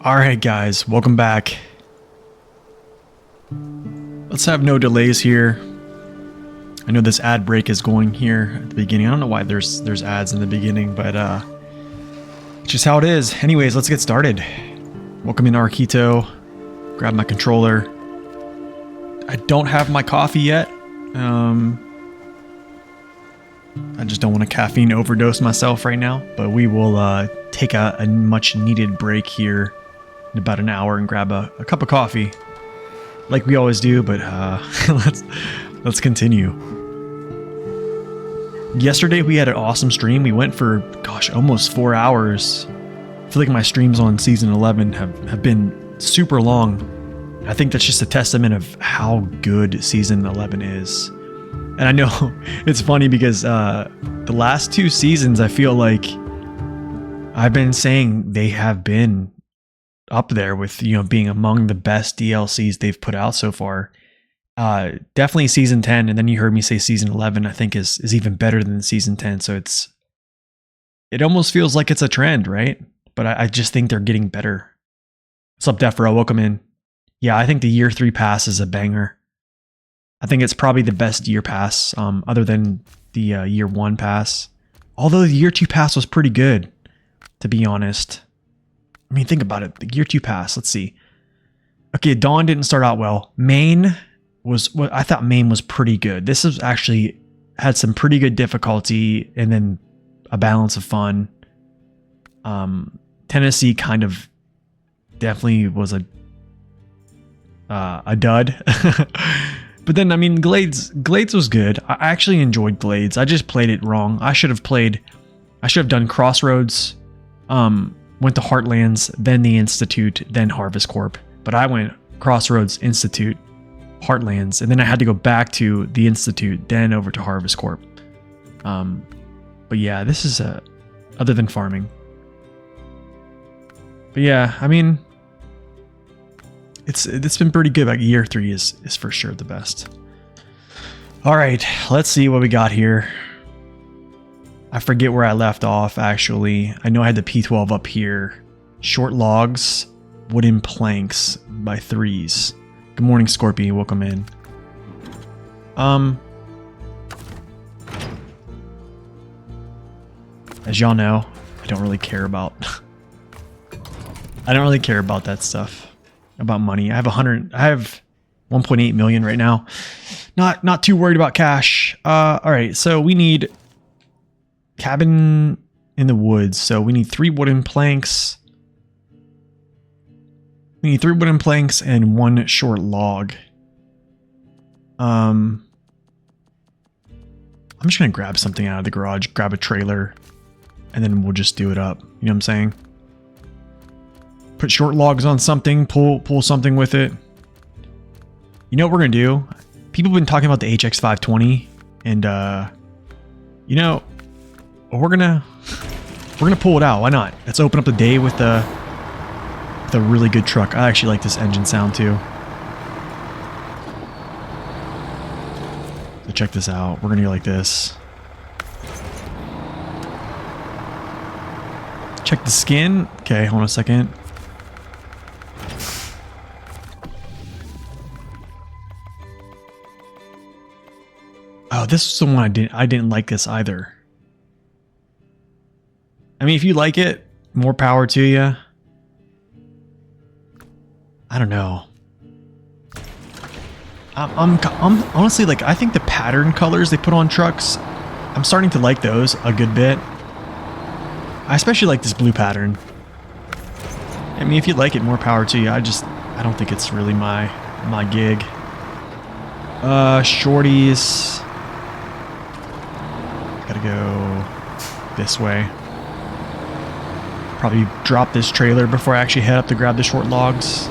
Alright guys, welcome back. Let's have no delays here. I know this ad break is going here at the beginning. I don't know why there's ads in the beginning, but it's just how it is. Anyways, let's get started. Welcome in Arquito. Grab my controller. I don't have my coffee yet. I just don't want to caffeine overdose myself right now, but we will take a much needed break here in about an hour and grab a cup of coffee like we always do, but let's continue. Yesterday we had an awesome stream. We went for, gosh, almost 4 hours. I feel like my streams on season 11 have been super long. I think that's just a testament of how good season 11 is. And I know it's funny because the last 2 seasons, I feel like I've been saying they have been up there with, you know, being among the best DLCs they've put out so far. Definitely season 10, and then you heard me say season 11 I think is even better than season 10, so it almost feels like it's a trend, right? But I just think they're getting better. What's up, Defro? Welcome in. Yeah, I think the year 3 pass is a banger. I think it's probably the best year pass, other than the year 1 pass. Although the year 2 pass was pretty good, to be honest. I mean, think about it. The year 2 pass, let's see. Okay, Dawn didn't start out well. Maine was, well, I thought Maine was pretty good. This has actually had some pretty good difficulty and then a balance of fun. Tennessee kind of definitely was a dud. But then, I mean, Glades was good. I actually enjoyed Glades. I just played it wrong. I should have done Crossroads, went to Heartlands, then the Institute, then Harvest Corp. But I went Crossroads, Institute, Heartlands, and then I had to go back to the Institute, then over to Harvest Corp. But yeah, this is other than farming. But yeah, I mean, it's been pretty good. Like year 3 is for sure the best. All right, let's see what we got here. I forget where I left off, actually. I know I had the P12 up here. Short logs, wooden planks by 3s. Good morning, Scorpion. Welcome in. As y'all know, I don't really care about that stuff. About money. I have 1.8 million right now. Not too worried about cash. All right, so we need cabin in the woods. So we need 3 wooden planks. We need 3 wooden planks and 1 short log. I'm just gonna grab something out of the garage, grab a trailer, and then we'll just do it up. You know what I'm saying? Put short logs on something, pull something with it. You know what we're gonna do? People have been talking about the HX 520, and you know, we're gonna pull it out. Why not? Let's open up the day with a really good truck. I actually like this engine sound too. So check this out. We're gonna go like this. Check the skin. Okay, hold on a second. Oh, this is the one I didn't like this either. I mean, if you like it, more power to you. I don't know. I'm honestly, like, I think the pattern colors they put on trucks, I'm starting to like those a good bit. I especially like this blue pattern. I mean, if you like it, more power to you. I don't think it's really my gig. Shorties. Gotta go this way. Probably drop this trailer before I actually head up to grab the short logs.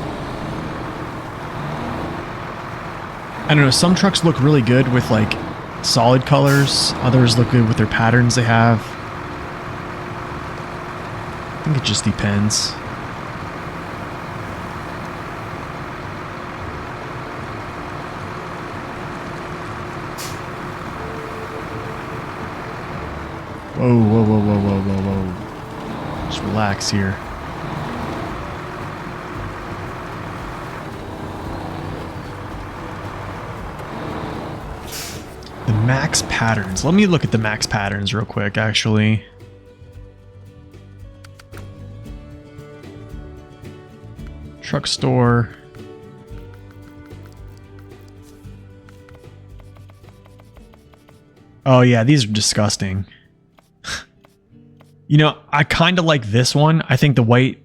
I don't know, some trucks look really good with like solid colors. Others look good with their patterns they have. I think it just depends. Whoa, whoa, whoa, whoa, whoa, whoa, whoa. Just relax here. The max patterns. Let me look at the max patterns real quick, actually. Truck store. Oh yeah, these are disgusting. You know, I kind of like this one. I think the white,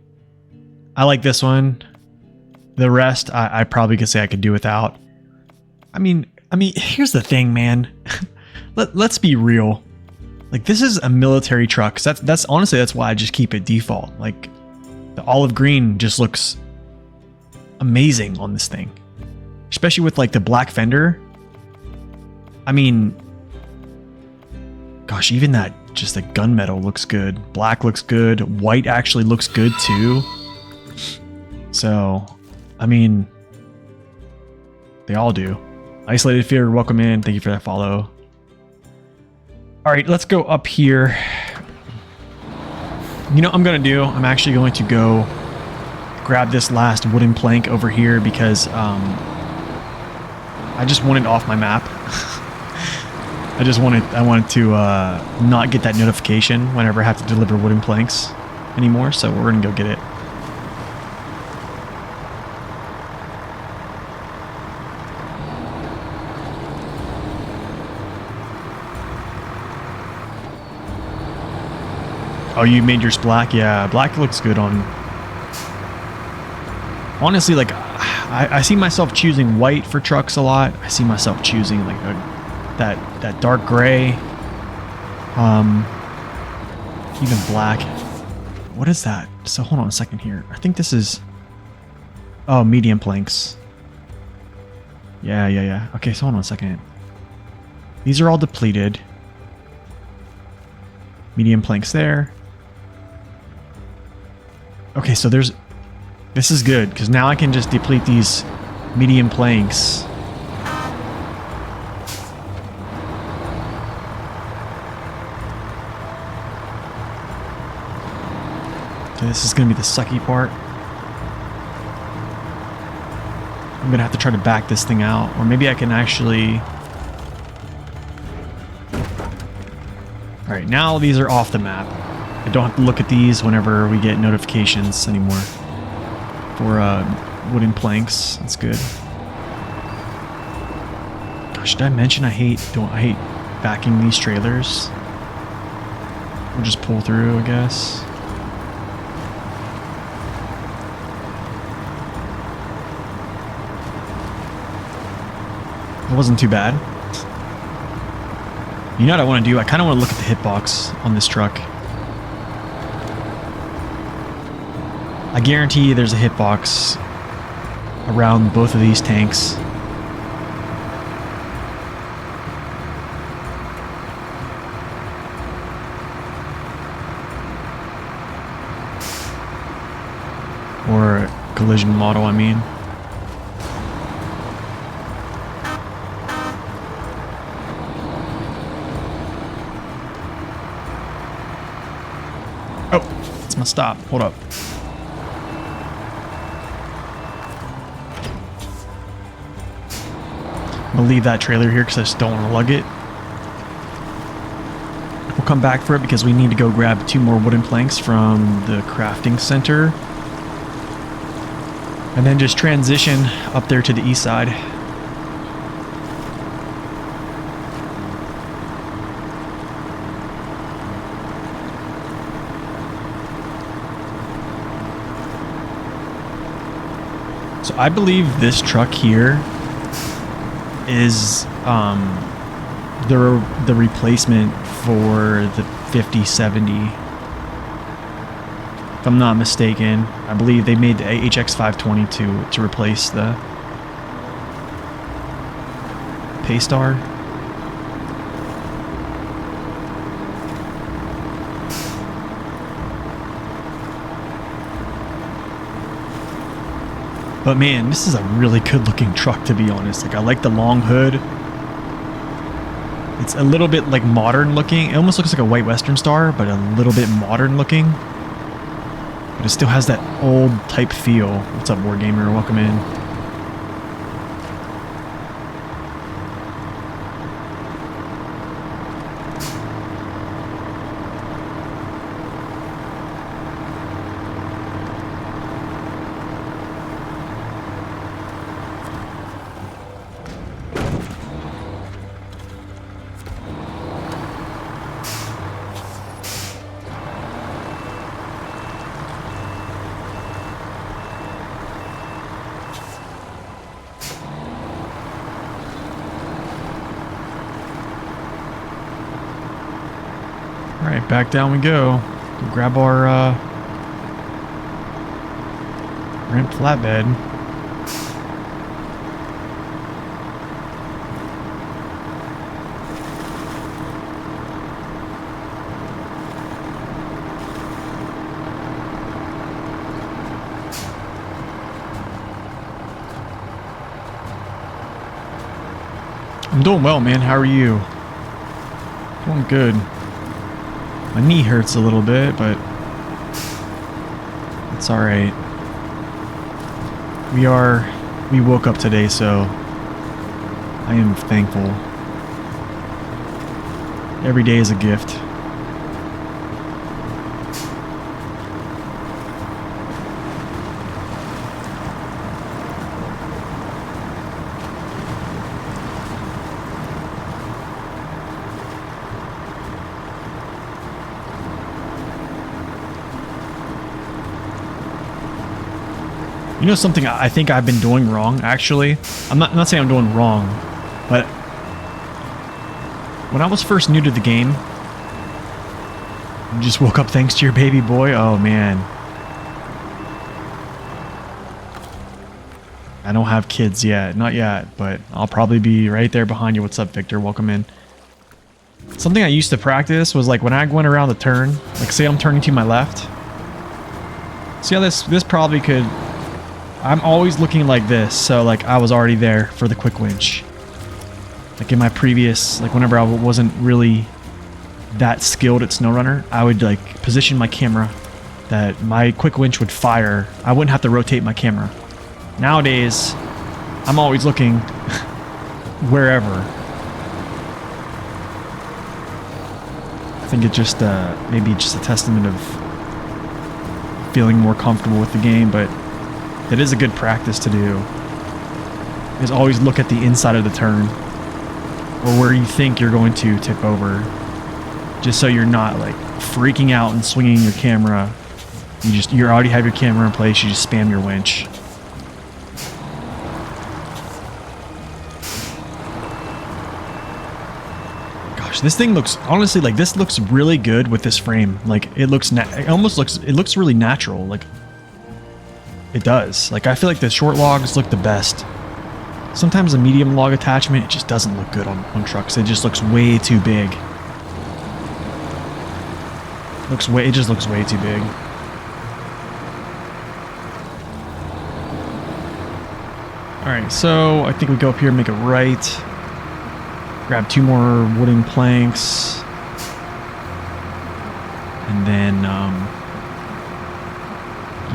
I like this one. The rest, I probably could say I could do without. I mean, here's the thing, man. Let's be real. Like, this is a military truck. So that's honestly, that's why I just keep it default. Like, the olive green just looks amazing on this thing, especially with like the black fender. I mean, gosh, even that, just the gunmetal looks good. Black looks good. White actually looks good too. So, I mean, they all do. Isolated Fear, welcome in. Thank you for that follow. All right, let's go up here. You know what I'm going to do? I'm actually going to go grab this last wooden plank over here because I just want it off my map. I wanted to not get that notification whenever I have to deliver wooden planks anymore, so we're gonna go get it. Oh, you made yours black? Yeah, black looks good on... Honestly, like, I see myself choosing white for trucks a lot. I see myself choosing like that dark gray, even black. What is that? So hold on a second here. I think this is, oh, medium planks. Yeah. Okay, so hold on a second. These are all depleted. Medium planks there. Okay, so this is good because now I can just deplete these medium planks. Okay, this is going to be the sucky part. I'm going to have to try to back this thing out. Or maybe I can actually... Alright, now these are off the map. I don't have to look at these whenever we get notifications anymore. For wooden planks. That's good. Gosh, did I mention I hate backing these trailers? We'll just pull through, I guess. It wasn't too bad. You know what I want to do? I kind of want to look at the hitbox on this truck. I guarantee there's a hitbox around both of these tanks. Or a collision model, I mean. Oh, it's my stop. Hold up. I'm gonna leave that trailer here because I just don't want to lug it. We'll come back for it because we need to go grab 2 more wooden planks from the crafting center. And then just transition up there to the east side. So I believe this truck here is the replacement for the 5070. If I'm not mistaken, I believe they made the HX 520 to replace the Paystar. But man, this is a really good looking truck, to be honest. Like, I like the long hood. It's a little bit like modern looking. It almost looks like a white Western Star, but a little bit modern looking. But it still has that old type feel. What's up, Wargamer? Welcome in. Alright, back down we go. Go grab our ramp flatbed. I'm doing well, man. How are you? Doing good. My knee hurts a little bit, but it's all right. We woke up today, so I am thankful. Every day is a gift. You know something I think I've been doing wrong, actually? I'm not saying I'm doing wrong, but when I was first new to the game, you just woke up thanks to your baby boy? Oh, man. I don't have kids yet. Not yet, but I'll probably be right there behind you. What's up, Victor? Welcome in. Something I used to practice was like when I went around the turn, like say I'm turning to my left. See how this probably could... I'm always looking like this, so like I was already there for the quick winch. Like in my previous, like whenever I wasn't really that skilled at SnowRunner, I would like position my camera that my quick winch would fire. I wouldn't have to rotate my camera. Nowadays, I'm always looking wherever. I think it just maybe just a testament of feeling more comfortable with the game, but it is a good practice to do. Is always look at the inside of the turn, or where you think you're going to tip over, just so you're not like freaking out and swinging your camera. You already have your camera in place. You just spam your winch. Gosh, this thing looks honestly like this looks really good with this frame. Like it looks it looks really natural. Like. It does. Like, I feel like the short logs look the best. Sometimes a medium log attachment, it just doesn't look good on trucks. It just looks way too big. It just looks way too big. Alright, so I think we go up here and make a right. Grab 2 more wooden planks. And then,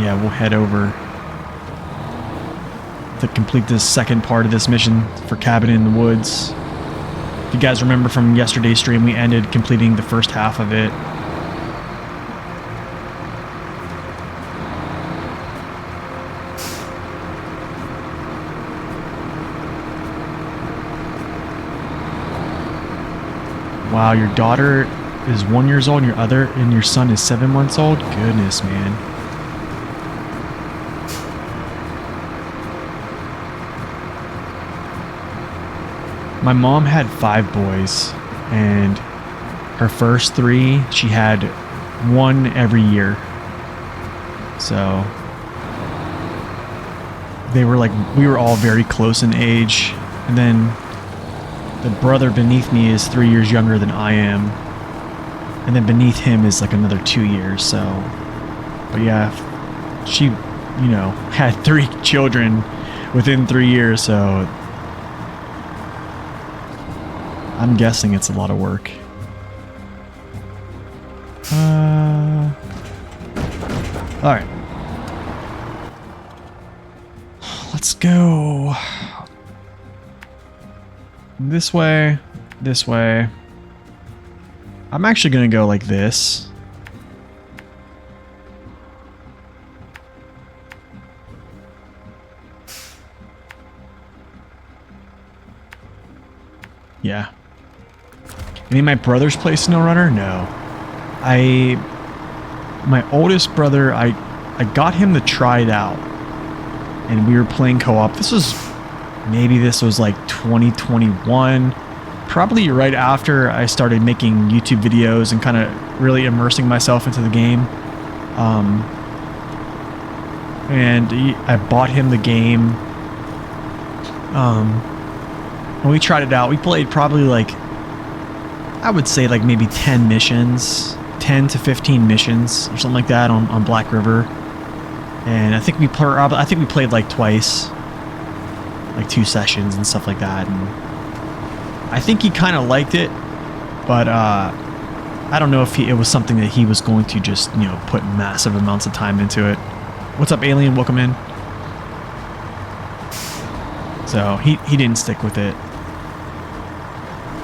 yeah, we'll head over to complete this second part of this mission for Cabin in the Woods. If you guys remember from yesterday's stream, we ended completing the first half of it. Wow, your daughter is 1 year old and your son is 7 months old? Goodness, man. My mom had 5 boys, and her first 3, she had 1 every year. So they were like, we were all very close in age. And then the brother beneath me is 3 years younger than I am. And then beneath him is like another 2 years. So, but yeah, she, you know, had 3 children within 3 years. So I'm guessing it's a lot of work. All right. Let's go this way, this way. I'm actually going to go like this. Yeah. Any of my brothers play SnowRunner? No. My oldest brother, I got him to try it out. And we were playing co-op. This was like 2021. Probably right after I started making YouTube videos and kind of really immersing myself into the game. I bought him the game. When we tried it out, we played probably like, I would say like maybe 10 missions, 10 to 15 missions or something like that on Black River. And I think we played like twice, like 2 sessions and stuff like that. And I think he kind of liked it, but I don't know if it was something that he was going to just, you know, put massive amounts of time into it. What's up, Alien? Welcome in. So he didn't stick with it.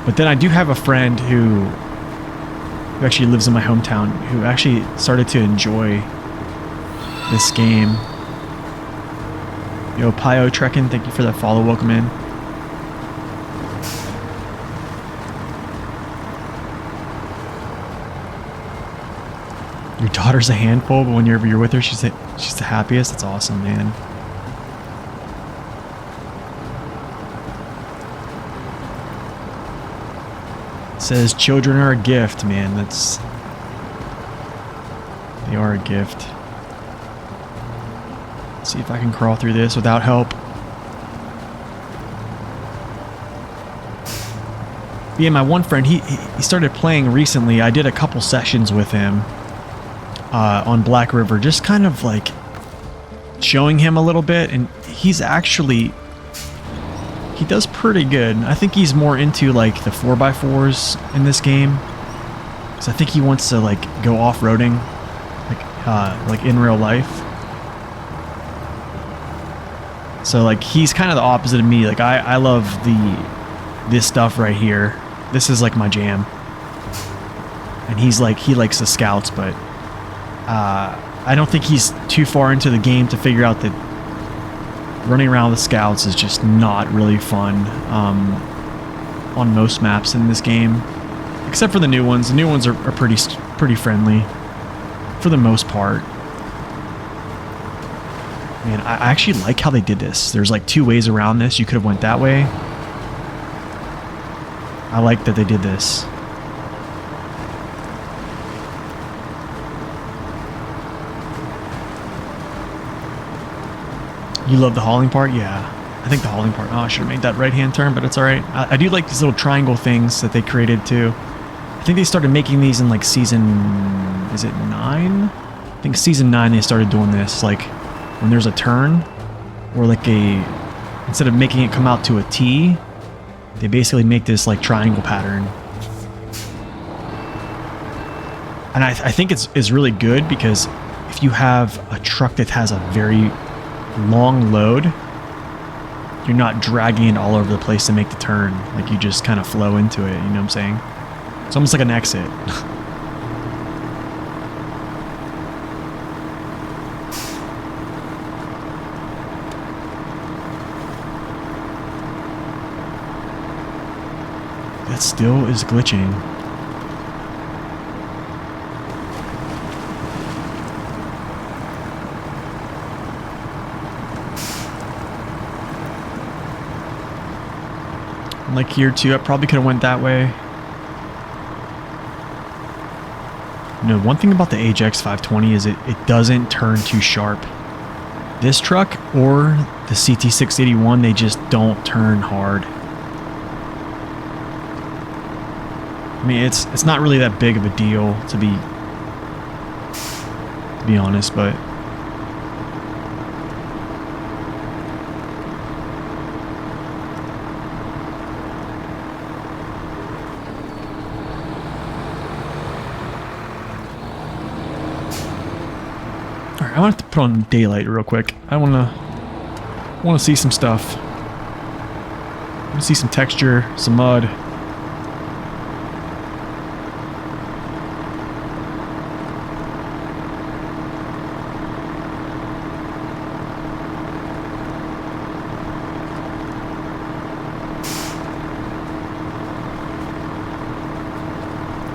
But then I do have a friend who actually lives in my hometown who actually started to enjoy this game. Yo, Pio Trekkin, thank you for that follow. Welcome in. Your daughter's a handful, but whenever you're with her, she's the happiest. That's awesome, man. It says children are a gift, man. They are a gift. Let's see if I can crawl through this without help. Yeah, my one friend, he started playing recently. I did a couple sessions with him on Black River, just kind of like showing him a little bit, and he does pretty good. I think he's more into like the 4x4s in this game, because I think he wants to like go off-roading, like in real life. So like he's kind of the opposite of me. Like I love this stuff right here. This is like my jam. And he likes the scouts, but I don't think he's too far into the game to figure out that running around with the scouts is just not really fun on most maps in this game, except for the new ones. The new ones are pretty friendly for the most part. Man, I actually like how they did this. There's like 2 ways around this. You could have went that way. I like that they did this. You love the hauling part? Yeah. I think the hauling part. Oh, I should have made that right-hand turn, but it's alright. I do like these little triangle things that they created too. I think they started making these in like season... Is it 9? I think season 9 they started doing this. Like when there's a turn, or like instead of making it come out to a T, they basically make this like triangle pattern. And I think it's really good, because if you have a truck that has a very long load, you're not dragging it all over the place to make the turn. Like you just kind of flow into it, you know what I'm saying? It's almost like an exit. That still is glitching. Like here too, I probably could have went that way. You know, one thing about the Ajax 520 is it doesn't turn too sharp. This truck or the CT681, they just don't turn hard. I mean, it's not really that big of a deal to be honest, but I want to put on daylight real quick. I want to see some stuff. I want to see some texture, some mud.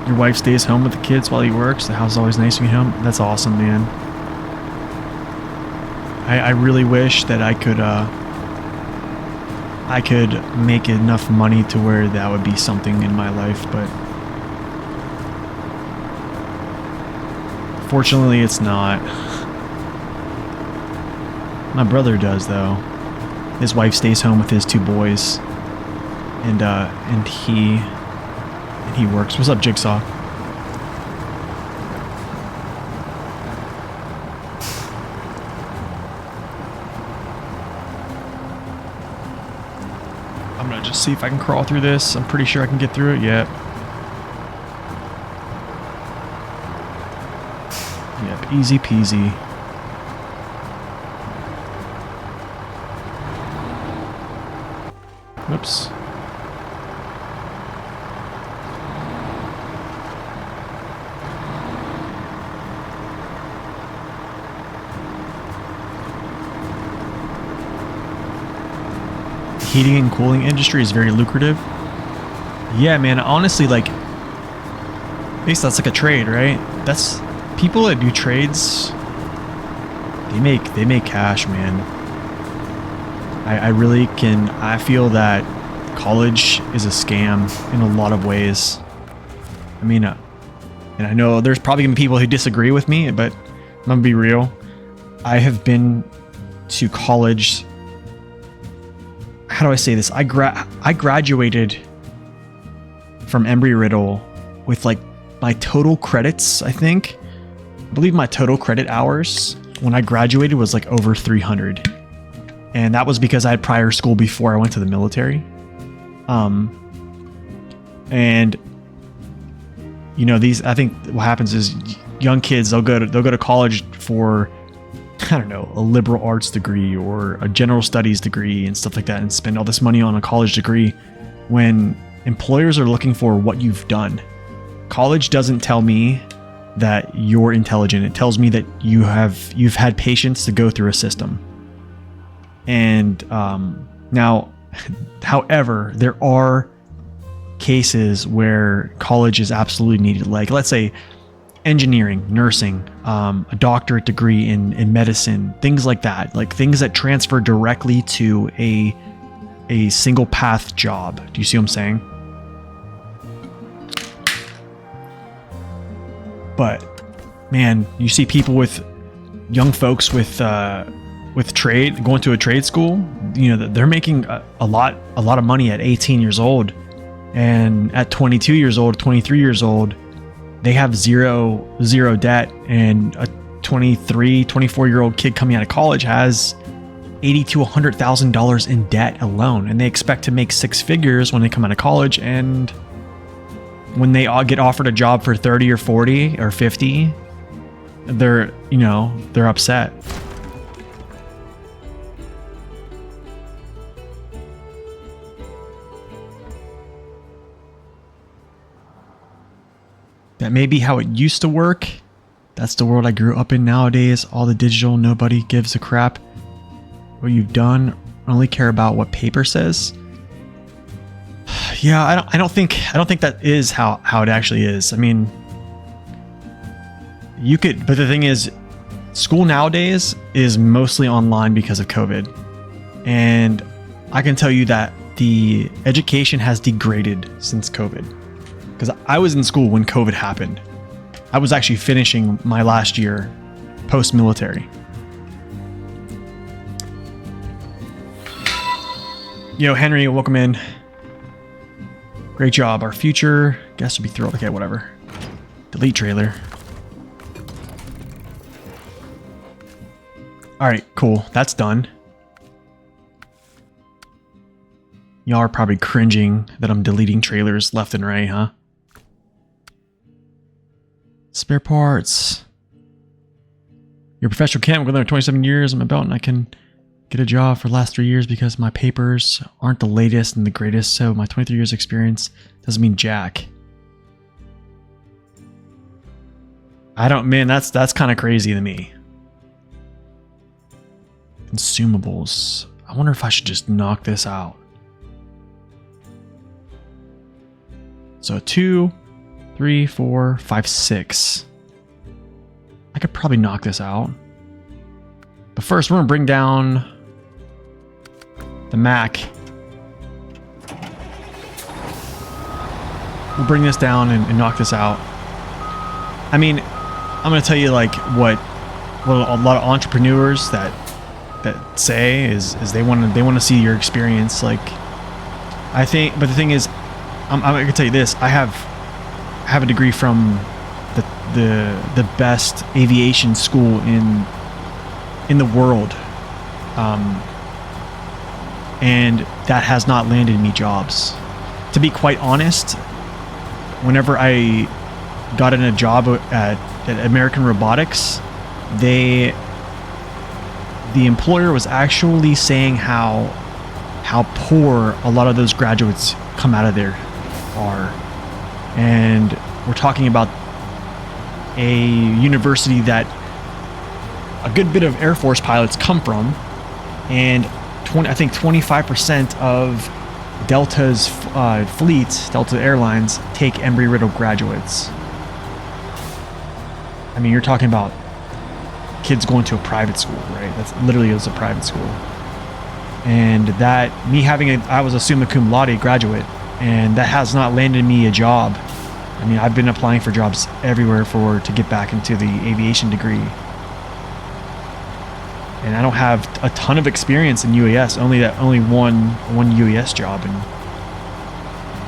Your wife stays home with the kids while he works. The house is always nice to be home. That's awesome, man. I really wish that I could make enough money to where that would be something in my life, but fortunately it's not. My brother does, though. His wife stays home with his 2 boys, and he works. What's up, Jigsaw? I'm gonna just see if I can crawl through this. I'm pretty sure I can get through it. Yep. Yep, easy peasy. Whoops. Heating and cooling industry is very lucrative. Yeah, man, honestly, like, at least that's like a trade, right? That's people that do trades, they make cash, man. I feel that college is a scam in a lot of ways. I mean, and I know there's probably gonna be people who disagree with me, but I'm gonna be real. I have been to college. How do I say this? I graduated from Embry-Riddle with like my total credits, I believe my total credit hours when I graduated was like over 300. And that was because I had prior school before I went to the military. And you know, I think what happens is young kids, they'll go to college for, I don't know, a liberal arts degree or a general studies degree and stuff like that, and spend all this money on a college degree when employers are looking for what you've done. College doesn't tell me that you're intelligent. It tells me that you've had patience to go through a system. And now, however, there are cases where college is absolutely needed. Like, let's say engineering, nursing, a doctorate degree in medicine, things like that, like things that transfer directly to a single path job. Do you see what I'm saying? But man, you see people with young folks with trade, going to a trade school, you know, they're making a lot of money at 18 years old, and at 22 years old, 23 years old, they have zero debt, and a 23, 24-year-old kid coming out of college has $80,000 to $100,000 in debt alone, and they expect to make 6 figures when they come out of college, and when they all get offered a job for 30 or 40 or 50, they're upset. That may be how it used to work. That's the world I grew up in nowadays. All the digital, nobody gives a crap what you've done. Only care about what paper says. Yeah, I don't think that is how it actually is. I mean, you could, but the thing is, school nowadays is mostly online because of COVID. And I can tell you that the education has degraded since COVID. Because I was in school when COVID happened. I was actually finishing my last year post-military. Yo, Henry, welcome in. Great job. Our future guest will be thrilled. Okay, whatever. Delete trailer. All right, cool. That's done. Y'all are probably cringing that I'm deleting trailers left and right, huh? Spare parts. You're a professional camp with another 27 years on my belt, and I can get a job for the last 3 years because my papers aren't the latest and the greatest, so my 23 years experience doesn't mean jack. Man, that's kind of crazy to me. Consumables. I wonder if I should just knock this out. So 2, 3, 4, 5, 6. I could probably knock this out. But first, we're going to bring down the Mac. We'll bring this down and knock this out. I mean, I'm going to tell you like what a lot of entrepreneurs that say is they want to see your experience. Like, I think, but the thing is, I'm going to tell you this. I have a degree from the best aviation school in the world, and that has not landed me jobs. To be quite honest, whenever I got in a job at American Robotics, the employer was actually saying how poor a lot of those graduates come out of there are. And we're talking about a university that a good bit of Air Force pilots come from, and I think 25% of Delta's fleet, Delta Airlines, take Embry-Riddle graduates. I mean, you're talking about kids going to a private school, right? That's literally is a private school. And that, I was a summa cum laude graduate, and that has not landed me a job. I mean, I've been applying for jobs everywhere to get back into the aviation degree. And I don't have a ton of experience in UAS, only one UAS job, and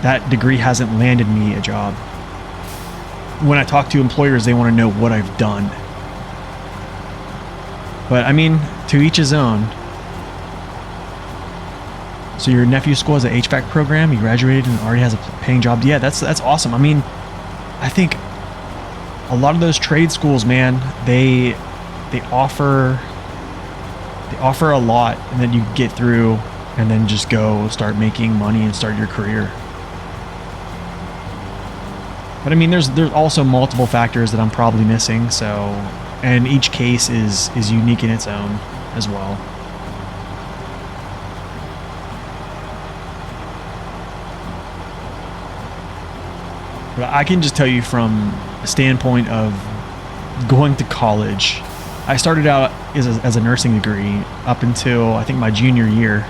that degree hasn't landed me a job. When I talk to employers, they want to know what I've done. But I mean, to each his own. So your nephew's school has an HVAC program. He graduated and already has a paying job. Yeah, that's awesome. I mean, I think a lot of those trade schools, man, they offer a lot, and then you get through and then just go start making money and start your career. But I mean, there's also multiple factors that I'm probably missing. So, and each case is unique in its own as well. But I can just tell you from a standpoint of going to college, I started out as a nursing degree up until I think my junior year,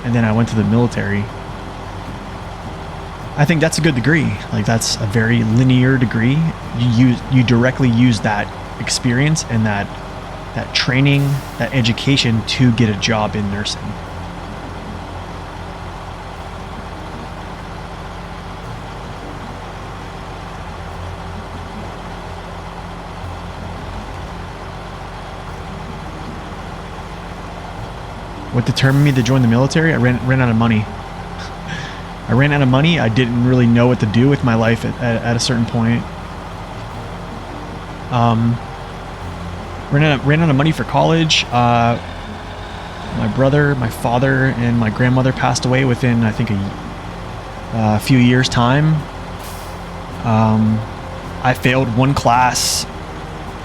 and then I went to the military. I think that's a good degree. Like, that's a very linear degree. You directly use that experience and that training, that education to get a job in nursing. What determined me to join the military? I ran out of money. I ran out of money. I didn't really know what to do with my life at a certain point. Ran out of money for college. My brother, my father, and my grandmother passed away within, I think, a few years' time. I failed one class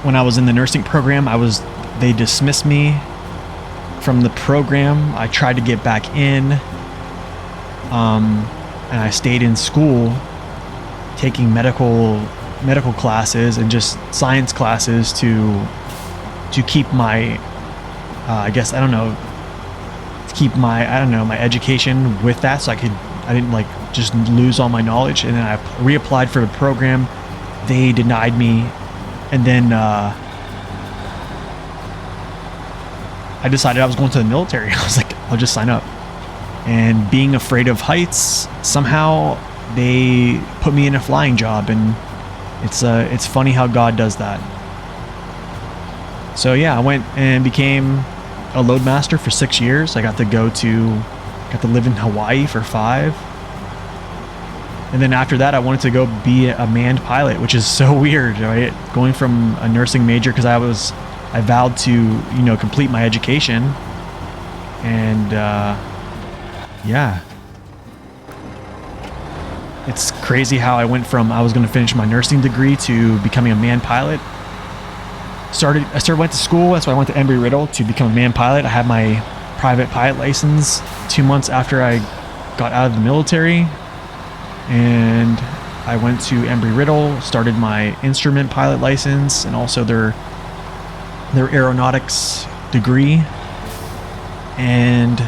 when I was in the nursing program. They dismissed me from the program. I tried to get back in, and I stayed in school taking medical classes and just science classes to keep my my education with that, so I didn't like just lose all my knowledge. And then I reapplied for the program. They denied me, and then I decided I was going to the military. I was like, I'll just sign up. And being afraid of heights, somehow they put me in a flying job, and it's funny how God does that. So yeah, I went and became a loadmaster for 6 years. I got to live in Hawaii for 5. And then after that, I wanted to go be a manned pilot, which is so weird, right? Going from a nursing major, because I vowed to, you know, complete my education. And yeah. It's crazy how I went from I was going to finish my nursing degree to becoming a manned pilot. I went to school, that's why I went to Embry-Riddle to become a manned pilot. I had my private pilot license 2 months after I got out of the military. And I went to Embry-Riddle, started my instrument pilot license and also their aeronautics degree. And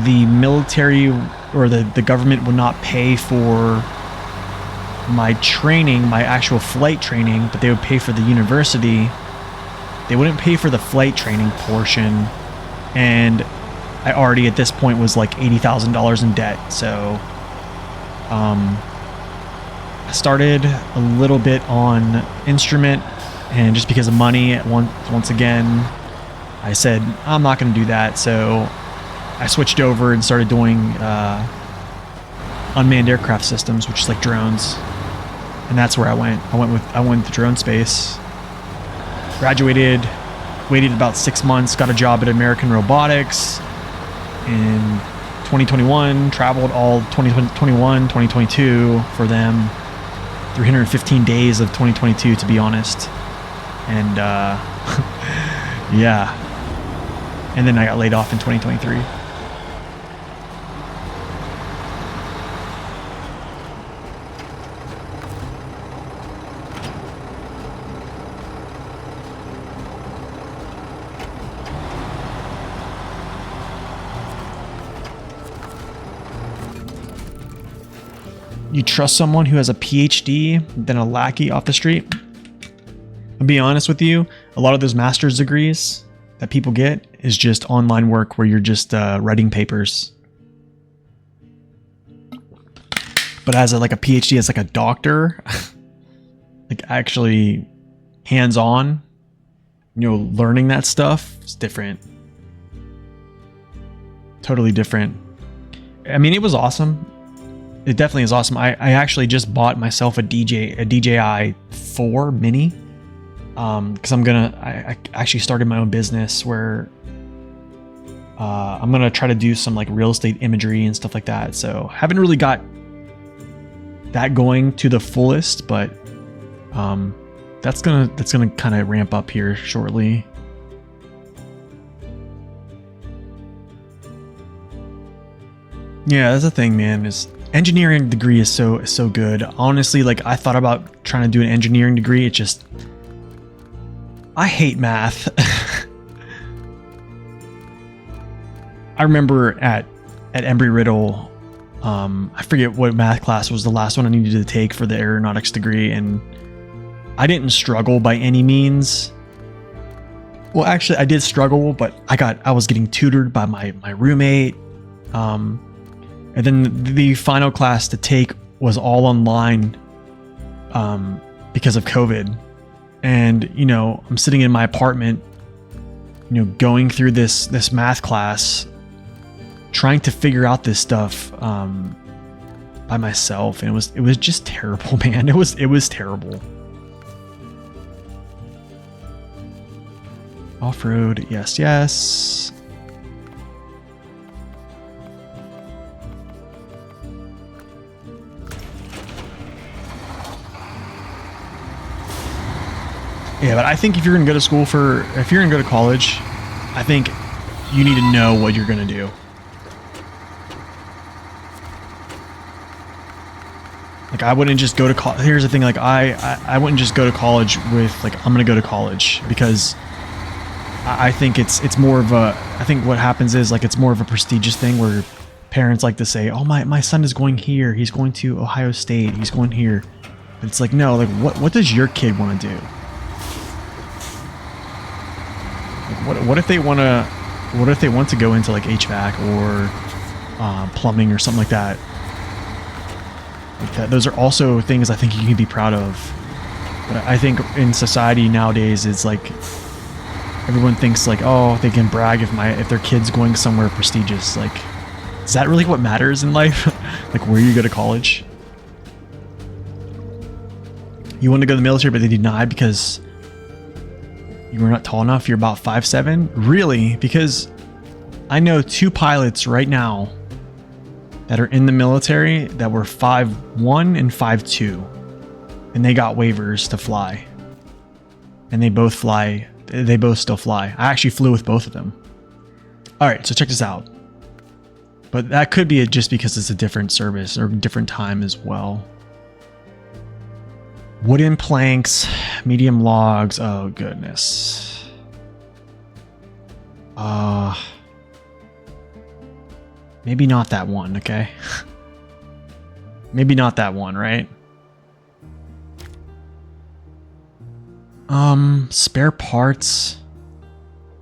the military or the government would not pay for my training, my actual flight training, but they would pay for the university. They wouldn't pay for the flight training portion. And I already at this point was like $80,000 in debt. So I started a little bit on instrument, and just because of money, once again, I said, I'm not going to do that. So I switched over and started doing unmanned aircraft systems, which is like drones. And that's where I went. I went to drone space. Graduated, waited about 6 months, got a job at American Robotics in 2021, traveled all 2021, 2022 for them. 315 days of 2022, to be honest. And yeah. And then I got laid off in 2023. You trust someone who has a PhD than a lackey off the street? I'll be honest with you, a lot of those master's degrees that people get is just online work where you're just writing papers. But as a PhD, as like a doctor, like actually hands-on, you know, learning that stuff is different. Totally different. I mean, it was awesome. It definitely is awesome. I actually just bought myself a DJI 4 Mini. Because I actually started my own business where I'm gonna try to do some like real estate imagery and stuff like that. So haven't really got that going to the fullest, but that's gonna kind of ramp up here shortly. Yeah, that's the thing, man. Is engineering degree is so good. Honestly, like I thought about trying to do an engineering degree. It just I hate math. I remember at Embry-Riddle, I forget what math class was the last one I needed to take for the aeronautics degree, and I didn't struggle by any means. Well, actually, I did struggle, but I was getting tutored by my roommate. And then the final class to take was all online because of COVID. And, you know, I'm sitting in my apartment, you know, going through this math class, trying to figure out this stuff by myself. And it was just terrible, man. It was terrible. Off-road, yes, yes. Yeah, but I think if you're gonna go to college, I think you need to know what you're gonna do. Like I wouldn't just go to college. Here's the thing, like I wouldn't just go to college with like I'm gonna go to college, because I think it's more of a, I think what happens is like it's more of a prestigious thing where parents like to say, oh my son is going here, he's going to Ohio State, he's going here. But it's like, no, like what does your kid want to do? What if they want to go into like HVAC or plumbing or something like that? Like that, those are also things I think you can be proud of. But I think in society nowadays, it's like everyone thinks like, oh, they can brag if their kid's going somewhere prestigious. Like, is that really what matters in life? Like where you go to college? You want to go to the military, but they deny because You were not tall enough? You're about 5'7"? Really? Because I know 2 pilots right now that are in the military that were 5'1" and 5'2", and they got waivers to fly. And they both still fly. I actually flew with both of them. All right, so check this out. But that could be just because it's a different service or different time as well. Wooden planks, medium logs. Oh, goodness. Maybe not that one, okay? Maybe not that one, right? Spare parts.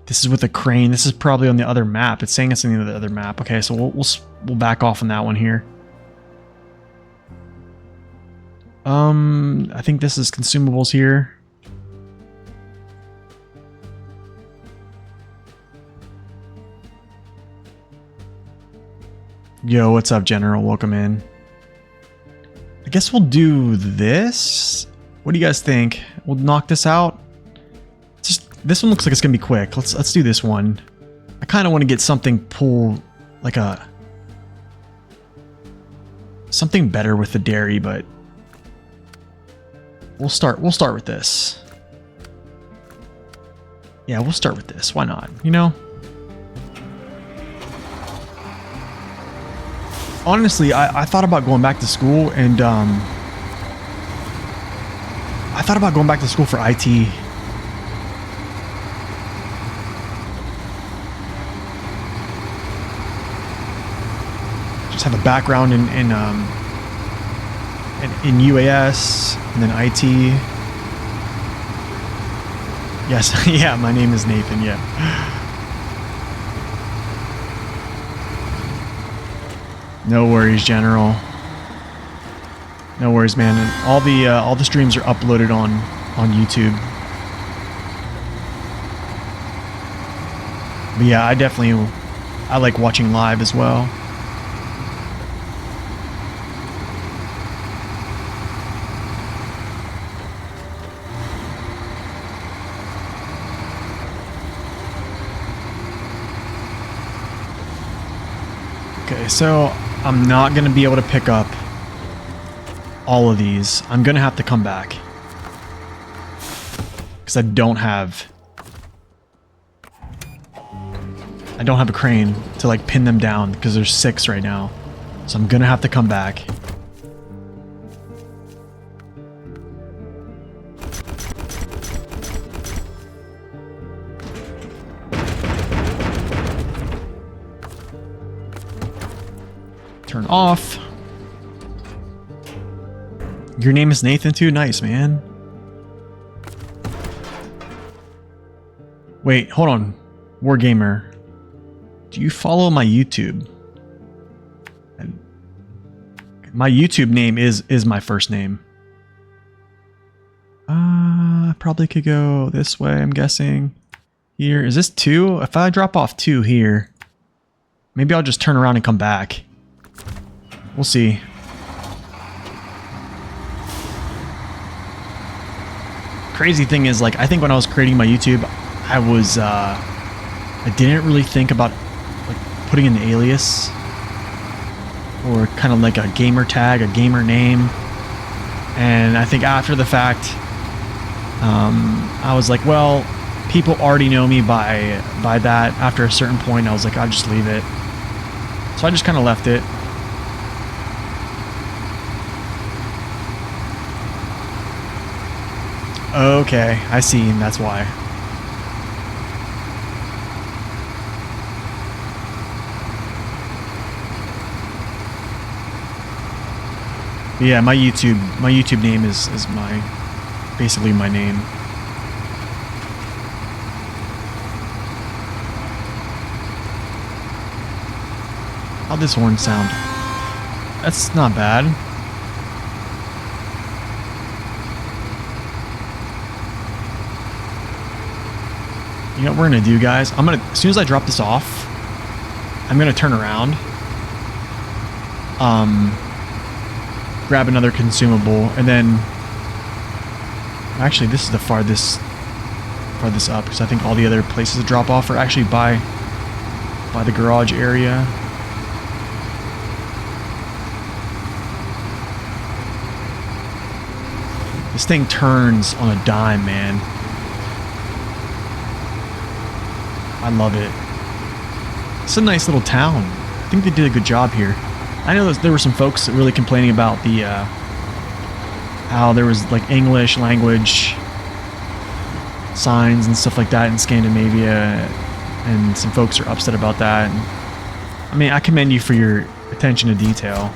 This is with a crane. This is probably on the other map. It's saying it's on the other map. Okay, so we'll back off on that one here. I think this is consumables here. Yo, what's up, General? Welcome in. I guess we'll do this. What do you guys think? We'll knock this out. This one looks like it's gonna be quick. Let's do this one. I kind of want to get something like something better with the dairy, but we'll start with this. Yeah, we'll start with this. Why not? You know. Honestly, I thought about going back to school and I thought about going back to school for IT. Just have a background in UAS and then IT. Yes, yeah, my name is Nathan. Yeah. No worries, General. No worries, man. And all the streams are uploaded on YouTube. But yeah, I like watching live as well. Okay, so I'm not going to be able to pick up all of these. I'm going to have to come back. Because I don't have a crane to like pin them down because there's 6 right now. So I'm going to have to come back. Turn off. Your name is Nathan too? Nice, man. Wait, hold on. Wargamer. Do you follow my YouTube? My YouTube name is my first name. Probably could go this way, I'm guessing. Here. Is this 2? If I drop off 2 here, maybe I'll just turn around and come back. We'll see. Crazy thing is, like, I think when I was creating my YouTube, I didn't really think about like putting an alias or kind of like a gamer tag, a gamer name. And I think after the fact, I was like, well, people already know me by that. After a certain point, I was like, I'll just leave it. So I just kind of left it. Okay, I see, and that's why. But yeah, my YouTube name is basically my name. How'd this horn sound? That's not bad. You know what we're gonna do, guys? As soon as I drop this off, I'm gonna turn around, grab another consumable, and then actually this is the farthest farther this up, because I think all the other places to drop off are actually by the garage area. This thing turns on a dime, man. I love it. It's a nice little town. I think they did a good job here. I know there were some folks really complaining about the how there was like English language signs and stuff like that in Scandinavia, and some folks are upset about that. And, I mean, I commend you for your attention to detail.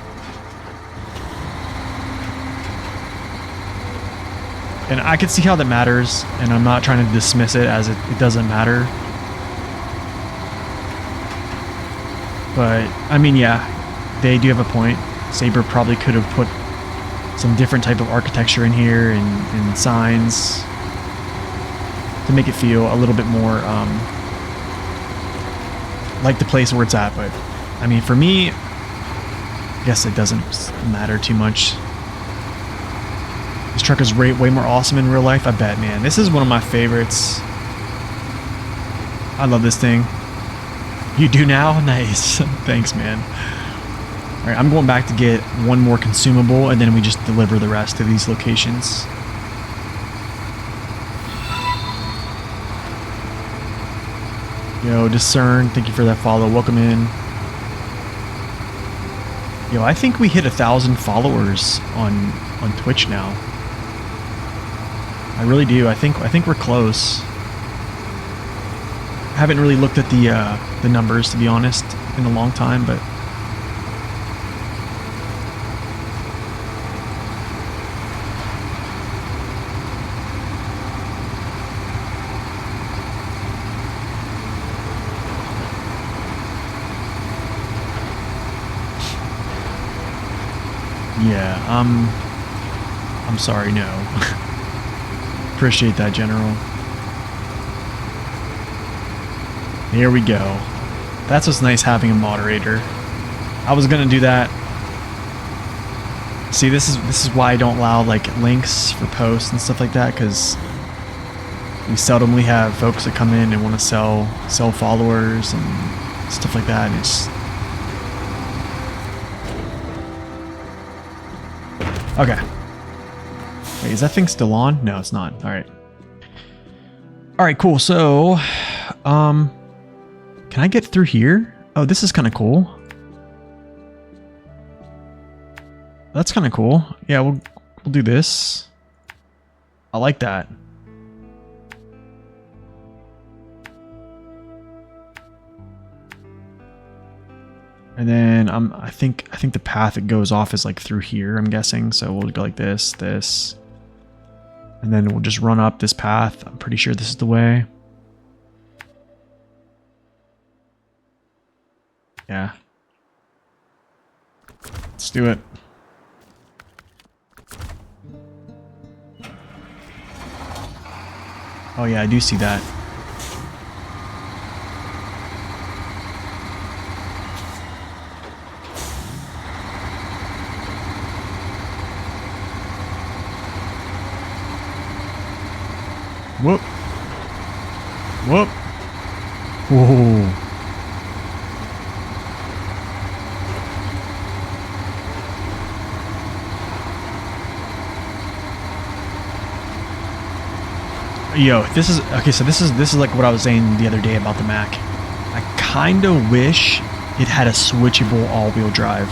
And I can see how that matters, and I'm not trying to dismiss it as it doesn't matter. But, I mean, yeah, they do have a point. Sabre probably could have put some different type of architecture in here and signs to make it feel a little bit more like the place where it's at. But, I mean, for me, I guess it doesn't matter too much. This truck is way more awesome in real life, I bet, man. This is one of my favorites. I love this thing. You do now? Nice. Thanks, man. All right, I'm going back to get one more consumable, and then we just deliver the rest to these locations. Yo, Discern, thank you for that follow. Welcome in. Yo, I think we hit 1,000 followers on Twitch now. I really do. I think we're close. I haven't really looked at the numbers, to be honest, in a long time, but yeah, I'm sorry, no. Appreciate that, General. Here we go. That's what's nice having a moderator. I was gonna do that. See, this is why I don't allow like links for posts and stuff like that, because we seldomly have folks that come in and want to sell followers and stuff like that. And it's okay. Wait, is that thing still on? No, it's not. All right. All right, cool. So, can I get through here? Oh, this is kind of cool. That's kind of cool. Yeah, we'll do this. I like that. And then I think the path it goes off is like through here, I'm guessing. So we'll go like this, and then we'll just run up this path. I'm pretty sure this is the way. Yeah. Let's do it. Oh yeah, I do see that. Whoop. Whoop. Whoa. Yo, this is okay. So this is like what I was saying the other day about the Mac. I kind of wish it had a switchable all-wheel drive.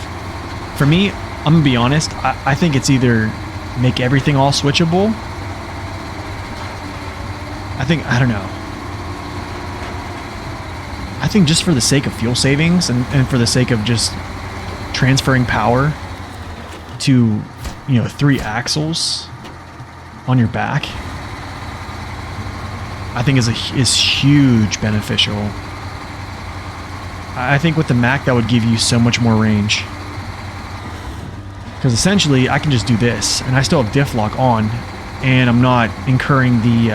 For me, I'm gonna be honest. I think it's either make everything all switchable. I don't know. I think just for the sake of fuel savings and for the sake of just transferring power to, 3 axles on your back, I think is huge beneficial. I think with the Mac that would give you so much more range. Because essentially I can just do this and I still have diff lock on, and I'm not incurring the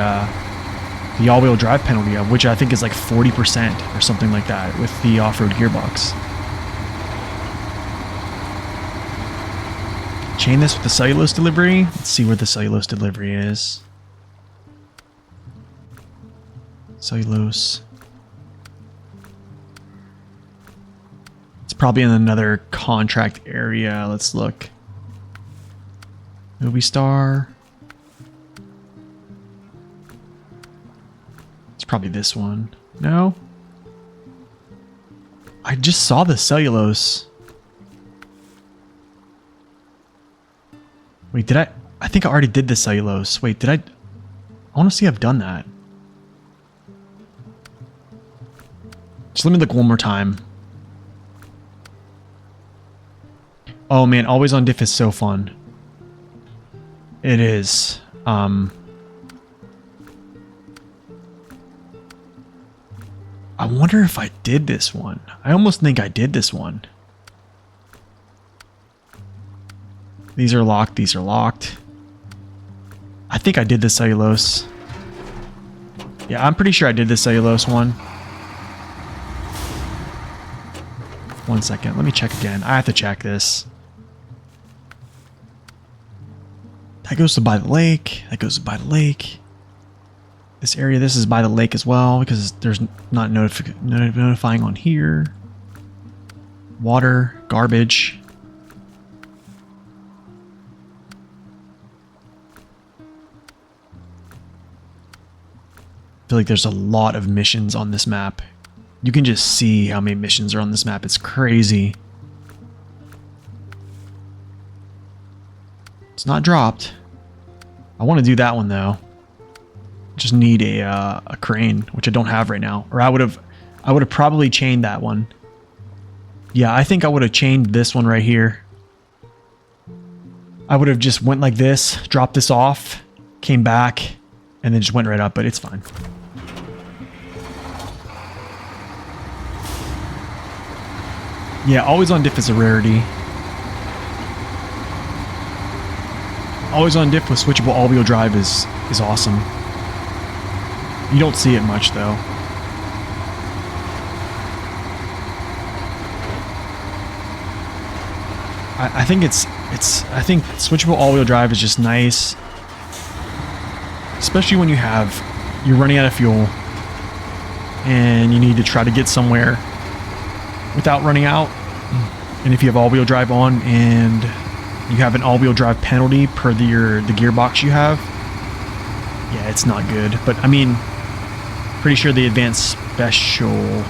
all-wheel drive penalty, of which I think is like 40% or something like that with the off-road gearbox. Chain this with the cellulose delivery. Let's see where the cellulose delivery is. Cellulose. It's probably in another contract area. Let's look. Movie star. It's probably this one. No? I just saw the cellulose. Wait, did I think I already did the cellulose. Wait, did I want to see I've done that. Just let me look one more time. Oh man, always on diff is so fun. It is. I wonder if I did this one. I almost think I did this one. These are locked. These are locked. I think I did the cellulose. Yeah, I'm pretty sure I did the cellulose one. 1 second. Let me check again. I have to check this. That goes to by the lake. That goes to by the lake. This area, this is by the lake as well because there's not notifying on here. Water, garbage. I feel like there's a lot of missions on this map. You can just see how many missions are on this map. It's crazy. It's not dropped. I want to do that one though. Just need a crane, which I don't have right now. Or I would have probably chained that one. Yeah, I think I would have chained this one right here. I would have just went like this, dropped this off, came back, and then just went right up, but it's fine. Yeah, always on diff is a rarity. Always on diff with switchable all-wheel drive is awesome. You don't see it much though. I think I think switchable all-wheel drive is just nice, especially when you're running out of fuel and you need to try to get somewhere without running out. And if you have all-wheel drive on and you have an all-wheel drive penalty per the gearbox you have, yeah, it's not good. But I mean, pretty sure the Advanced Special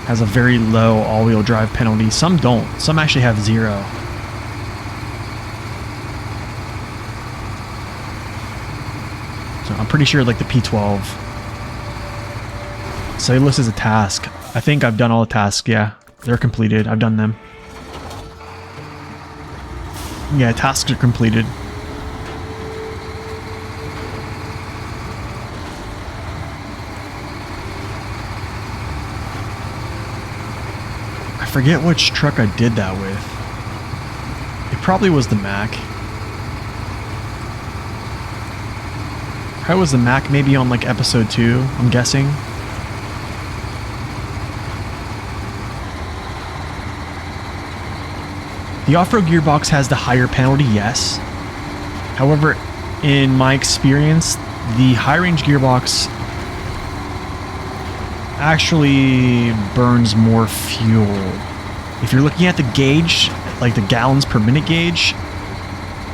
has a very low all-wheel drive penalty. Some don't. Some actually have 0. So I'm pretty sure like the P12. Cellulose is a task. I think I've done all the tasks. Yeah, they're completed. I've done them. Yeah, tasks are completed. I forget which truck I did that with. It probably was the Mac. Probably was the Mac, maybe on like episode 2, I'm guessing. The off-road gearbox has the higher penalty, yes. However, in my experience, the high-range gearbox actually burns more fuel. If you're looking at the gauge, like the gallons per minute gauge,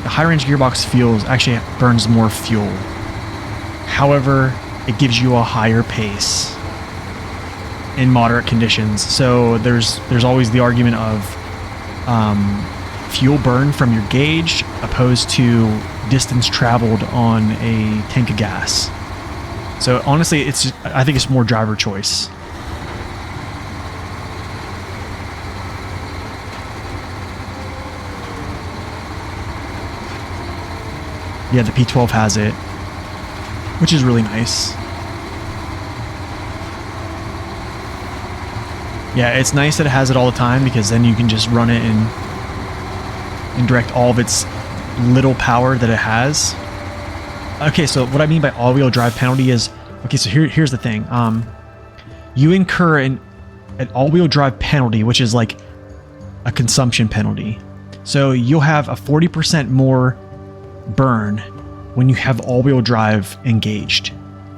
the high-range gearbox actually burns more fuel. However, it gives you a higher pace in moderate conditions. So there's always the argument of fuel burn from your gauge opposed to distance traveled on a tank of gas. So honestly, I think it's more driver choice. Yeah, the P12 has it, which is really nice. Yeah, it's nice that it has it all the time because then you can just run it and direct all of its little power that it has. Okay, so what I mean by all-wheel drive penalty is, okay, so here's the thing. You incur an all-wheel drive penalty, which is like a consumption penalty. So you'll have a 40% more burn when you have all-wheel drive engaged.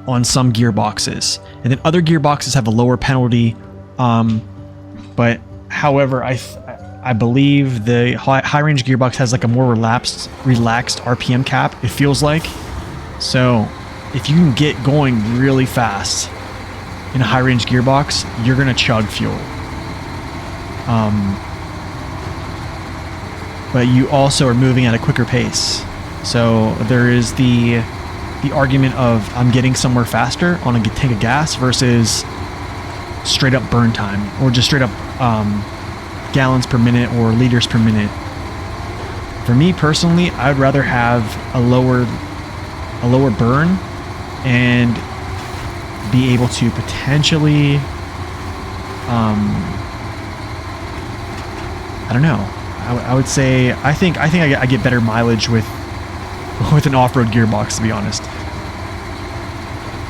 on some gearboxes, and then other gearboxes have a lower penalty. But however, I believe the high range gearbox has like a more relaxed RPM cap, it feels like. So if you can get going really fast in a high range gearbox, you're gonna chug fuel. But you also are moving at a quicker pace. So there is the argument of I'm getting somewhere faster on a tank of gas versus straight up burn time, or just straight up gallons per minute or liters per minute. For me personally, I'd rather have a lower burn and be able to potentially I don't know. I would say I think I get better mileage with an off-road gearbox, to be honest.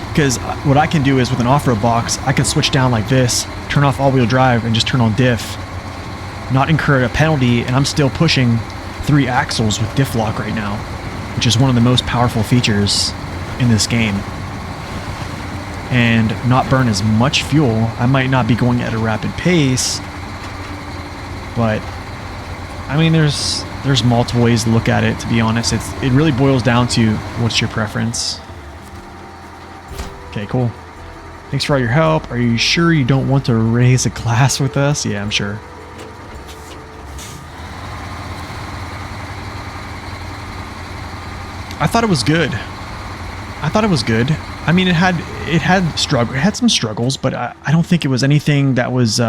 Because what I can do is with an off-road box, I can switch down like this, turn off all-wheel drive, and just turn on diff, not incur a penalty, and I'm still pushing 3 axles with diff lock right now, which is one of the most powerful features in this game. And not burn as much fuel. I might not be going at a rapid pace, but I mean, there's multiple ways to look at it, to be honest. It really boils down to what's your preference. Okay, cool. Thanks for all your help. Are you sure you don't want to raise a class with us? Yeah, I'm sure. I thought it was good. I mean, it had some struggles, but I don't think it was anything that was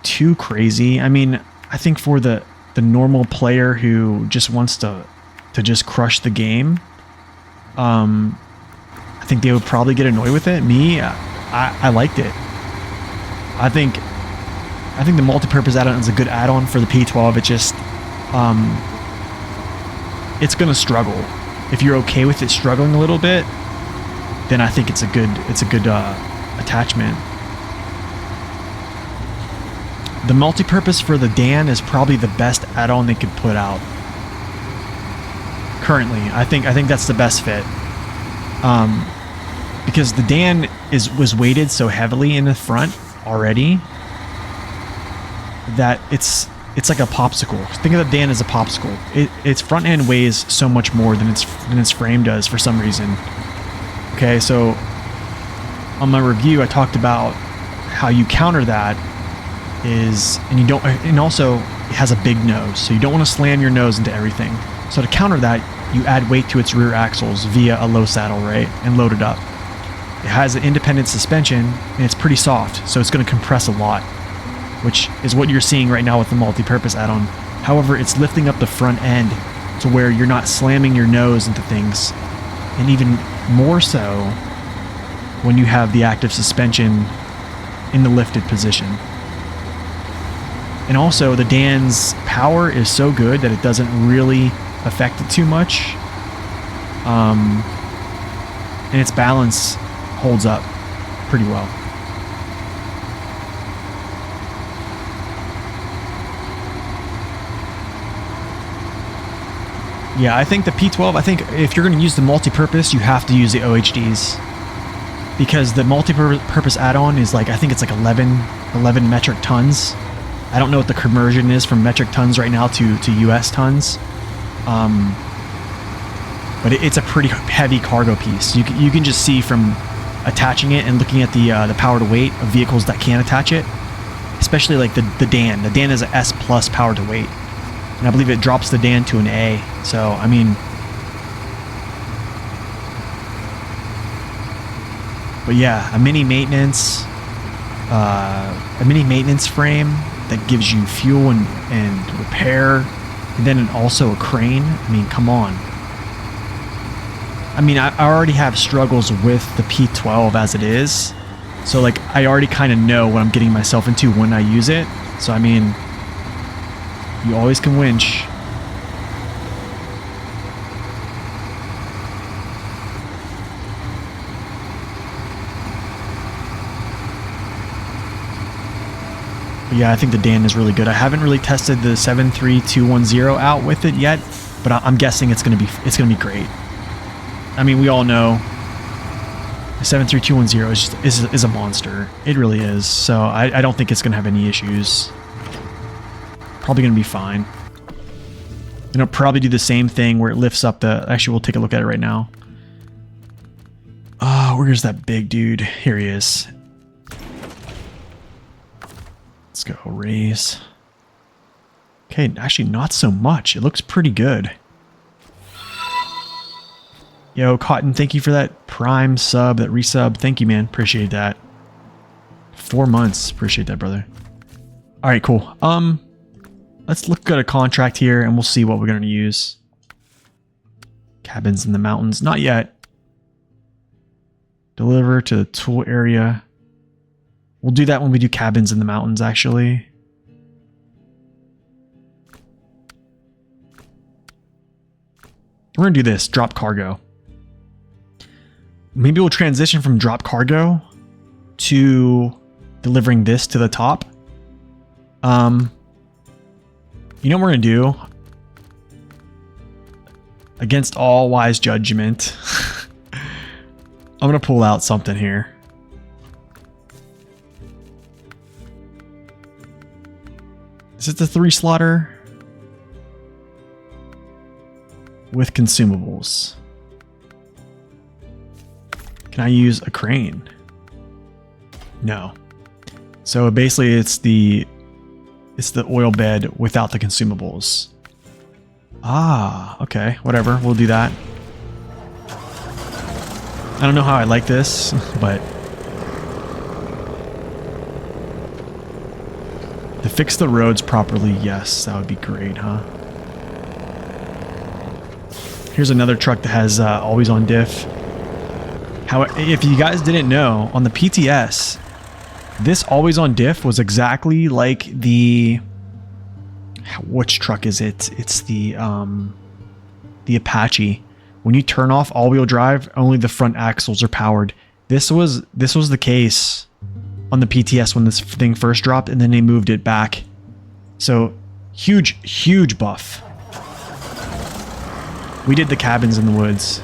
too crazy. I mean, I think for the normal player who just wants to just crush the game, I think they would probably get annoyed with it. Me, I liked it. I think the multi-purpose add-on is a good add-on for the P12. It just it's gonna struggle. If you're okay with it struggling a little bit, then I think it's a good attachment. The multi-purpose for the Dan is probably the best add-on they could put out currently. I think that's the best fit, because the Dan was weighted so heavily in the front already that it's like a popsicle. Think of the Dan as a popsicle. Its front end weighs so much more than its frame does for some reason. Okay, so on my review, I talked about how you counter that is, and also it has a big nose, so you don't want to slam your nose into everything. So to counter that, you add weight to its rear axles via a low saddle, right, and load it up. It has an independent suspension, and it's pretty soft, so it's going to compress a lot, which is what you're seeing right now with the multi-purpose add-on. However, it's lifting up the front end to where you're not slamming your nose into things, and even more so when you have the active suspension in the lifted position. And also, the Dan's power is so good that it doesn't really affect it too much. And its balance holds up pretty well. Yeah, I think the P12, I think if you're going to use the multi-purpose, you have to use the OHDs. Because the multi-purpose add-on is like, I think it's like 11 metric tons. I don't know what the conversion is from metric tons right now to US tons. But it's a pretty heavy cargo piece. You can just see from attaching it and looking at the power to weight of vehicles that can attach it, especially like the Dan. The Dan is an S plus power to weight, and I believe it drops the Dan to an A. So I mean, but yeah, a mini maintenance frame that gives you fuel and repair, and then also a crane. I mean, come on. I mean, I already have struggles with the P12 as it is, so like I already kind of know what I'm getting myself into when I use it. So I mean, you always can winch. But yeah, I think the Dan is really good. I haven't really tested the 73210 out with it yet, but I'm guessing it's gonna be great. I mean, we all know the 73210 is a monster. It really is. So I don't think it's going to have any issues. Probably going to be fine. And it'll probably do the same thing where it lifts up the... Actually, we'll take a look at it right now. Oh, where's that big dude? Here he is. Let's go raise. Okay, actually not so much. It looks pretty good. Yo, Cotton, thank you for that Prime sub, that resub. Thank you, man. Appreciate that. 4 months. Appreciate that, brother. All right, cool. Let's look at a contract here and we'll see what we're going to use. Cabins in the mountains. Not yet. Deliver to the tool area. We'll do that when we do cabins in the mountains, actually. We're going to do this. Drop cargo. Maybe we'll transition from drop cargo to delivering this to the top. You know what we're going to do? Against all wise judgment, I'm going to pull out something here. Is it the 3 slaughter? With consumables. Can I use a crane? No. So basically it's the oil bed without the consumables. Ah, okay, whatever, we'll do that. I don't know how I like this, but to fix the roads properly, yes, that would be great, huh? Here's another truck that has always on diff. How, if you guys didn't know, on the PTS, this always on diff was exactly like the... Which truck is it? It's the Apache. When you turn off all-wheel drive, only the front axles are powered. This was the case on the PTS when this thing first dropped, and then they moved it back. So huge buff. We did the cabins in the woods.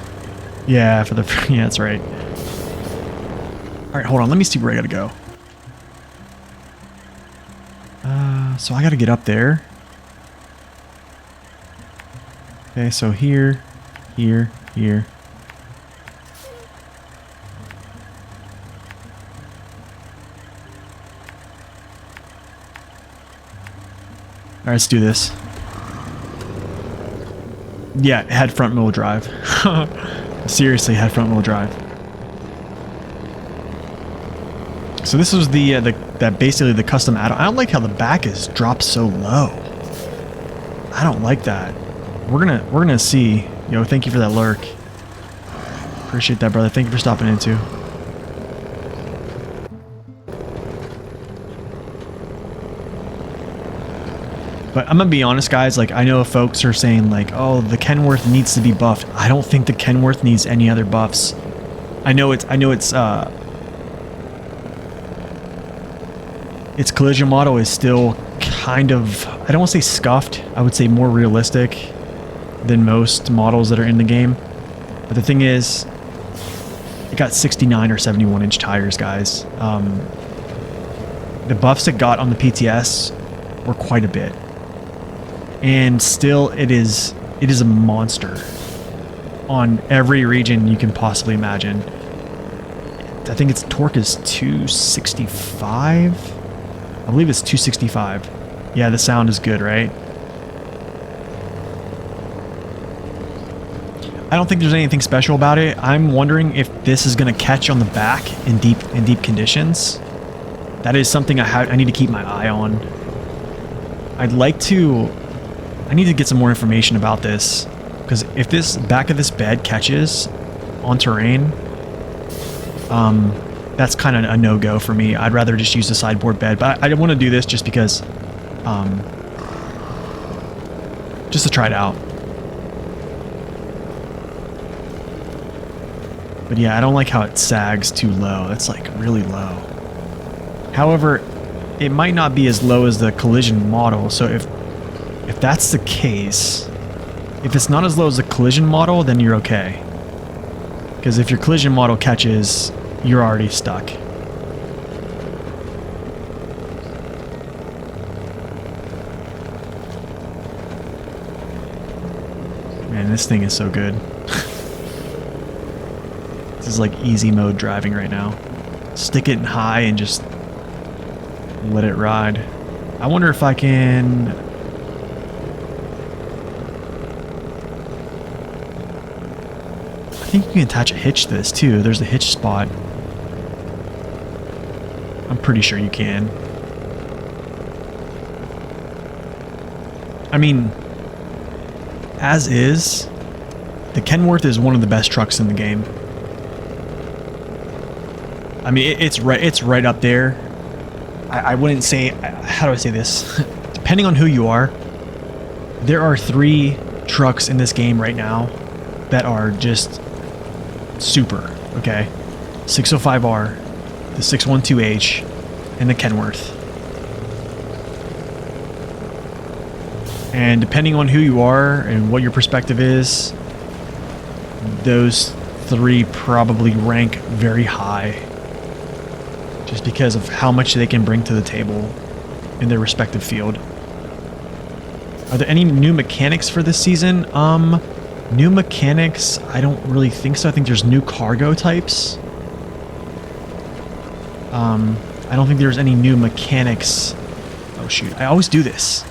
Yeah, for the yeah, that's right. All right, hold on. Let me see where I gotta go. So I gotta get up there. Okay, so here. All right, let's do this. Yeah, it had front wheel drive. Seriously, had front wheel drive. So this was that basically the custom add-on. I don't like how the back is dropped so low. I don't like that. We're gonna see. Yo, thank you for that lurk. Appreciate that, brother. Thank you for stopping in too. But I'm gonna be honest, guys. Like, I know folks are saying like, "Oh, the Kenworth needs to be buffed." I don't think the Kenworth needs any other buffs. Its collision model is still kind of, I don't want to say scuffed. I would say more realistic than most models that are in the game. But the thing is, it got 69 or 71 inch tires, guys. The buffs it got on the PTS were quite a bit. And still, it is a monster on every region you can possibly imagine. I think its torque is 265. I believe it's 265. Yeah, the sound is good, right? I don't think there's anything special about it. I'm wondering if this is going to catch on the back in deep conditions. That is something I need to keep my eye on. I need to get some more information about this, because if this back of this bed catches on terrain, that's kind of a no-go for me. I'd rather just use the sideboard bed, but I want to do this just because, just to try it out. But yeah, I don't like how it sags too low. It's like really low. However, it might not be as low as the collision model. So if that's the case, if it's not as low as the collision model, then you're okay. Because if your collision model catches, you're already stuck. Man, this thing is so good. This is like easy mode driving right now. Stick it in high and just let it ride. I wonder if I can... I think you can attach a hitch to this too. There's a hitch spot. I'm pretty sure you can. I mean, as is, the Kenworth is one of the best trucks in the game. I mean, it's right up there. I wouldn't say, how do I say this? Depending on who you are, there are 3 trucks in this game right now that are just super, okay? 605R, the 612H, and the Kenworth. And depending on who you are and what your perspective is, those 3 probably rank very high. Just because of how much they can bring to the table in their respective field. Are there any new mechanics for this season? New mechanics, I don't really think so. I think there's new cargo types. I don't think there's any new mechanics. Oh shoot, I always do this.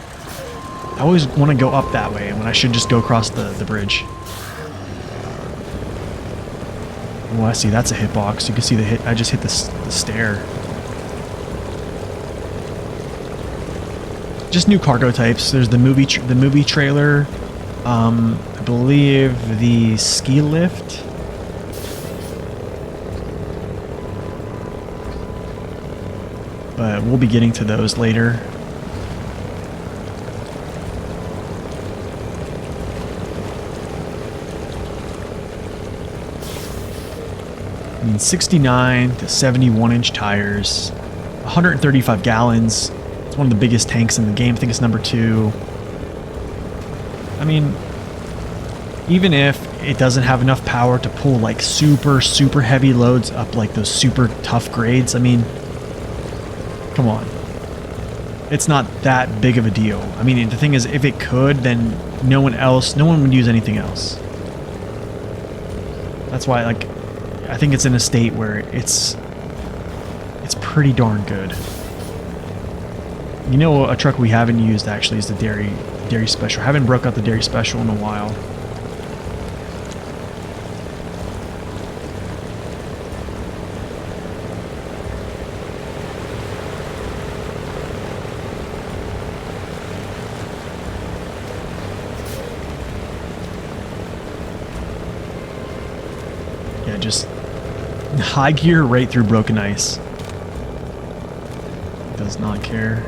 I always want to go up that way when I should just go across the bridge. Oh, I see, that's a hitbox. You can see the hit. I just hit the stair. Just new cargo types. There's the movie trailer. I believe the ski lift. But we'll be getting to those later. I mean, 69 to 71 inch tires, 135 gallons. It's one of the biggest tanks in the game. I think it's number 2. I mean, even if it doesn't have enough power to pull like super heavy loads up like those super tough grades, I mean, come on. It's not that big of a deal. I mean, the thing is, if it could, then no one would use anything else. That's why, like, I think it's in a state where it's pretty darn good. You know, a truck we haven't used actually is the dairy special. I haven't broke out the dairy special in a while. Yeah, just high gear right through broken ice. Does not care.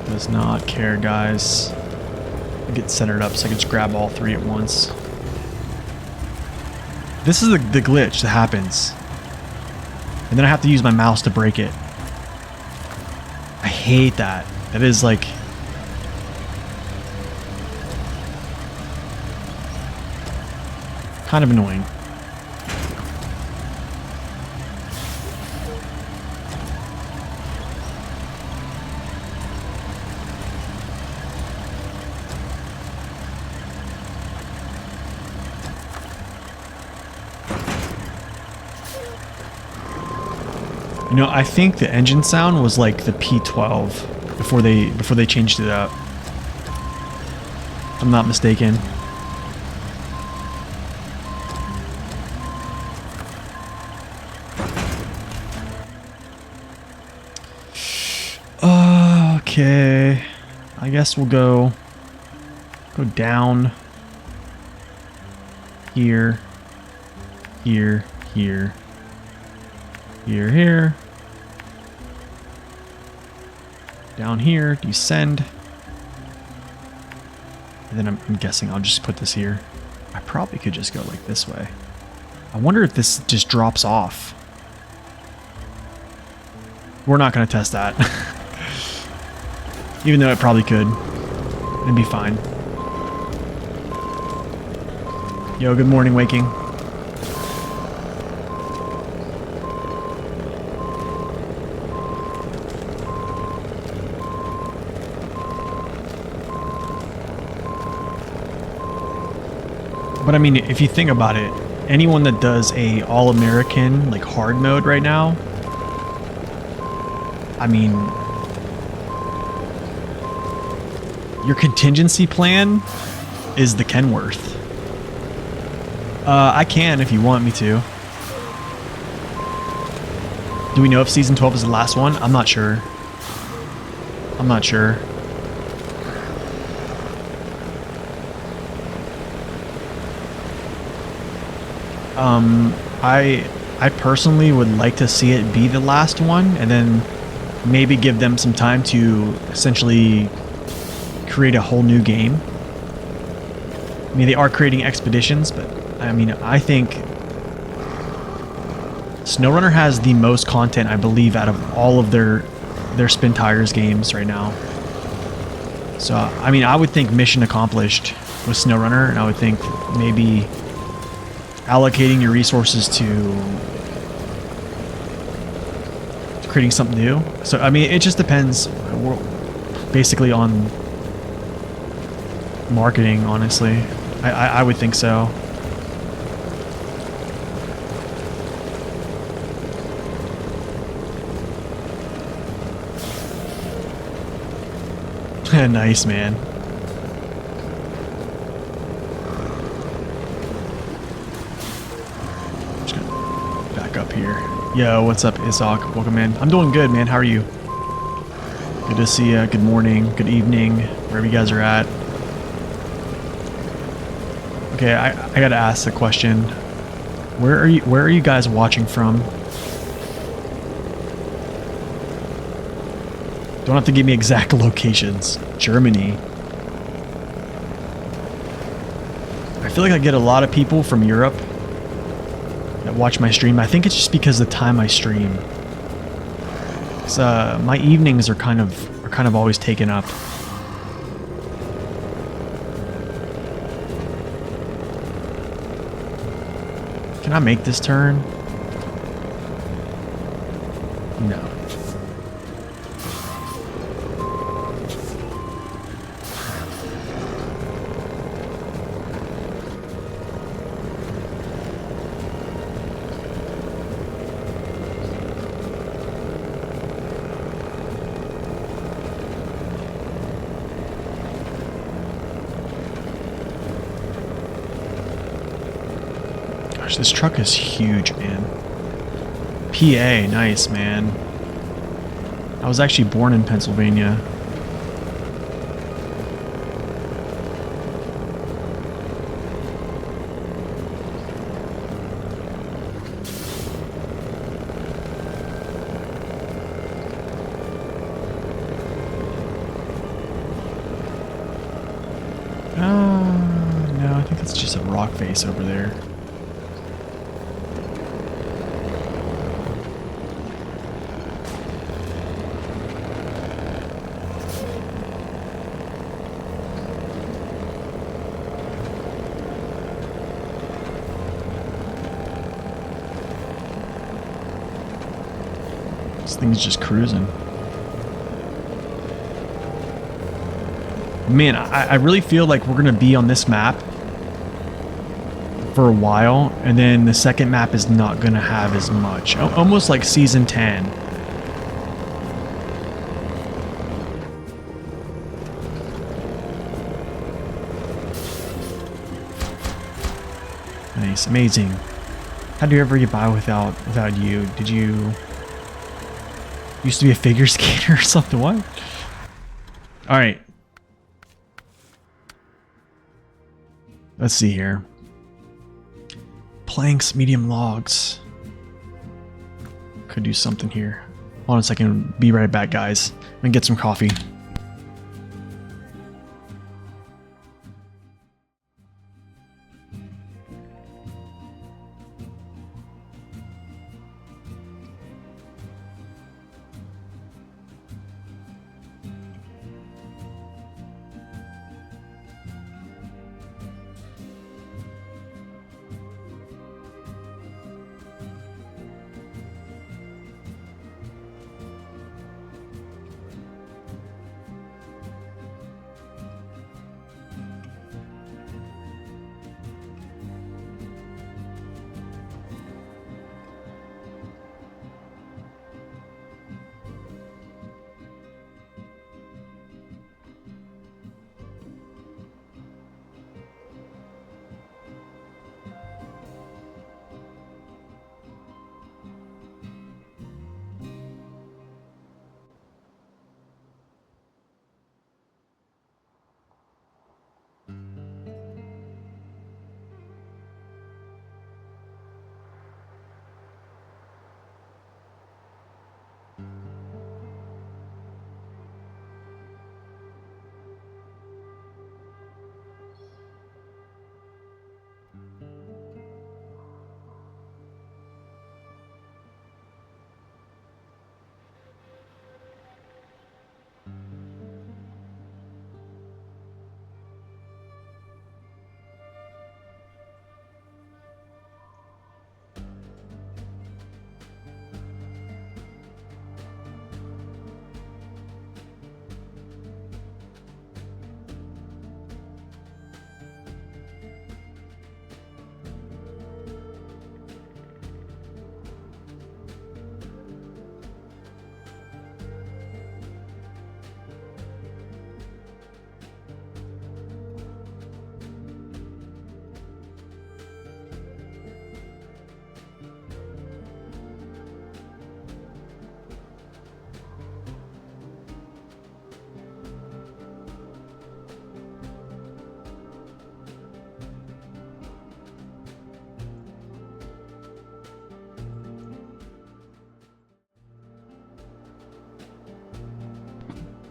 Does not care, guys. I'll get centered up so I can just grab all 3 at once. This is the glitch that happens. And then I have to use my mouse to break it. I hate that. That is like... kind of annoying. You know, I think the engine sound was like the P12 before they changed it up. If I'm not mistaken. Okay. I guess we'll go down here, here, here. Here. Down here, descend. And then I'm guessing I'll just put this here. I probably could just go like this way. I wonder if this just drops off. We're not going to test that. Even though it probably could. It'd be fine. Yo, good morning, Waking. But I mean, if you think about it, anyone that does a all-American like hard mode right now, I mean, your contingency plan is the Kenworth. I can if you want me to. Do we know if season 12 is the last one? I'm not sure. I'm not sure. I personally would like to see it be the last one, and then maybe give them some time to essentially create a whole new game. I mean, they are creating expeditions, but I mean, I think SnowRunner has the most content, I believe, out of all of their Spin Tires games right now. So, I mean, I would think mission accomplished with SnowRunner, and I would think maybe allocating your resources to creating something new. So, I mean, it just depends basically on marketing, honestly. I would think so. Nice, man. Just gonna back up here. Yo, what's up, Isaac? Welcome in. I'm doing good, man. How are you? Good to see you. Good morning. Good evening. Wherever you guys are at. Okay, I gotta ask the question. Where are you guys watching from? Don't have to give me exact locations. Germany. I feel like I get a lot of people from Europe that watch my stream. I think it's just because of the time I stream. 'Cause, my evenings are kind of always taken up. Can I make this turn? No. This truck is huge, man. PA, nice, man. I was actually born in Pennsylvania. No, I think that's just a rock face over there. This thing's just cruising. Man, I really feel like we're gonna be on this map for a while, and then the second map is not gonna have as much. Almost like season 10. Nice, amazing. How do you ever get by without you? Did you used to be a figure skater or something? What? All right. Let's see here. Planks, medium logs. Could do something here. Hold on a second. Be right back, guys. I'm gonna get some coffee.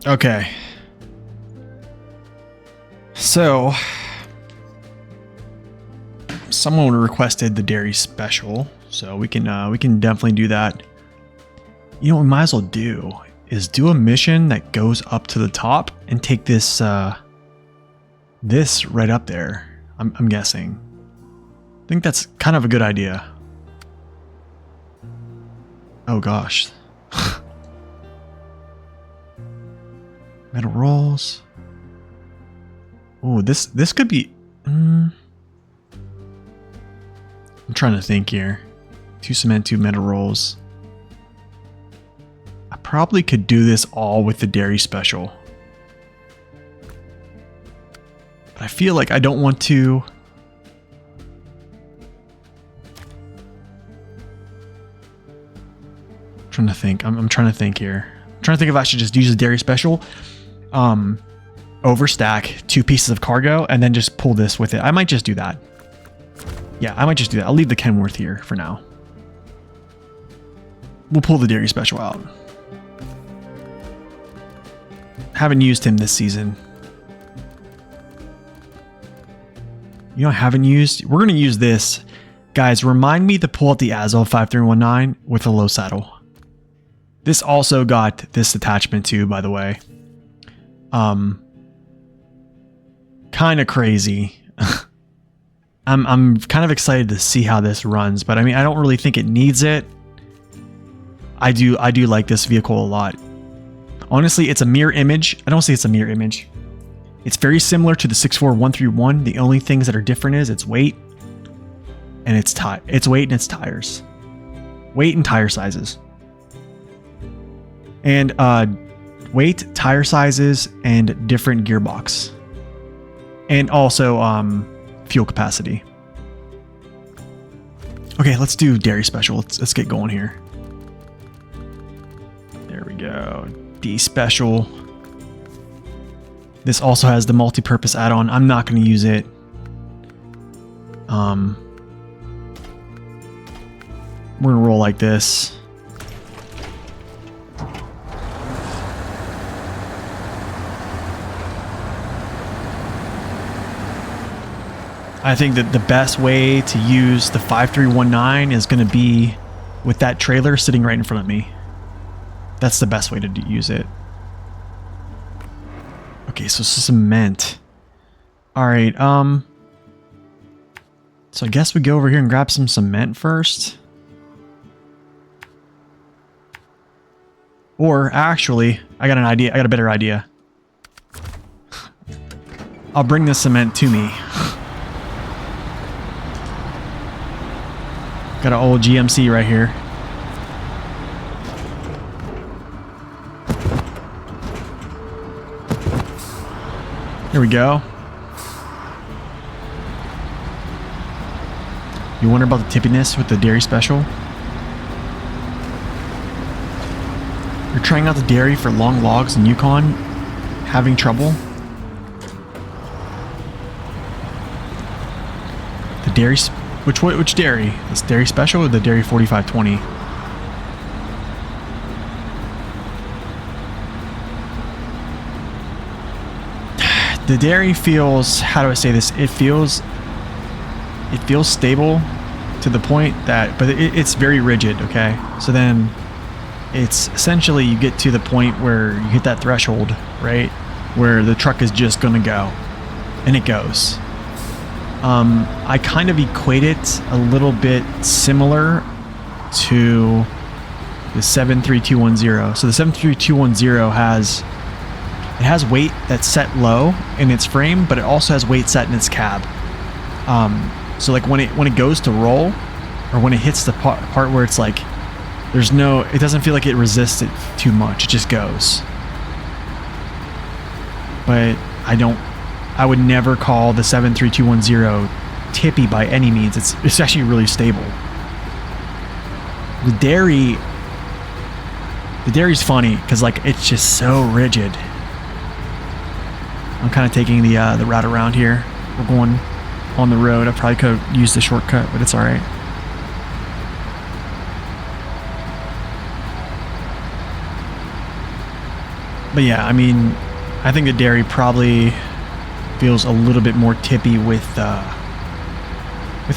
Okay. So, someone requested the dairy special, so we can definitely do that. You know what we might as well do is do a mission that goes up to the top and take this this right up there. I'm guessing. I think that's kind of a good idea. Oh gosh. Metal rolls. Oh, this could be. I'm trying to think here. 2 cement, 2 metal rolls. I probably could do this all with the dairy special. But I feel like I don't want to. I'm trying to think. I'm trying to think here. I'm trying to think if I should just use the dairy special. Overstack 2 pieces of cargo and then just pull this with it. I might just do that. Yeah, I might just do that. I'll leave the Kenworth here for now. We'll pull the dairy special out. Haven't used him this season. You know, I haven't used. We're going to use this. Guys, remind me to pull out the Azov 5319 with a low saddle. This also got this attachment too, by the way. Kind of crazy. I'm kind of excited to see how this runs, but I mean, I don't really think it needs it. I do like this vehicle a lot. Honestly, it's a mirror image. I don't say it's a mirror image. It's very similar to the 64131. The only things that are different is its weight and its weight and its tires. Weight and tire sizes. And weight, tire sizes, and different gearbox. And also fuel capacity. Okay, let's do dairy special. Let's get going here. There we go. D special. This also has the multi-purpose add-on. I'm not going to use it. We're going to roll like this. I think that the best way to use the 5319 is going to be with that trailer sitting right in front of me. That's the best way to use it. Okay, so cement. All right, so I guess we go over here and grab some cement first. Or actually, I got an idea. I got a better idea. I'll bring the cement to me. Got an old GMC right here. Here we go. You wonder about the tippiness with the dairy special? You're trying out the dairy for long logs in Yukon? Having trouble? The dairy... Which dairy? This dairy special or the dairy 4520? The dairy feels, how do I say this? It feels stable to the point that, but it's very rigid, okay? So then it's essentially you get to the point where you hit that threshold, right? Where the truck is just gonna go, and it goes. I kind of equate it a little bit similar to the 73210. So the 73210 has weight that's set low in its frame, but it also has weight set in its cab. So like when it goes to roll, or when it hits the part where it's like it doesn't feel like it resists it too much. It just goes. But I would never call the 73210 tippy by any means. It's actually really stable. The dairy's funny because like it's just so rigid. I'm kind of taking the route around here. We're going on the road. I probably could have used the shortcut, but it's all right. But yeah, I mean, I think the dairy probably feels a little bit more tippy with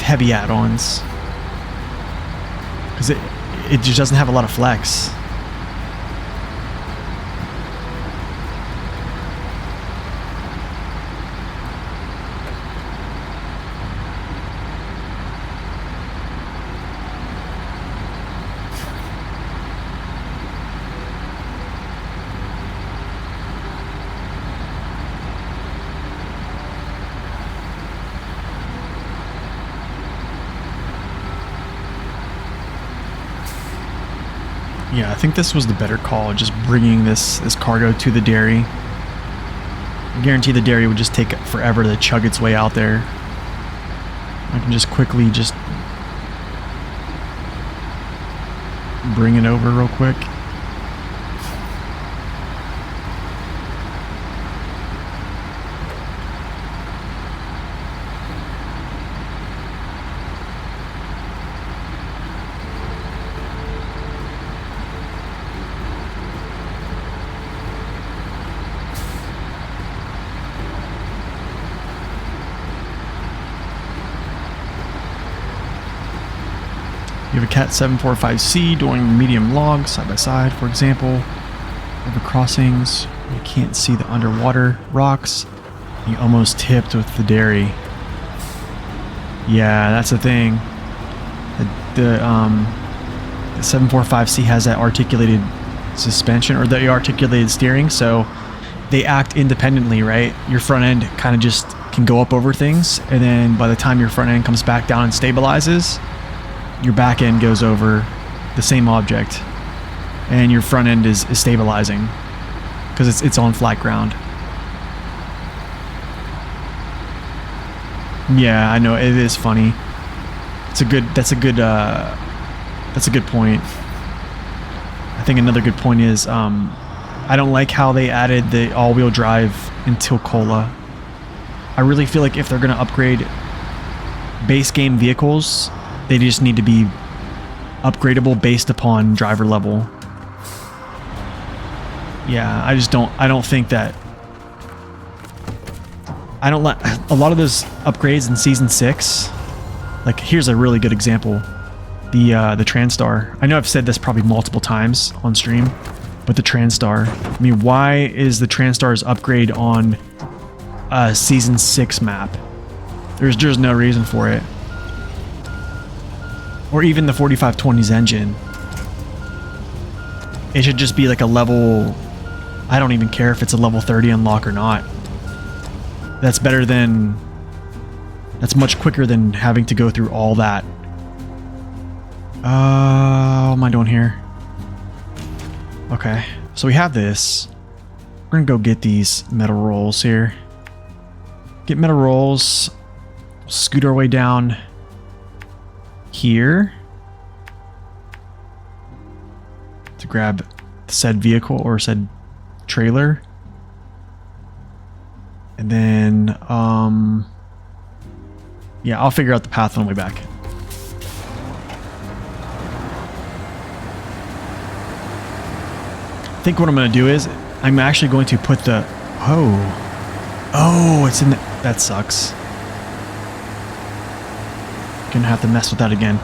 heavy add-ons, because it just doesn't have a lot of flex. Yeah, I think this was the better call, just bringing this cargo to the dairy. I guarantee the dairy would just take forever to chug its way out there. I can just quickly just bring it over real quick. You have a Cat 745C doing medium log side by side, for example. Over crossings, you can't see the underwater rocks. You almost tipped with the dairy. Yeah, that's the thing. The 745C has that articulated suspension, or the articulated steering, so they act independently, right? Your front end kind of just can go up over things, and then by the time your front end comes back down and stabilizes, your back end goes over the same object, and your front end is stabilizing because it's on flat ground. Yeah, I know, it is funny. That's a good point. I think another good point is I don't like how they added the all-wheel drive until Cola. I really feel like if they're gonna upgrade base game vehicles, they just need to be upgradable based upon driver level. Yeah, I don't think that... I don't like a lot of those upgrades in Season 6. Like, here's a really good example. The Transtar. I know I've said this probably multiple times on stream, but the Transtar. I mean, why is the Transtar's upgrade on a Season 6 map? There's no reason for it. Or even the 4520's engine. It should just be like a level... I don't even care if it's a level 30 unlock or not. That's better than... That's much quicker than having to go through all that. What am I doing here? Okay, so we have this. We're gonna go get these metal rolls here. Get metal rolls. Scoot our way down here to grab said vehicle or said trailer, and then yeah, I'll figure out the path on the way back. I think what I'm going to do is I'm actually going to put the oh it's in the, that sucks. Gonna have to mess with that again.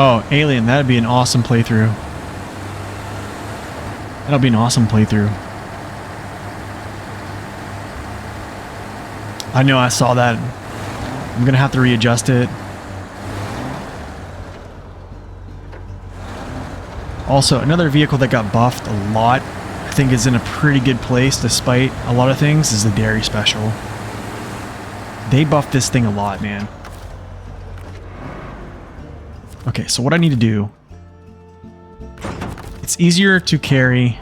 Oh, Alien, that'd be an awesome playthrough. That'll be an awesome playthrough. I know, I saw that. I'm gonna have to readjust it. Also, another vehicle that got buffed a lot, I think is in a pretty good place despite a lot of things, is the Dairy Special. They buffed this thing a lot, man. Okay, so what I need to do, it's easier to carry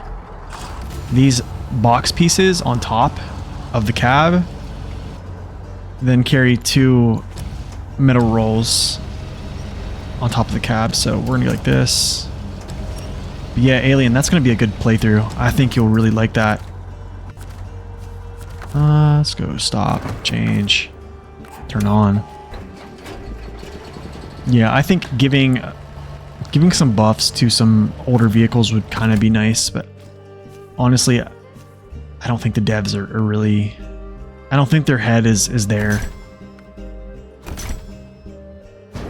these box pieces on top of the cab then carry 2 metal rolls on top of the cab. So we're gonna go like this. But yeah, Alien, that's gonna be a good playthrough. I think you'll really like that. Let's go stop, change, turn on. Yeah, I think giving some buffs to some older vehicles would kind of be nice, but honestly, I don't think the devs are really... I don't think their head is there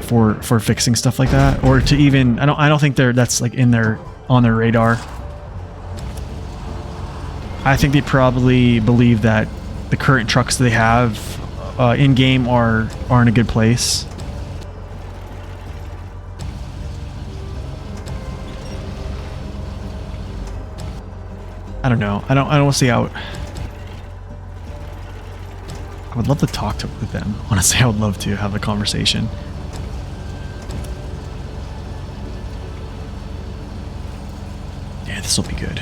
for fixing stuff like that, or to even... I don't think that's like on their radar. I think they probably believe that the current trucks they have in game are in a good place. I don't know. I don't see how. I would love to talk with them. Honestly, I would love to have a conversation. Yeah, this will be good.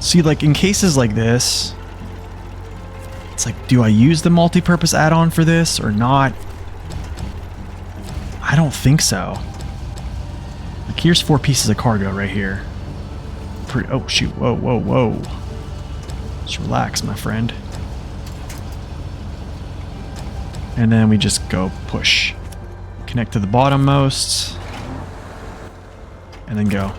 See, like in cases like this, it's like, do I use the multi-purpose add-on for this or not? I don't think so. Like, here's 4 pieces of cargo right here. Oh shoot! Whoa, whoa, whoa! Just relax, my friend. And then we just go push, connect to the bottommost, and then go.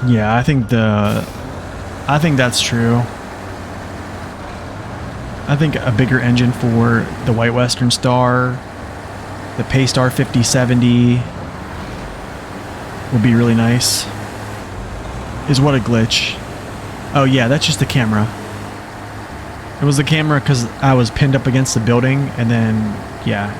Yeah, I think that's true. I think a bigger engine for the White Western Star, the Paystar 5070 would be really nice. Is what a glitch. Oh yeah, that's just the camera. It was the camera because I was pinned up against the building, and then, yeah.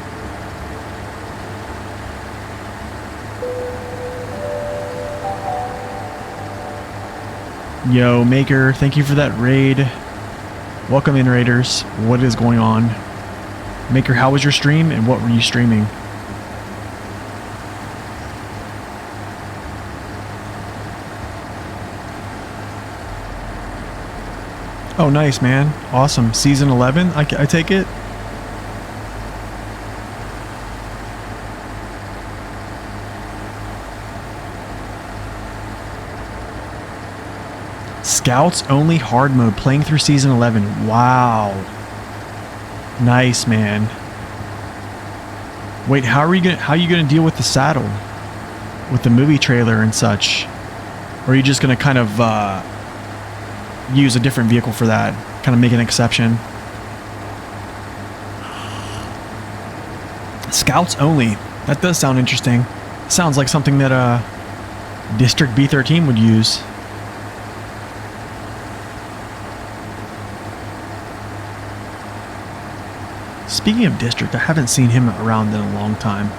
Yo, Maker, thank you for that raid. Welcome in, Raiders. What is going on? Maker, how was your stream, and what were you streaming? Oh, nice, man. Awesome. Season 11, I take it? Scouts only hard mode, playing through season 11. Wow. Nice, man. Wait, how are you gonna deal with the saddle? With the movie trailer and such? Or are you just gonna kind of use a different vehicle for that? Kind of make an exception? Scouts only. That does sound interesting. Sounds like something that District B13 would use. Speaking of District, I haven't seen him around in a long time.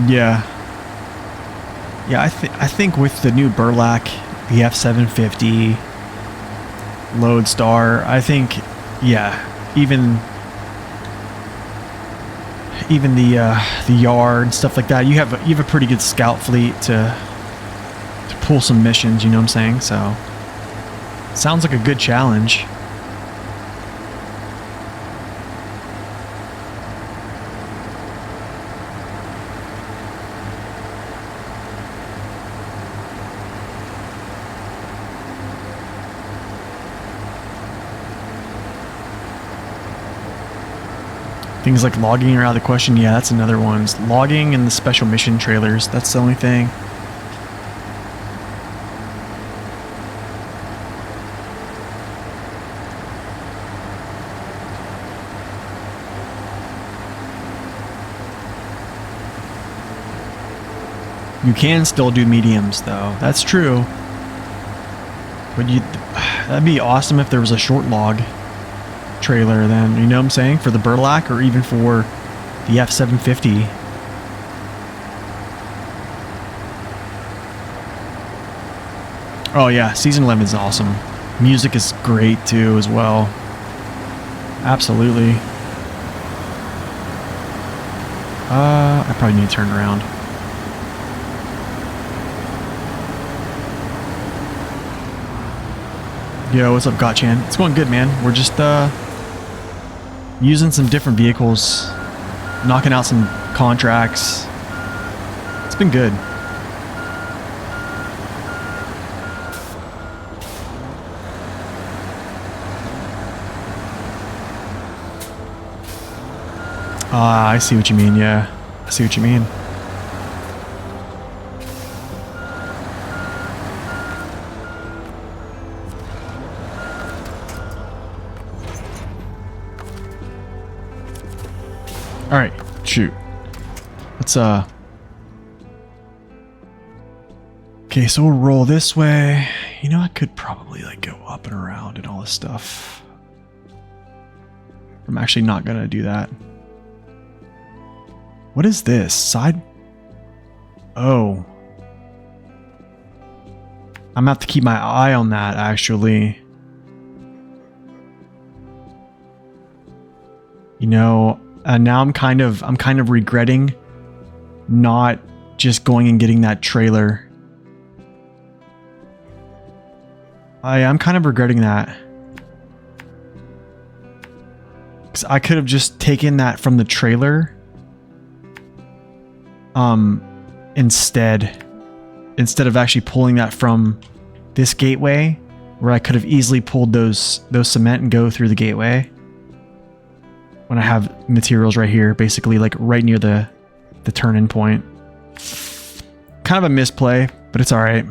Yeah. Yeah, I think with the new Burlak, the F750, Lodestar, I think, yeah, even the Yard and stuff like that, you have a pretty good scout fleet to pull some missions, you know what I'm saying? So, sounds like a good challenge. Things like logging are out of the question. Yeah, that's another one. It's logging and the special mission trailers. That's the only thing. You can still do mediums, though. That's true. But that'd be awesome if there was a short log trailer then, you know what I'm saying? For the Burlak or even for the F750. Oh yeah, season 11 is awesome. Music is great too as well. Absolutely. I probably need to turn around. Yo, what's up, Gotchan? It's going good, man. We're just using some different vehicles, knocking out some contracts. It's been good. I see what you mean, yeah. I see what you mean. Alright, shoot. Let's, okay, so we'll roll this way. You know, I could probably, like, go up and around and all this stuff. I'm actually not gonna do that. What is this? Side? Oh. I'm gonna have to keep my eye on that, actually. You know, now I'm kind of regretting not just going and getting that trailer. I'm kind of regretting that. Because I could have just taken that from the trailer. Instead of actually pulling that from this gateway, where I could have easily pulled those cement and go through the gateway. When I have materials right here, basically like right near the turn-in point. Kind of a misplay, but it's all right.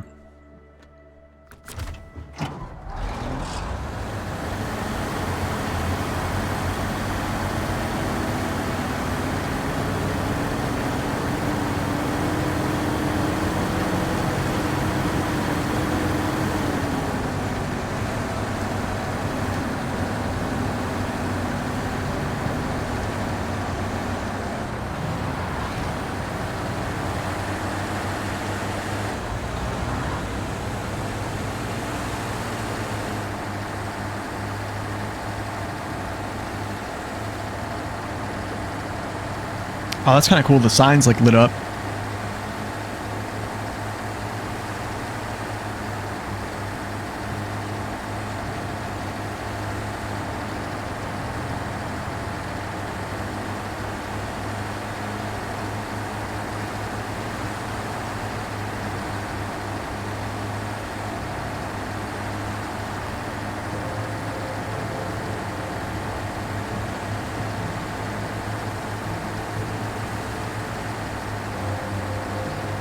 Oh, that's kind of cool. The sign's like lit up.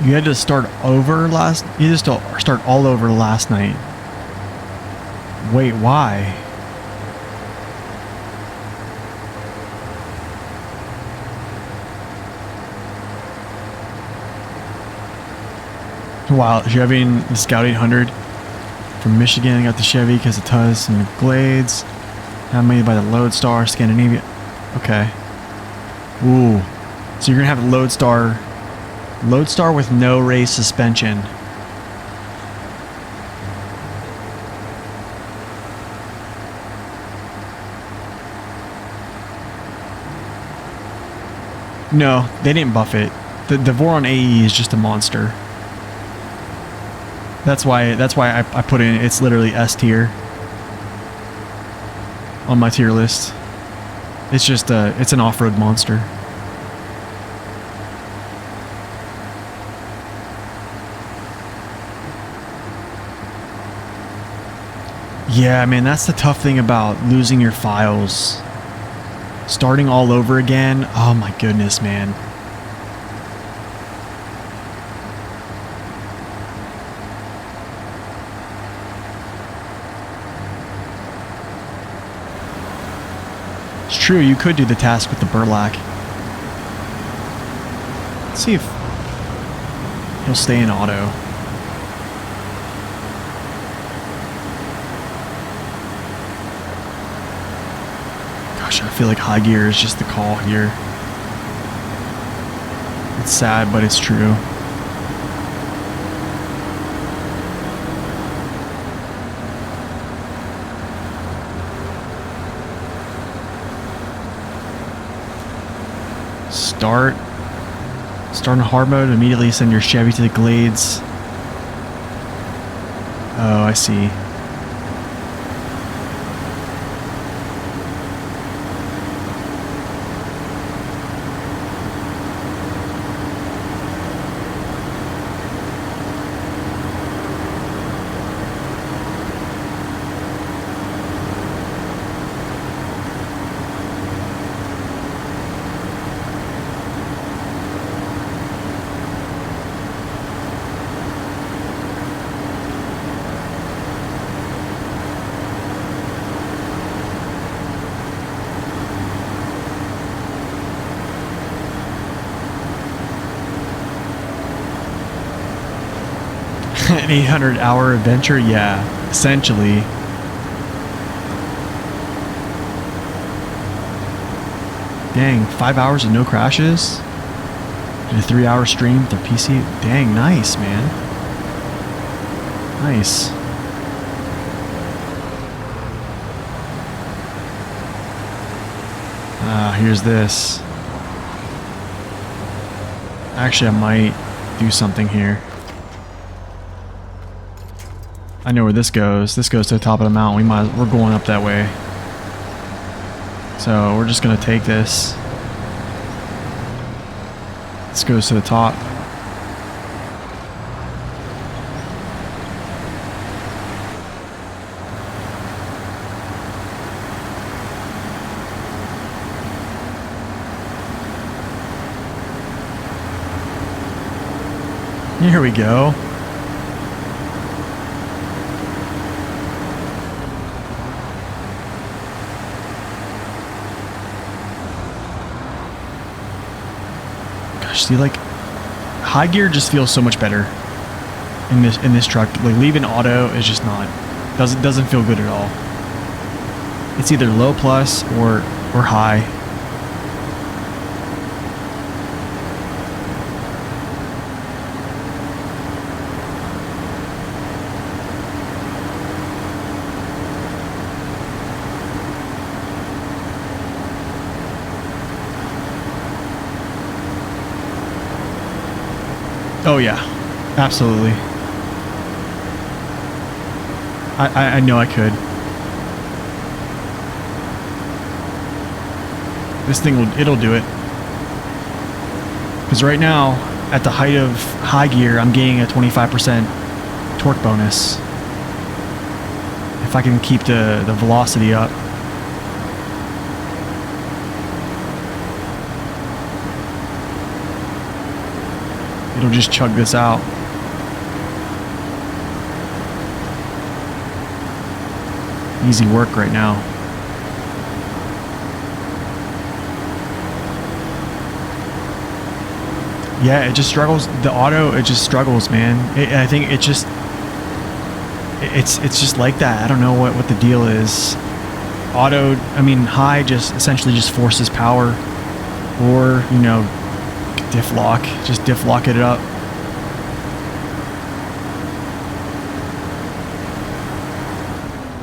You had to start over last... You had to start all over last night. Wait, why? Wow, Chevy and the Scout 800 from Michigan. I got the Chevy because it has some Glades. Now made by the Lodestar, Scandinavia. Okay. Ooh. So you're going to have a Lodestar with no race suspension. No, they didn't buff it. The Voron AE is just a monster. That's why I put in it's literally S tier on my tier list. It's just it's an off-road monster. Yeah, man, that's the tough thing about losing your files. Starting all over again. Oh my goodness, man. It's true, you could do the task with the Burlak. Let's see if he'll stay in auto. Gosh, I feel like high gear is just the call here. It's sad, but it's true. Start in hard mode, immediately send your Chevy to the glades. Oh, I see. An 800-hour adventure? Yeah, essentially. Dang, 5 hours of no crashes? Did a 3-hour stream with their PC? Dang, nice, man. Nice. Here's this. Actually, I might do something here. I know where this goes. This goes to the top of the mountain. We're going up that way. So we're just gonna take this. This goes to the top. Here we go. See, like, high gear just feels so much better in this truck. Like, leaving auto is just not doesn't feel good at all. It's either low plus or high. Oh yeah, absolutely. I know I could. This thing it'll do it. Because right now, at the height of high gear, I'm gaining a 25% torque bonus. If I can keep the velocity up. It'll just chug this out. Easy work right now. Yeah, it just struggles. The auto, it just struggles, man. I think it's just like that. I don't know what the deal is. Auto, I mean, high just essentially just forces power, or you know, diff lock. Just diff lock it up.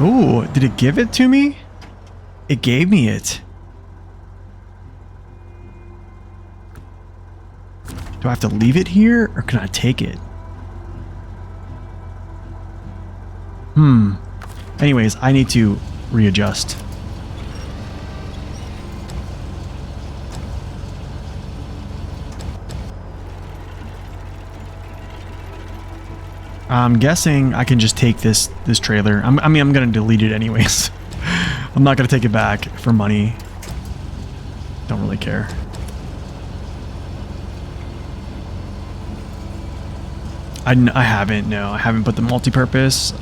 Ooh, did it give it to me? It gave me it. Do I have to leave it here, or can I take it? Anyways, I need to readjust. I'm guessing I can just take this trailer. I mean, I'm gonna delete it anyways. I'm not gonna take it back for money. Don't really care. I haven't, no. I haven't put the multi-purpose.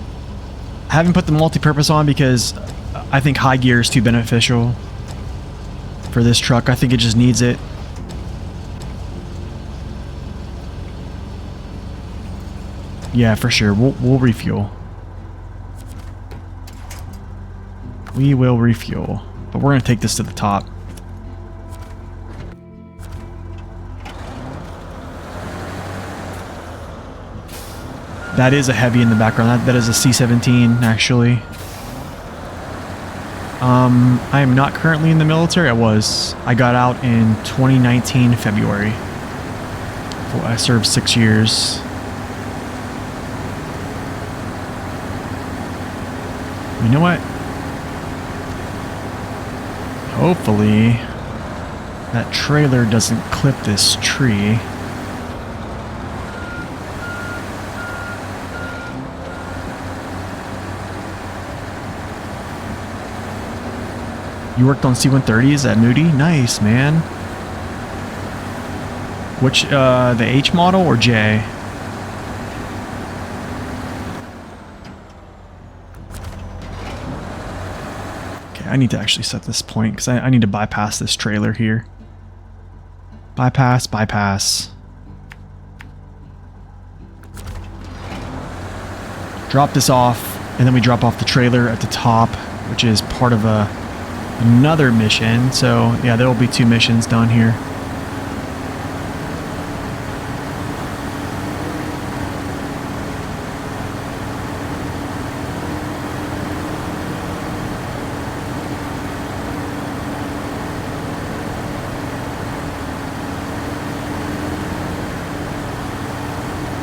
I haven't put the multi-purpose on because I think high gear is too beneficial for this truck. I think it just needs it. Yeah, for sure. We'll refuel. We will refuel. But we're going to take this to the top. That is a heavy in the background. That is a C-17, actually. I am not currently in the military. I got out in 2019 February. I served 6 years. You know what? Hopefully that trailer doesn't clip this tree. You worked on C-130s at Moody? Nice, man. Which, the H model or J? Okay, I need to actually set this point because I need to bypass this trailer here. Bypass, bypass. Drop this off, and then we drop off the trailer at the top, which is part of another mission. So, yeah, there will be 2 missions done here.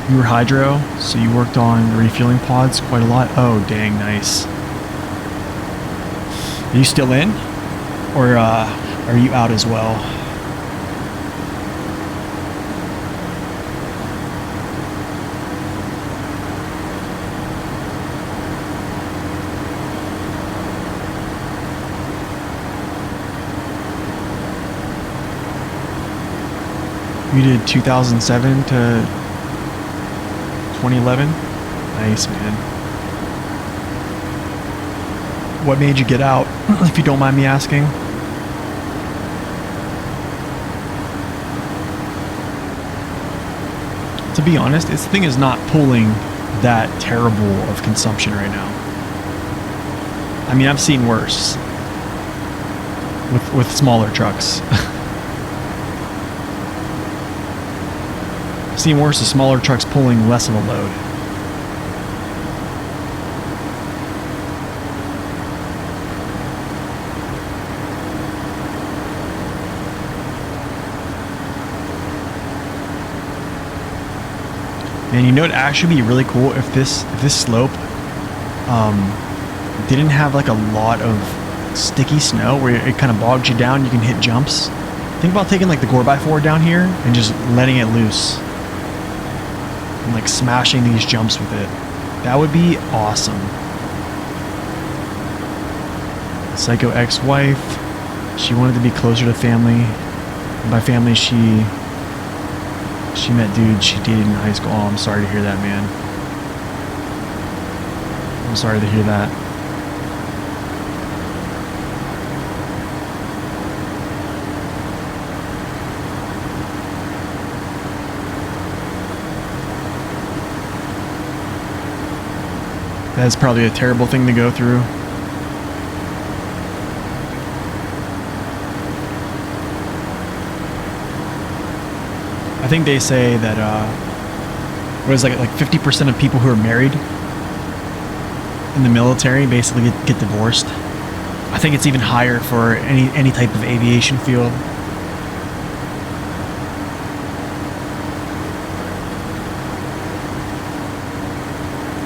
You were hydro, so you worked on refueling pods quite a lot. Oh, dang, nice. Are you still in? Or are you out as well? You did 2007 to 2011? Nice, man. What made you get out, if you don't mind me asking? To be honest, this thing is not pulling that terrible of consumption right now. I mean, I've seen worse with smaller trucks. I've seen worse with smaller trucks pulling less of a load. And you know, it'd actually be really cool if this slope didn't have like a lot of sticky snow where it kind of bogs you down. You can hit jumps. Think about taking like the 4x4 down here and just letting it loose and like smashing these jumps with it. That would be awesome. Psycho ex-wife. She wanted to be closer to family. And by family, she met dudes she dated in high school. Oh, I'm sorry to hear that, man. I'm sorry to hear that. That is probably a terrible thing to go through. I think they say that what is like 50% of people who are married in the military basically get divorced. I think it's even higher for any type of aviation field.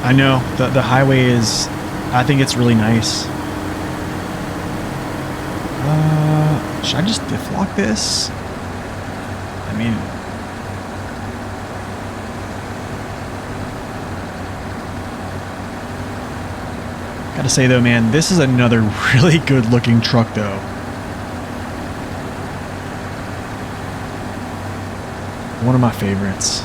I know the highway is, I think it's really nice. Should I just deflock this? I mean, gotta say though, man, this is another really good looking truck though. One of my favorites.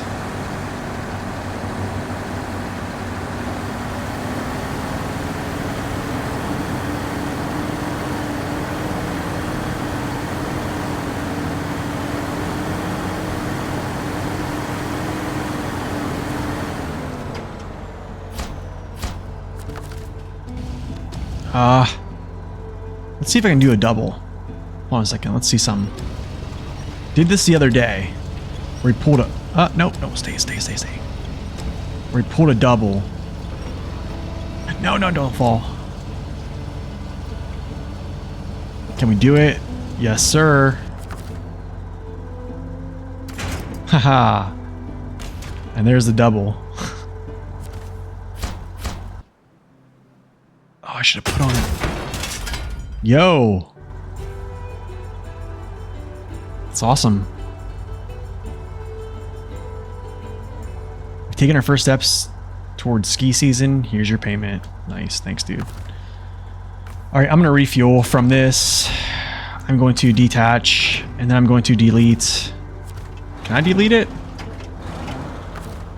Let's see if I can do a double. Hold on a second, let's see something. Did this the other day, where he pulled a, no, stay. Where he pulled a double. No, don't fall. Can we do it? Yes, sir. Haha. And there's the double. Oh, I should have put on it. Yo. It's awesome. We've taken our first steps towards ski season. Here's your payment. Nice. Thanks, dude. All right, I'm going to refuel from this. I'm going to detach, and then I'm going to delete. Can I delete it?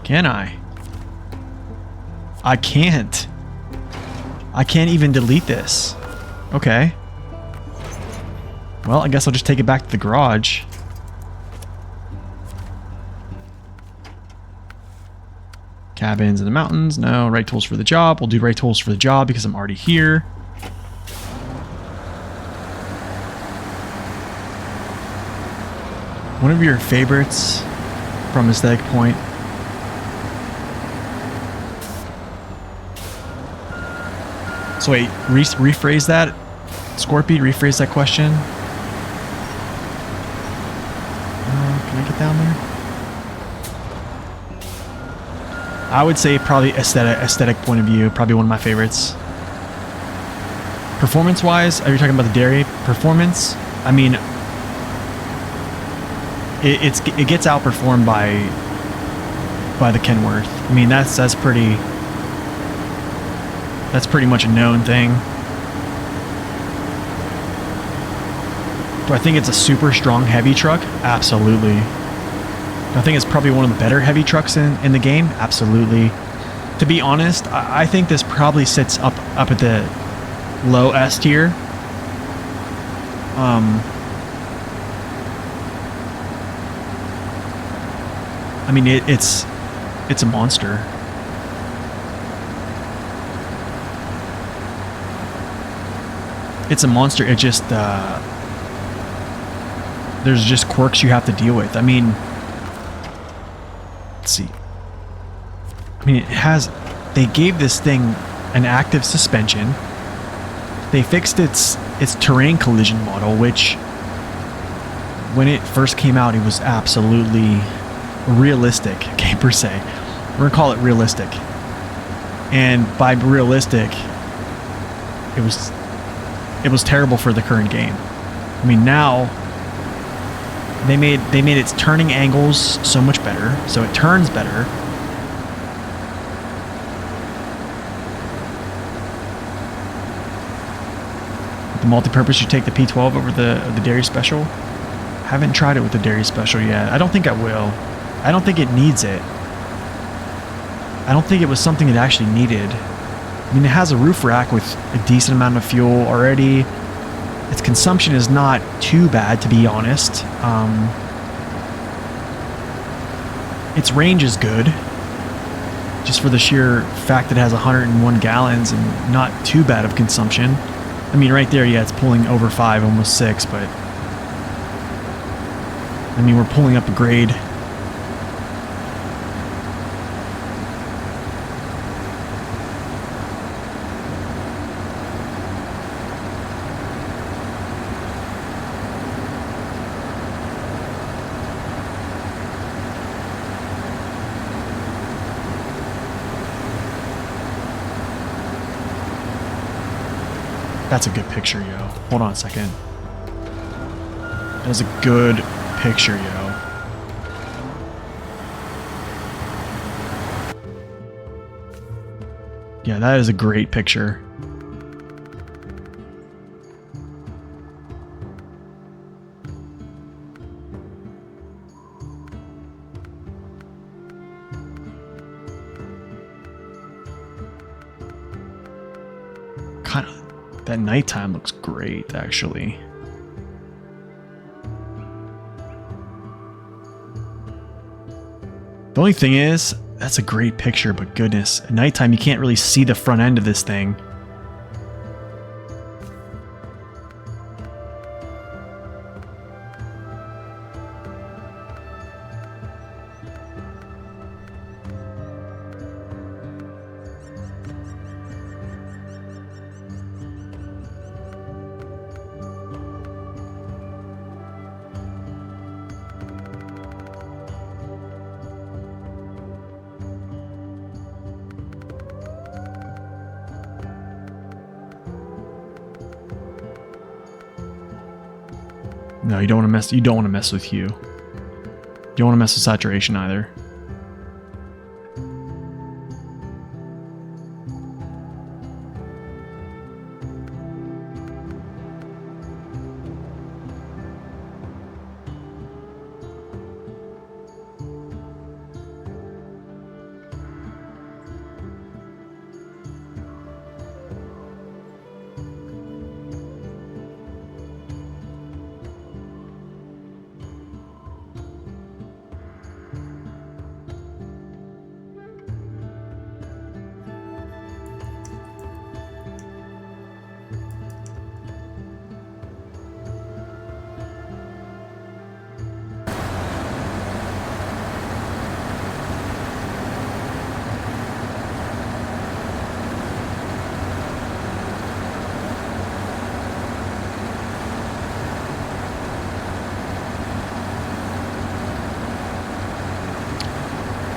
Can I? I can't. I can't even delete this. Okay. Well, I guess I'll just take it back to the garage. Cabins in the mountains. No, right tools for the job. We'll do right tools for the job because I'm already here. One of your favorites from aesthetic point. So wait, rephrase that. Scorpy, rephrase that question. Can I get down there? I would say probably aesthetic point of view, probably one of my favorites. Performance-wise, are you talking about the dairy performance? I mean, it gets outperformed by the Kenworth. I mean, that's pretty much a known thing. Do I think it's a super strong heavy truck? Absolutely. Do I think it's probably one of the better heavy trucks in the game? Absolutely. To be honest, I think this probably sits up at the low S tier. I mean, it's a monster. It's a monster. It just there's just quirks you have to deal with. I mean, let's see. I mean, they gave this thing an active suspension. They fixed its terrain collision model, which when it first came out, it was absolutely realistic, okay, per se. We're gonna call it realistic. And by realistic, it was terrible for the current game. I mean, now they made its turning angles so much better, so it turns better. The multi-purpose, you take the P12 over the Dairy Special. Haven't tried it with the Dairy Special yet. I don't think I will. I don't think it needs it. I don't think it was something it actually needed. I mean, it has a roof rack with a decent amount of fuel already. Its consumption is not too bad, to be honest. Its range is good, just for the sheer fact that it has 101 gallons and not too bad of consumption. I mean, right there, yeah, it's pulling over 5, almost 6, but I mean, we're pulling up a grade. That's a good picture, yo. Hold on a second. That's a good picture, yo. Yeah, that is a great picture. Kind of. That nighttime looks great, actually. The only thing is, that's a great picture, but goodness, at nighttime you can't really see the front end of this thing. No, you don't want to mess. You don't want to mess with hue. You don't want to mess with saturation either.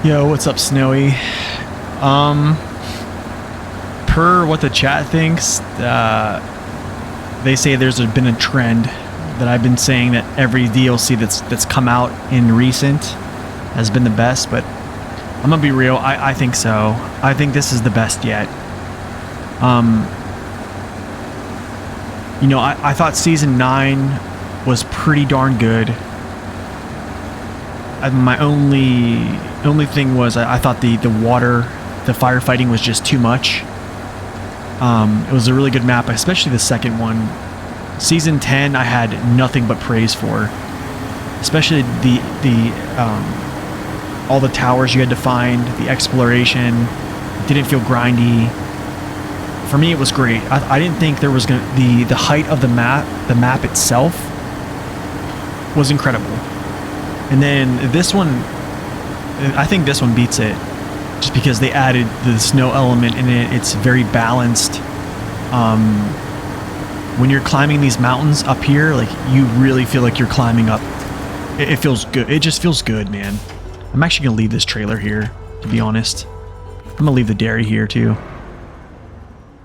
Yo, what's up, Snowy? Per what the chat thinks, they say there's been a trend that I've been saying that every DLC that's come out in recent has been the best, but I'm gonna be real, I think so. I think this is the best yet. You know, I thought Season 9 was pretty darn good. My only thing was I thought the firefighting was just too much. It was a really good map, especially the second one. Season 10 I had nothing but praise for, especially all the towers you had to find, the exploration. It didn't feel grindy. For me, it was great. I didn't think there was the height of the map itself was incredible. And then this one, I think this one beats it, just because they added the snow element in it. It's very balanced. When you're climbing these mountains up here, like, you really feel like you're climbing up. It feels good. It just feels good, man. I'm actually gonna leave this trailer here, to be honest. I'm gonna leave the dairy here too.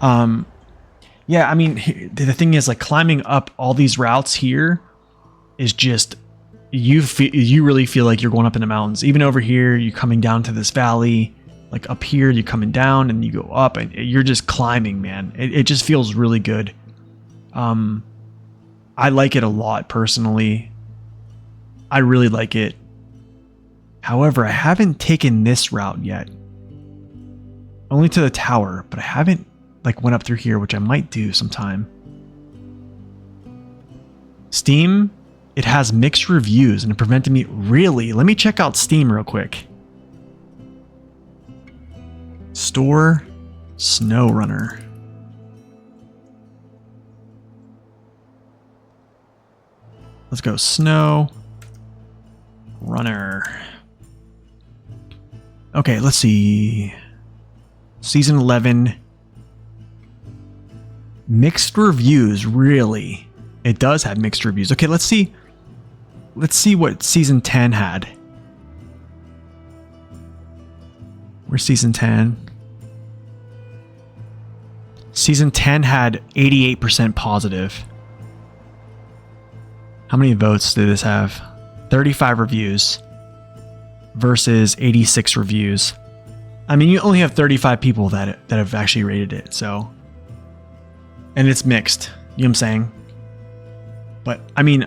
Yeah, I mean, the thing is, like, climbing up all these routes here is just, you really feel like you're going up in the mountains. Even over here, you're coming down to this valley. Like, up here, you're coming down and you go up, and you're just climbing, man. It just feels really good. I like it a lot, personally. I really like it. However, I haven't taken this route yet. Only to the tower, but I haven't, like, went up through here, which I might do sometime. Steam, it has mixed reviews and it prevented me. Really? Let me check out Steam real quick. Store Snow Runner. Let's go Snow Runner. Okay, let's see. Season 11. Mixed reviews, really? It does have mixed reviews. Okay, let's see. Let's see what Season 10 had. Where's Season 10? Season 10 had 88% positive. How many votes did this have? 35 reviews versus 86 reviews. I mean, you only have 35 people that have actually rated it, so. And it's mixed, you know what I'm saying? But, I mean,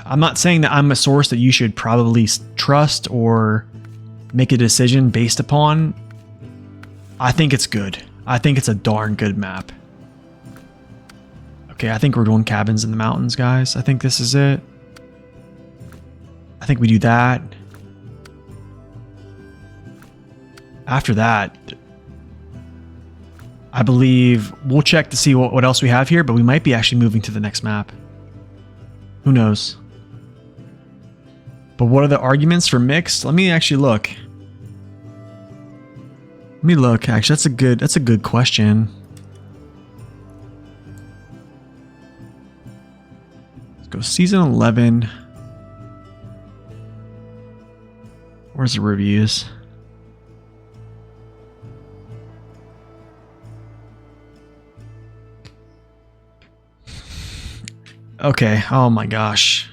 I'm not saying that I'm a source that you should probably trust or make a decision based upon. I think it's good. I think it's a darn good map. Okay, I think we're doing cabins in the mountains, guys. I think this is it. I think we do that. After that, I believe we'll check to see what else we have here, but we might be actually moving to the next map. Who knows? But what are the arguments for mixed? Let me actually look. Let me look. Actually, that's a good question. Let's go Season 11. Where's the reviews? Okay. Oh my gosh.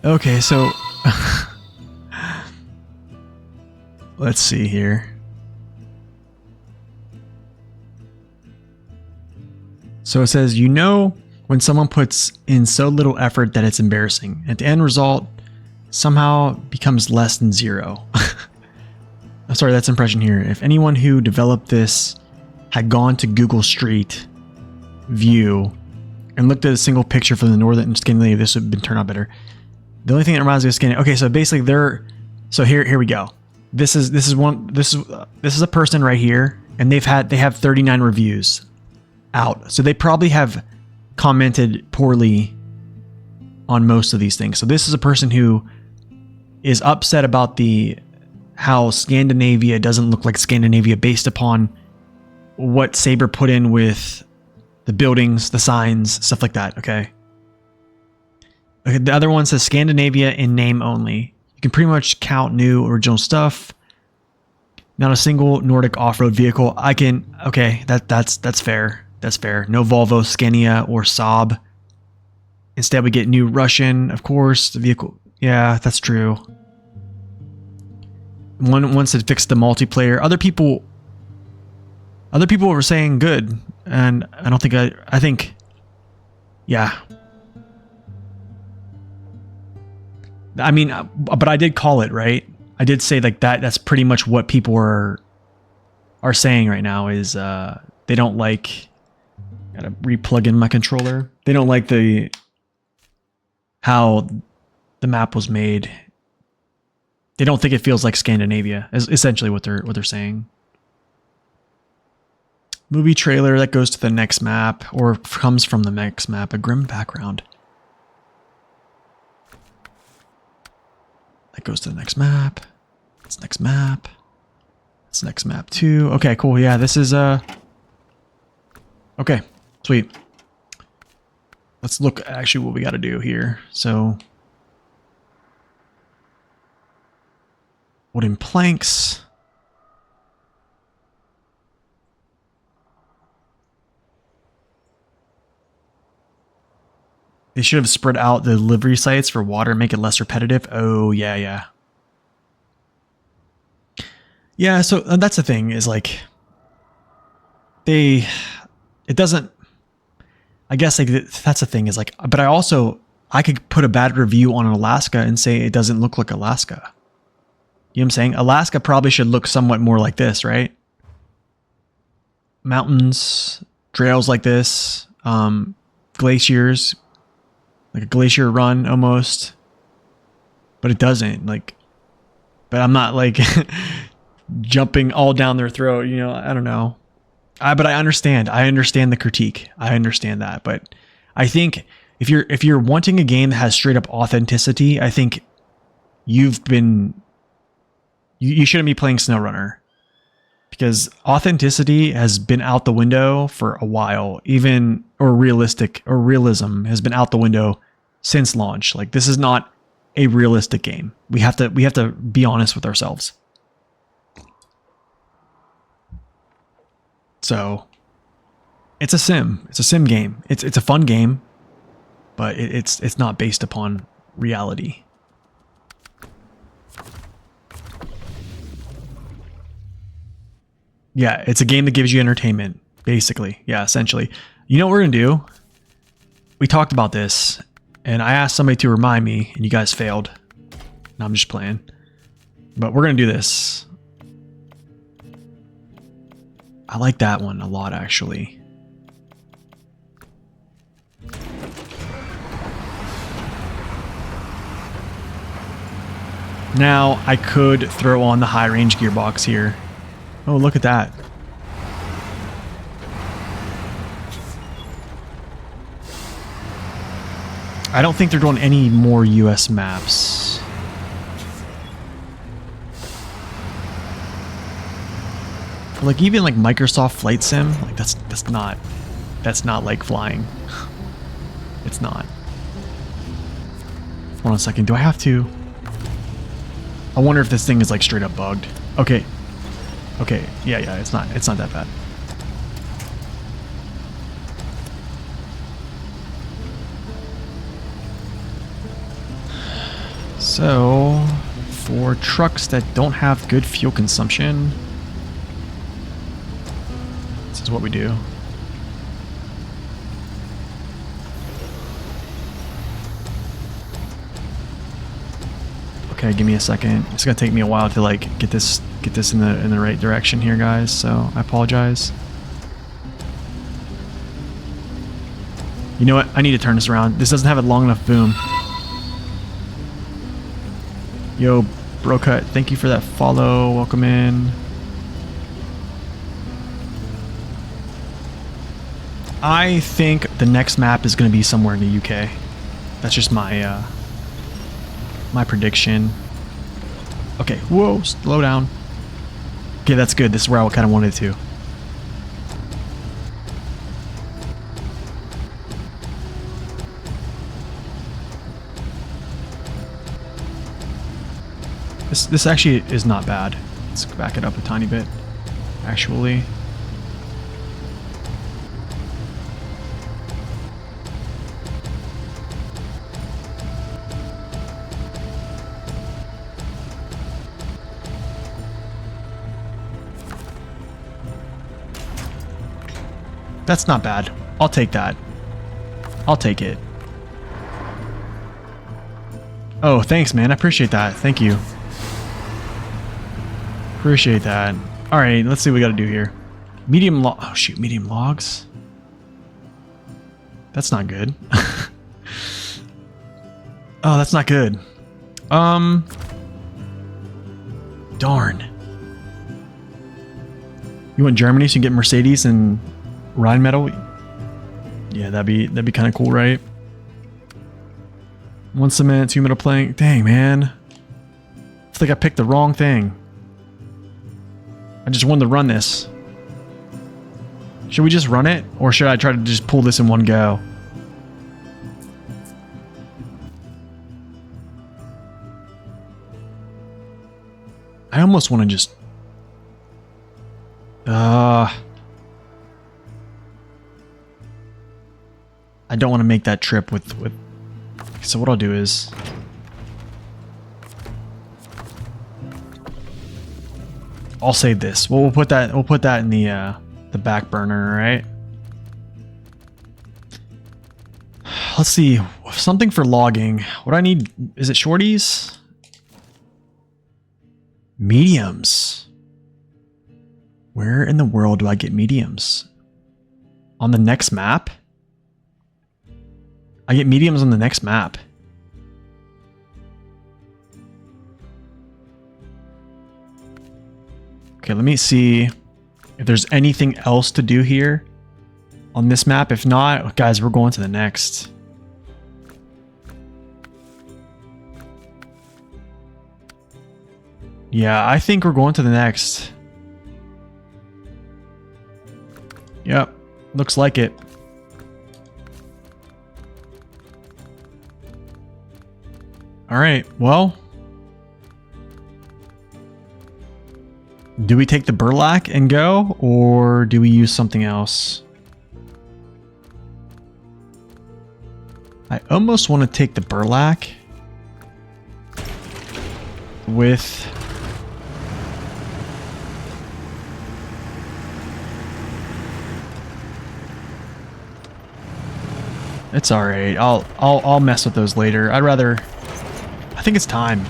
Okay, so let's see here. So it says, you know, when someone puts in so little effort that it's embarrassing, and the end result somehow becomes less than zero. I'm sorry, that's impression here. If anyone who developed this had gone to Google Street View and looked at a single picture from the northern Scandinavia, this would have been turned out better. The only thing that reminds me of Scandinavia. Okay, so basically so here we go. This is a person right here, and they have 39 reviews out. So they probably have commented poorly on most of these things. So this is a person who is upset about how Scandinavia doesn't look like Scandinavia based upon what Saber put in with the buildings, the signs, stuff like that. Okay. Okay. The other one says Scandinavia in name only. You can pretty much count new original stuff. Not a single Nordic off-road vehicle. Okay, that's fair. That's fair. No Volvo, Scania, or Saab. Instead, we get new Russian, of course. The vehicle. Yeah, that's true. One said fix the multiplayer. Other people were saying good, and I don't think I think, yeah. I mean, but I did call it, right? I did say like that. That's pretty much what people are saying right now. Is they don't like. Gotta replug in my controller. They don't like how the map was made. They don't think it feels like Scandinavia. Is essentially what they're saying. Movie trailer that goes to the next map or comes from the next map. A grim background. That goes to the next map. That's next map. That's next map too. Okay, cool. Yeah, this is okay, sweet. Let's look actually what we got to do here. So wooden planks. They should have spread out the delivery sites for water, make it less repetitive. Oh, yeah. Yeah, so that's the thing is like, it doesn't, I guess like that's the thing is like, but I could put a bad review on Alaska and say it doesn't look like Alaska. You know what I'm saying? Alaska probably should look somewhat more like this, right? Mountains, trails like this, glaciers, like a glacier run almost, but it doesn't like, but I'm not like jumping all down their throat, you know, I don't know. But I understand the critique. I understand that. But I think if you're wanting a game that has straight up authenticity, I think you shouldn't be playing SnowRunner because authenticity has been out the window for a while, realism has been out the window since launch. Like this is not a realistic game. We have to be honest with ourselves. So it's a sim. It's a sim game. It's a fun game, but it's not based upon reality. Yeah, it's a game that gives you entertainment, basically. Yeah, essentially. You know what we're gonna do? We talked about this, and I asked somebody to remind me, and you guys failed. No, I'm just playing. But we're gonna do this. I like that one a lot, actually. Now, I could throw on the high-range gearbox here. Oh, look at that. I don't think they're doing any more US maps. Like even like Microsoft Flight Sim, like that's not like flying. It's not. Hold on a second. Do I have to? I wonder if this thing is like straight up bugged. Okay. Okay. Yeah. It's not that bad. So, for trucks that don't have good fuel consumption, this is what we do. Okay, give me a second. It's gonna take me a while to like get this in the right direction here, guys. So I apologize. You know what? I need to turn this around. This doesn't have a long enough boom. Yo, Brocut, thank you for that follow. Welcome in. I think the next map is going to be somewhere in the UK. That's just my my prediction. Okay, whoa, slow down. Okay, that's good. This is where I kind of wanted to. This actually is not bad. Let's back it up a tiny bit, actually. That's not bad. I'll take that. I'll take it. Oh, thanks, man. I appreciate that. Thank you. Appreciate that. Alright, let's see what we gotta do here. Medium log. Oh, shoot. Medium logs? That's not good. Oh, that's not good. Darn. You want Germany so you can get Mercedes and Rheinmetall? Yeah, that'd be kind of cool, right? 1 cement, 2 metal plank. Dang, man. I feel like I picked the wrong thing. I just wanted to run this. Should we just run it? Or should I try to just pull this in one go? I almost want to just... I don't want to make that trip with... So what I'll do is... I'll save this. We'll put that in the back burner, right? Let's see. Something for logging. What do I need? Is it shorties? Mediums. Where in the world do I get mediums? On the next map? I get mediums on the next map. Okay, let me see if there's anything else to do here on this map. If not, guys, we're going to the next. Yeah, I think we're going to the next. Yep, looks like it. All right, well. Do we take the Burlak and go, or do we use something else? I almost want to take the Burlak with... It's all right. I'll mess with those later. I'd rather... I think it's time.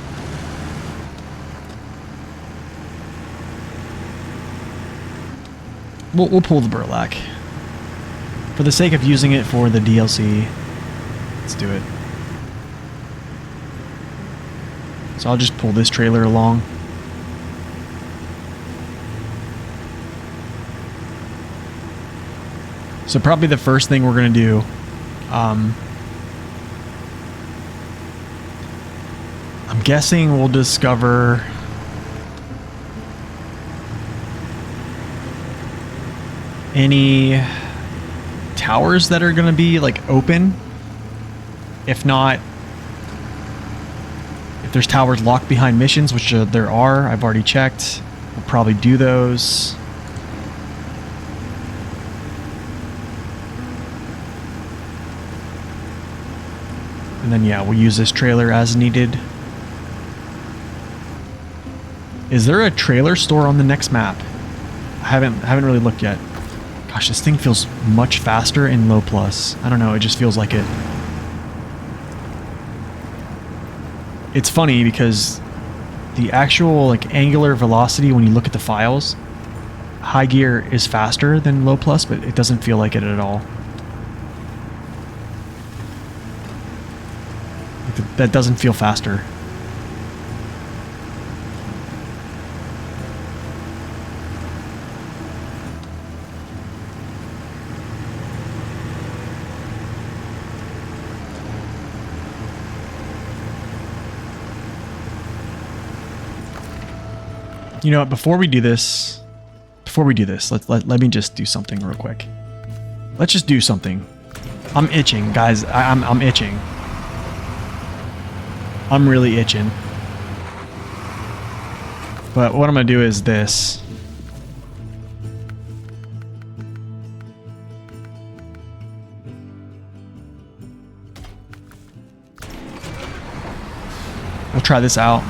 We'll pull the Burlak. For the sake of using it for the DLC, let's do it. So I'll just pull this trailer along. So probably the first thing we're going to do, I'm guessing we'll discover... any towers that are going to be like open. If not, if there's towers locked behind missions, which there are, I've already checked, we'll probably do those. And then yeah, we'll use this trailer as needed. Is there a trailer store on the next map? I haven't really looked yet. Gosh, this thing feels much faster in low plus. I don't know, it just feels like it. It's funny because the actual like angular velocity when you look at the files, high gear is faster than low plus, but it doesn't feel like it at all. That doesn't feel faster. You know what, before we do this, let me just do something real quick. Let's just do something. I'm itching, guys. I'm itching. I'm really itching. But what I'm gonna do is this. We'll try this out.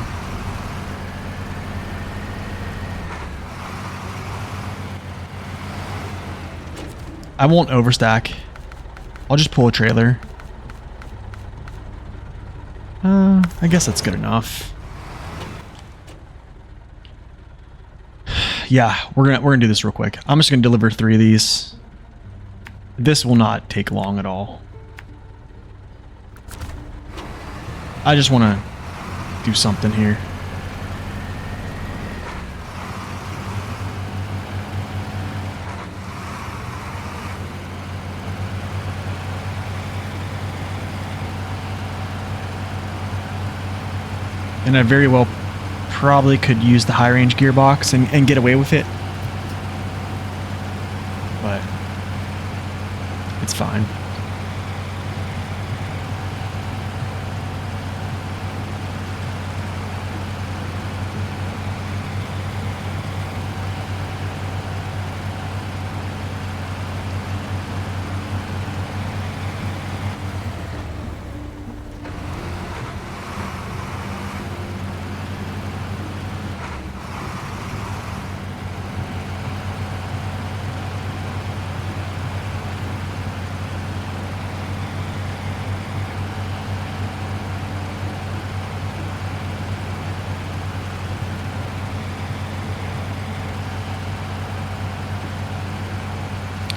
I won't overstack. I'll just pull a trailer. I guess that's good enough. Yeah, we're gonna do this real quick. I'm just gonna deliver 3 of these. This will not take long at all. I just want to do something here. And I very well probably could use the high range gearbox and get away with it. But it's fine.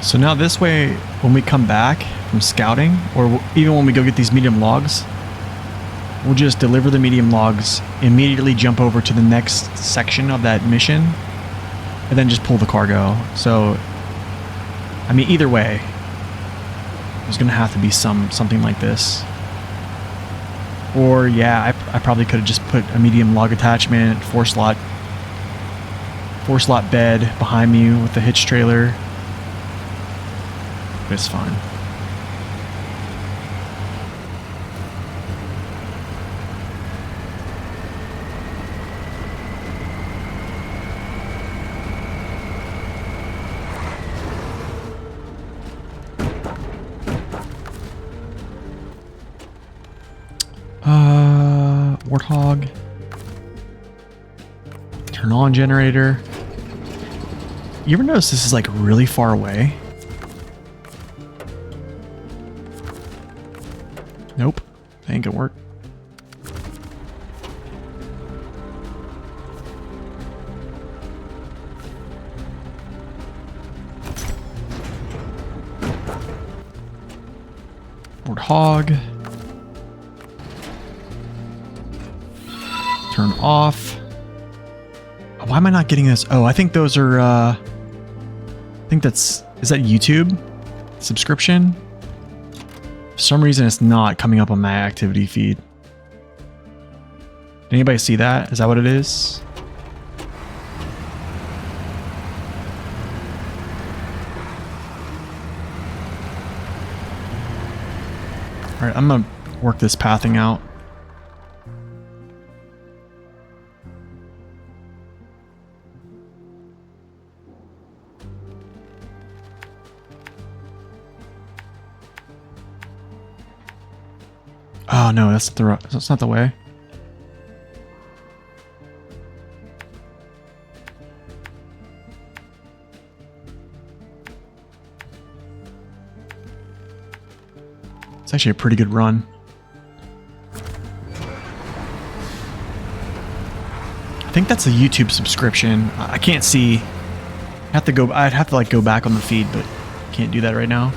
So now this way, when we come back from scouting, or even when we go get these medium logs, we'll just deliver the medium logs, immediately jump over to the next section of that mission, and then just pull the cargo. So, I mean, either way, there's going to have to be something like this. Or, yeah, I probably could have just put a medium log attachment, 4-slot bed behind me with the hitch trailer. But it's fine. Warthog. Turn on generator. You ever notice this is like really far away? Nope, that ain't gonna work. Warthog. Turn off. Oh, why am I not getting this? Oh, I think those are, I think that's, is that YouTube subscription? For some reason, it's not coming up on my activity feed. Did anybody see that? Is that what it is? All right, I'm gonna work this pathing out. Oh no, that's not the way. It's actually a pretty good run. I think that's a YouTube subscription. I can't see. I'd have to like go back on the feed, but can't do that right now.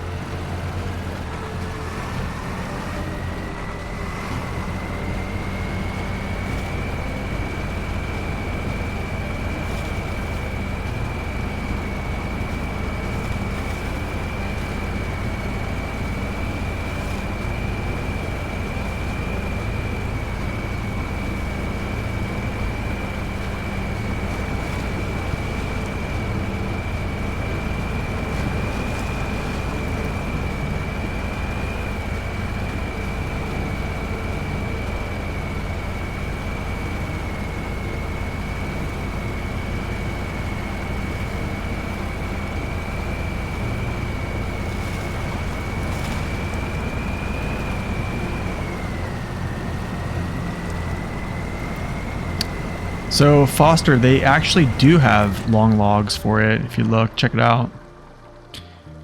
So Foster, they actually do have long logs for it. If you look, check it out.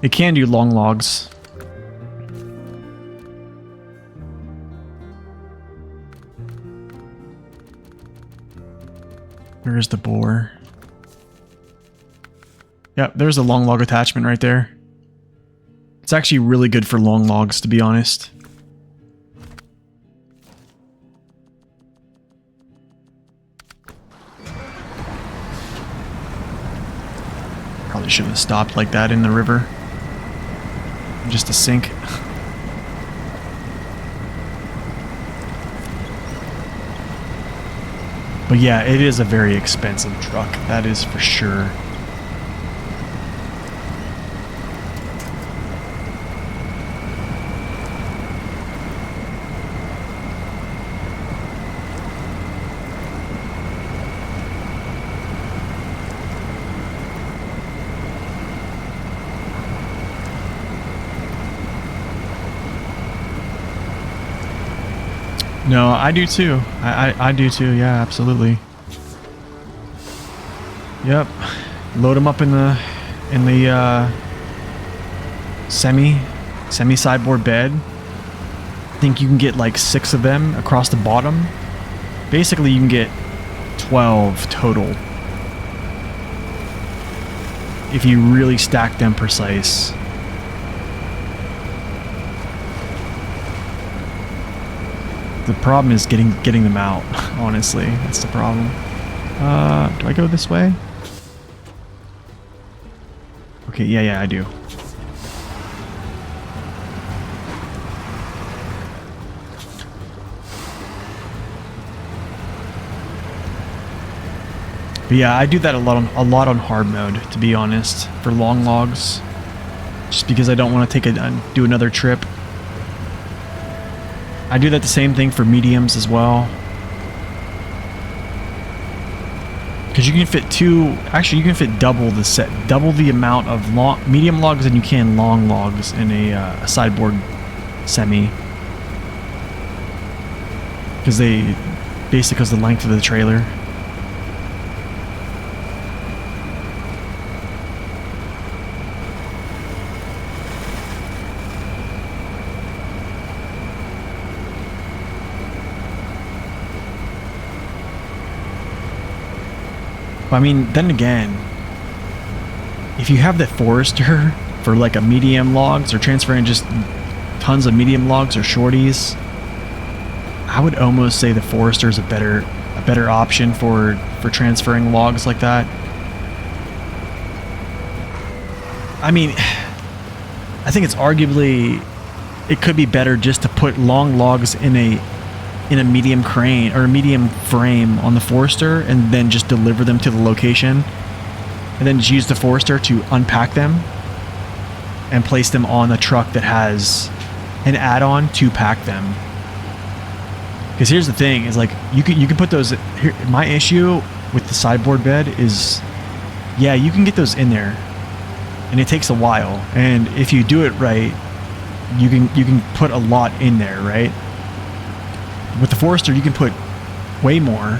It can do long logs. Where's the bore? Yep, there's a long log attachment right there. It's actually really good for long logs, to be honest. Probably shouldn't have stopped like that in the river. Just a sink. But yeah, it is a very expensive truck. That is for sure. No, I do too. I do too. Yeah, absolutely. Yep. Load them up in the semi sideboard bed. I think you can get like 6 of them across the bottom. Basically, you can get 12 total if you really stack them precise. The problem is getting them out, honestly. That's the problem. Do I go this way? Okay, yeah, I do. But yeah, I do that a lot on hard mode, to be honest, for long logs. Just because I don't want to do another trip. I do that the same thing for mediums as well. Because you can fit you can fit double the amount of medium logs than you can long logs in a sideboard semi. Because because the length of the trailer. I mean, then again, if you have the Forester for like a medium logs or transferring just tons of medium logs or shorties, I would almost say the Forester is a better option for transferring logs like that. I mean, I think it's arguably it could be better just to put long logs in a medium crane or a medium frame on the Forester and then just deliver them to the location, and then just use the Forester to unpack them and place them on the truck that has an add-on to pack them. Because here's the thing, is like you can put those here. My issue with the sideboard bed is, yeah, you can get those in there and it takes a while, and if you do it right, you can put a lot in there, right? With the Forester, you can put way more,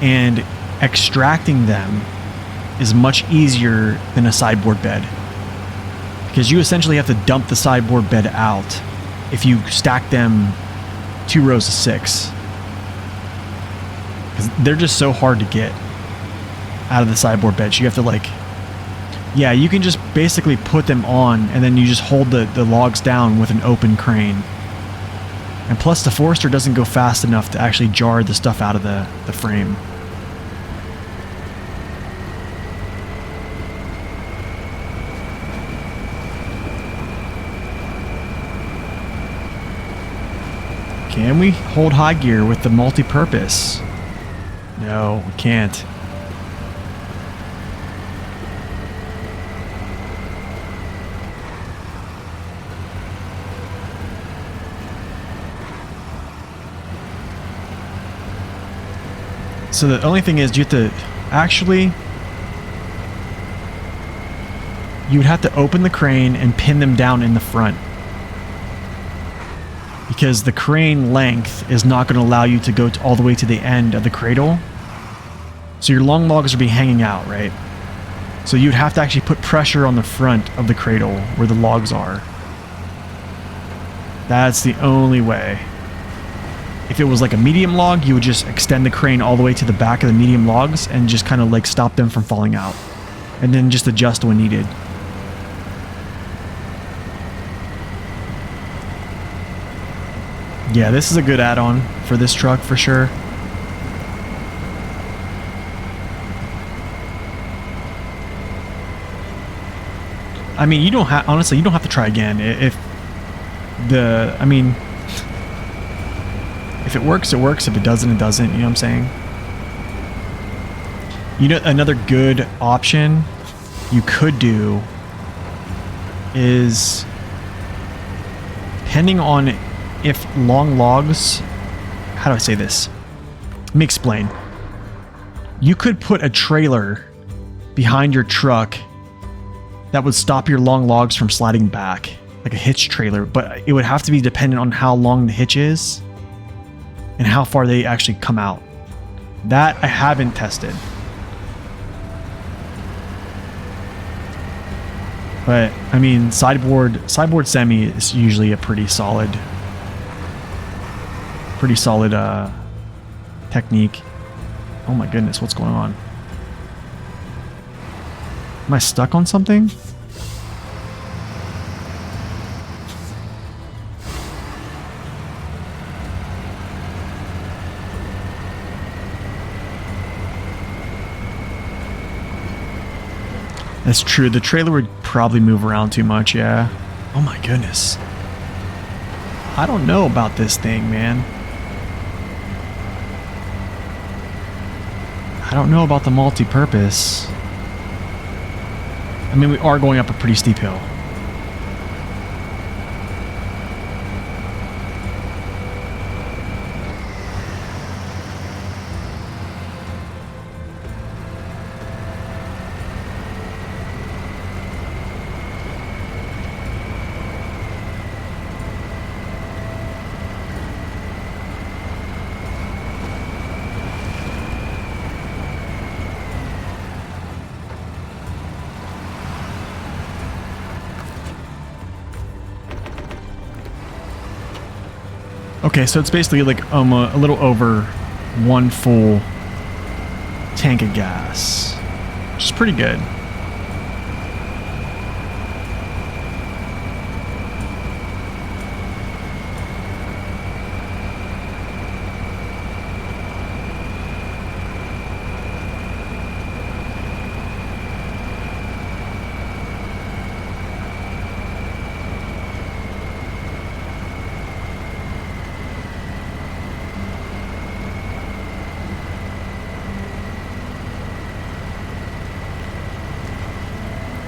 and extracting them is much easier than a sideboard bed. Because you essentially have to dump the sideboard bed out if you stack them 2 rows of 6. 'Cause they're just so hard to get out of the sideboard bench. You have to like, yeah, you can just basically put them on and then you just hold the logs down with an open crane. And plus the Forester doesn't go fast enough to actually jar the stuff out of the frame. Can we hold high gear with the multi-purpose? No, we can't. So the only thing is you have to actually, you would have to open the crane and pin them down in the front. Because the crane length is not going to allow you to go all the way to the end of the cradle. So your long logs would be hanging out, right? So you'd have to actually put pressure on the front of the cradle where the logs are. That's the only way. If it was like a medium log, you would just extend the crane all the way to the back of the medium logs and just kind of like stop them from falling out. And then just adjust when needed. Yeah, this is a good add-on for this truck for sure. I mean, you don't have, honestly, you don't have to try again. If it works, it works. If it doesn't, it doesn't. You know what I'm saying? You know, another good option you could do is, depending on if long logs, how do I say this? Let me explain. You could put a trailer behind your truck that would stop your long logs from sliding back, like a hitch trailer, but it would have to be dependent on how long the hitch is and how far they actually come out. That I haven't tested. But I mean, sideboard semi is usually a pretty solid technique. Oh my goodness, what's going on? Am I stuck on something? That's true. The trailer would probably move around too much, yeah. Oh my goodness. I don't know about this thing, man. I don't know about the multi-purpose. I mean, we are going up a pretty steep hill. Okay, so it's basically like a little over 1 full tank of gas, which is pretty good.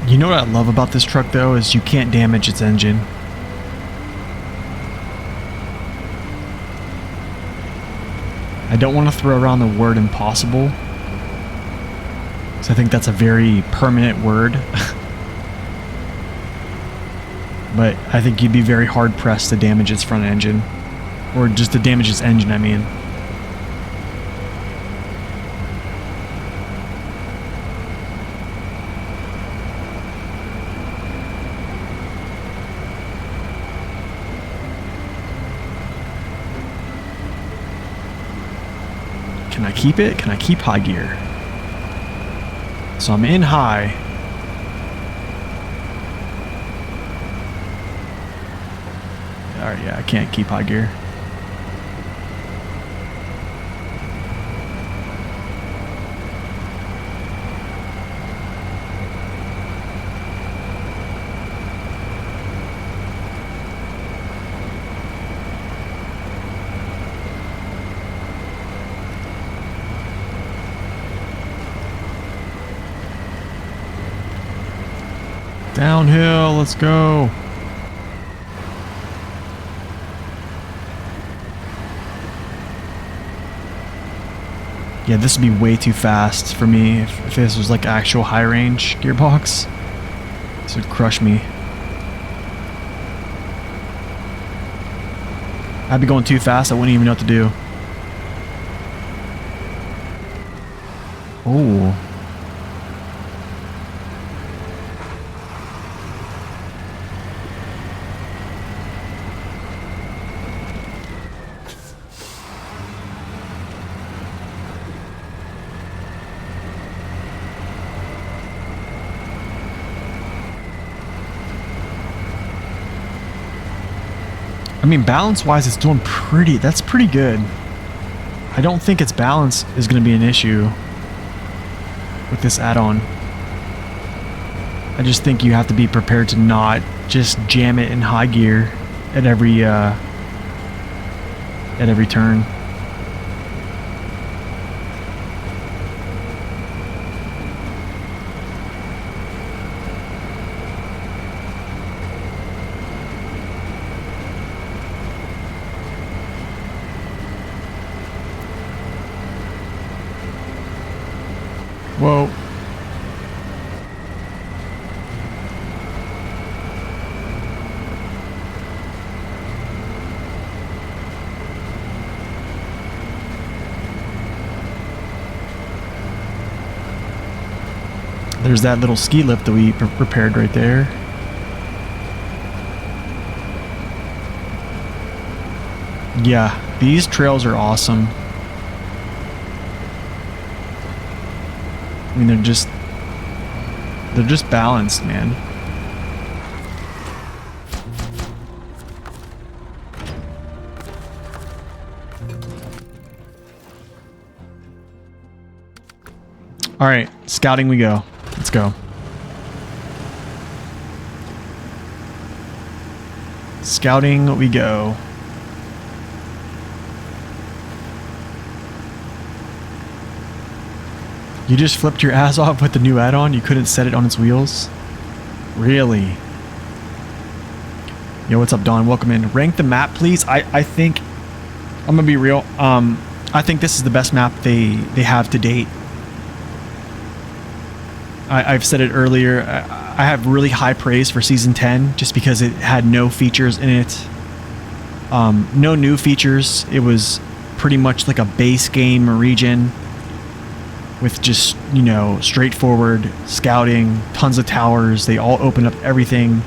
You know what I love about this truck though is you can't damage its engine. I don't want to throw around the word impossible, because I think that's a very permanent word. But I think you'd be very hard pressed to damage its front engine, or just to damage its engine, I mean. I keep it? Can I keep high gear? So I'm in high. Alright, yeah, I can't keep high gear. Downhill, let's go. Yeah, this would be way too fast for me if this was like actual high range gearbox. This would crush me. I'd be going too fast, I wouldn't even know what to do. Oh. I mean, balance-wise, it's doing that's pretty good. I don't think its balance is going to be an issue with this add-on. I just think you have to be prepared to not just jam it in high gear at every turn. Whoa. There's that little ski lift that we prepared right there. Yeah, these trails are awesome. I mean, they're just balanced, man. All right, scouting we go. Let's go. Scouting we go. You just flipped your ass off with the new add-on? You couldn't set it on its wheels? Really? Yo, what's up, Don? Welcome in. Rank the map, please. I think, I'm gonna be real. I think this is the best map they have to date. I've said it earlier. I have really high praise for Season 10 just because it had no features in it. No new features. It was pretty much like a base game region with just, you know, straightforward scouting, tons of towers. They all opened up everything.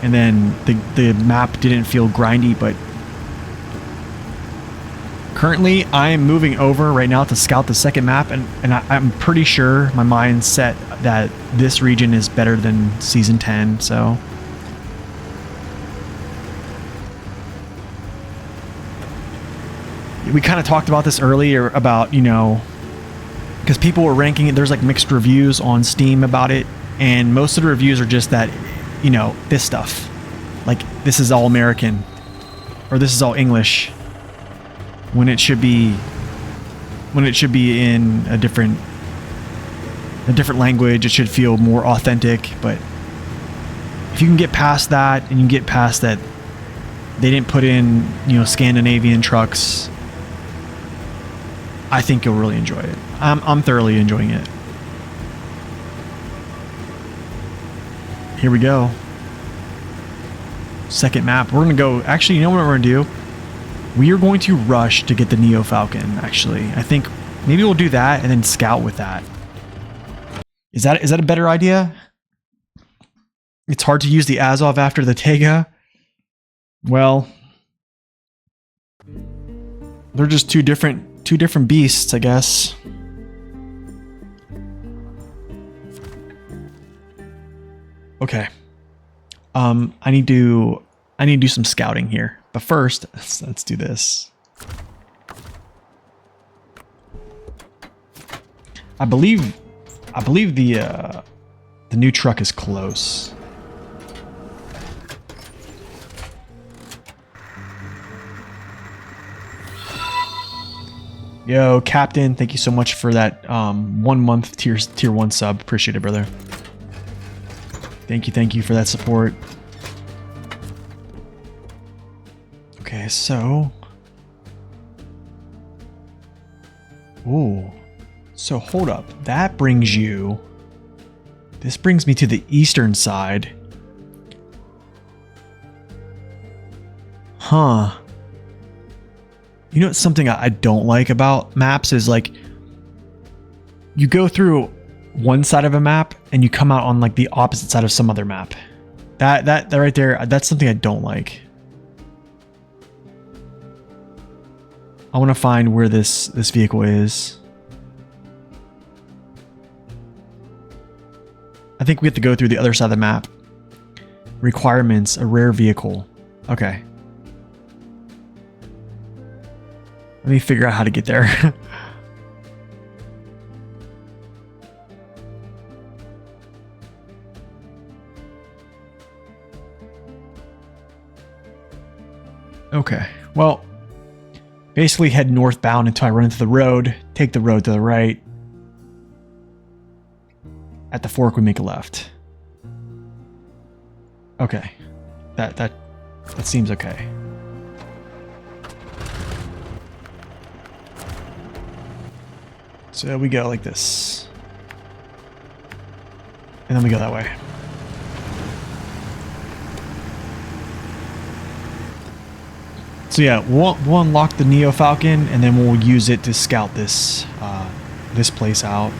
And then the map didn't feel grindy, but currently I am moving over right now to scout the second map, and I'm pretty sure my mind's set that this region is better than Season 10, so. We kind of talked about this earlier about, you know, because people were ranking it, there's like mixed reviews on Steam about it, and most of the reviews are just that, you know, this stuff. Like, this is all American, or this is all English, when it should be in a different language. It should feel more authentic. But if you can get past that, and you can get past that they didn't put in, you know, Scandinavian trucks, I think you'll really enjoy it. I'm thoroughly enjoying it. Here we go. Second map. We're gonna go. Actually, you know what we're gonna do? We are going to rush to get the Neo Falcon. Actually, I think maybe we'll do that and then scout with that. Is that a better idea? It's hard to use the Azov after the Tega. Well, they're just two different two different beasts, I guess. Okay. I need to do some scouting here. But first, let's do this. I believe the new truck is close. Yo, Captain, thank you so much for that 1 month tier 1 sub. Appreciate it, brother. Thank you for that support. Okay, so... Ooh. So hold up. That brings you... This brings me to the eastern side. Huh. You know, something I don't like about maps is like you go through one side of a map and you come out on like the opposite side of some other map. That right there, that's something I don't like. I want to find where this vehicle is. I think we have to go through the other side of the map. Requirements, a rare vehicle. Okay. Let me figure out how to get there. Okay, well, basically head northbound until I run into the road, take the road to the right. At the fork, we make a left. Okay, that seems okay. So we go like this. And then we go that way. So yeah, we'll unlock the Neo Falcon and then we'll use it to scout this this place out.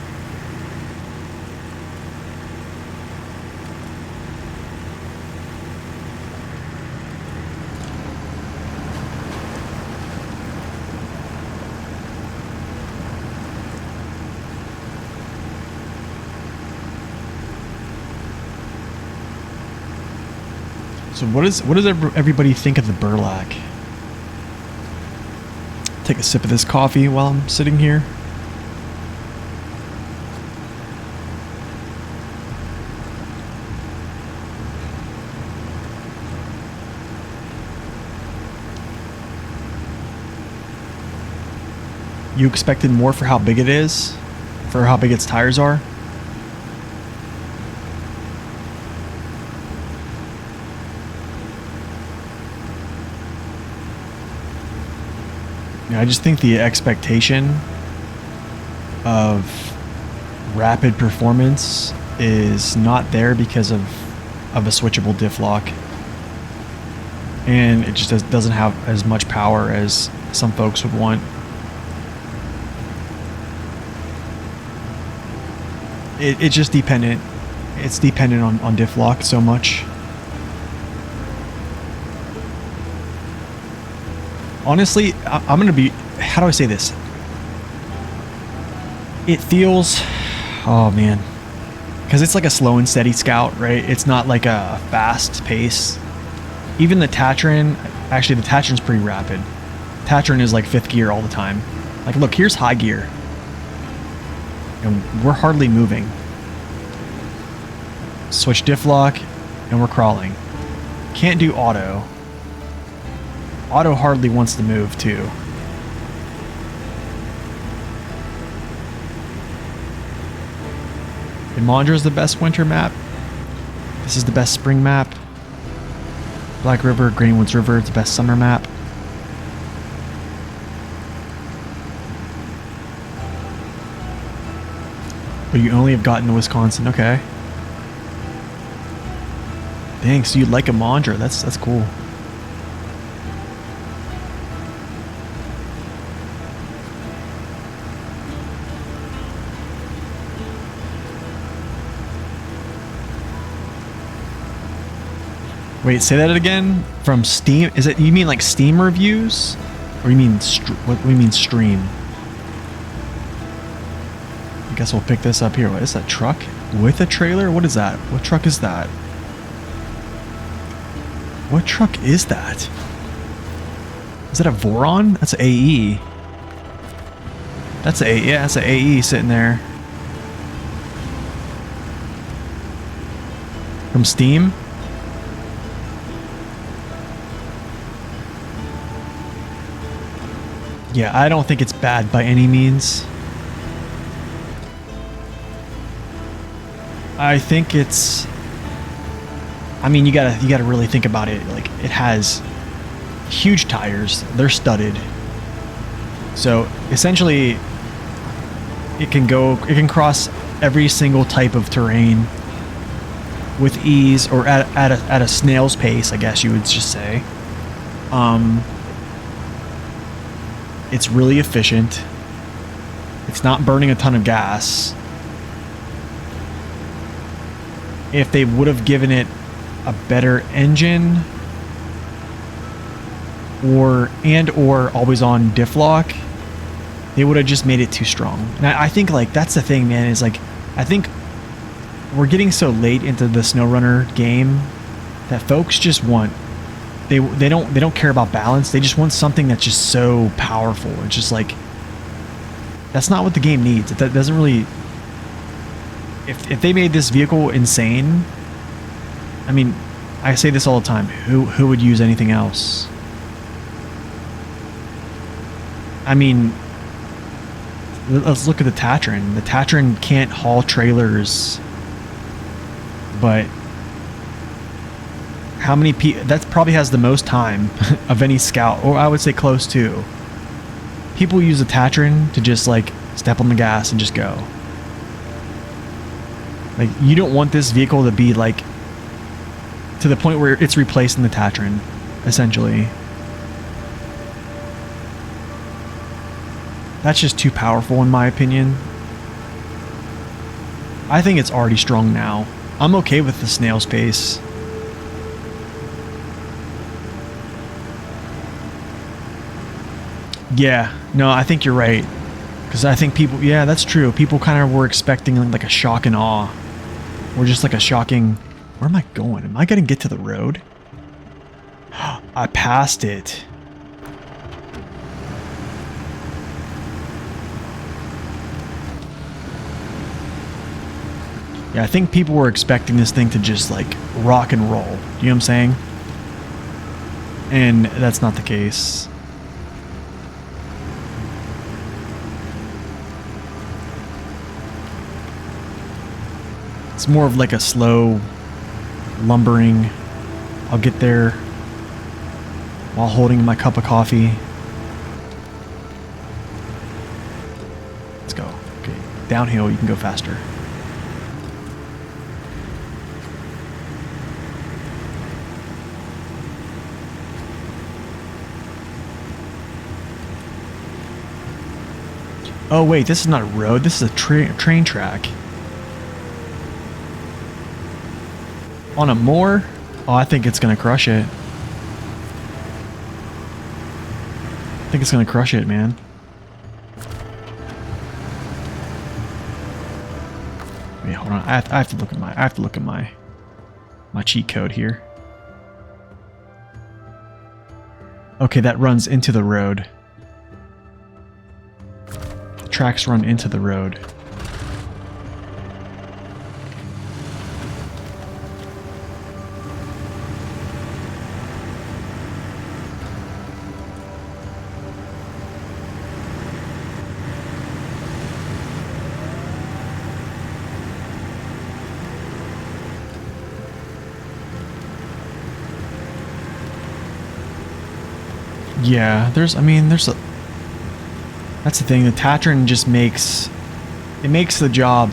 So what does everybody think of the Burlak? Take a sip of this coffee while I'm sitting here. You expected more for how big it is? For how big its tires are? I just think the expectation of rapid performance is not there because of a switchable diff lock. And it just doesn't have as much power as some folks would want. It's just dependent. It's dependent on diff lock so much. Honestly, I'm going to be... How do I say this? It feels... Oh, man. Because it's like a slow and steady scout, right? It's not like a fast pace. Even the Tatran... Actually, the Tatran's pretty rapid. Tatran is like 5th gear all the time. Like, look, here's high gear. And we're hardly moving. Switch diff lock, and we're crawling. Can't do auto. Auto hardly wants to move, too. Imandra's the best winter map. This is the best spring map. Black River, Greenwoods River, it's the best summer map. But you only have gotten to Wisconsin, okay. Dang, so you like Imandra, that's cool. Wait, say that again? From Steam? Is it, you mean like Steam reviews? Or you mean, what do you mean stream? guess we'll pick this up here. What is that, truck with a trailer? What is that? What truck is that? What truck is that? Is that a Voron? That's an AE. That's a, yeah, that's an AE sitting there. From Steam? Yeah, I don't think it's bad by any means. I think it's, I mean, you gotta really think about it. Like, it has huge tires. They're studded. So essentially it can cross every single type of terrain with ease, or at a snail's pace, I guess you would just say. It's really efficient. It's not burning a ton of gas. If they would have given it a better engine or always on diff lock, they would have just made it too strong. And I think, like, that's the thing, man, is like, I think we're getting so late into the SnowRunner game that folks just want, they don't care about balance. They just want something that's just so powerful. It's just like, that's not what the game needs. It doesn't really, if they made this vehicle insane, I mean, I say this all the time, who would use anything else? I mean, let's look at the Tatran. The Tatran can't haul trailers, but how many people, that probably has the most time of any Scout, or I would say close to. People use a Tatran to just like step on the gas and just go. Like, you don't want this vehicle to be like to the point where it's replacing the Tatran, essentially. That's just too powerful in my opinion. I think it's already strong now. I'm okay with the snail's pace. Yeah, no, I think you're right. Because I think people, yeah, that's true. People kind of were expecting like a shock and awe. Or just like a shocking, where am I going? Am I going to get to the road? I passed it. Yeah, I think people were expecting this thing to just like rock and roll. You know what I'm saying? And that's not the case. It's more of like a slow lumbering. I'll get there while holding my cup of coffee. Let's go. Okay, downhill you can go faster. Oh wait, this is not a road, this is a train track. On a moor? Oh, I think it's gonna crush it. I think it's gonna crush it, man. Wait, hold on. I have to look at my cheat code here. Okay, that runs into the road. The tracks run into the road. Yeah, that's the thing, the Tatran just makes the job,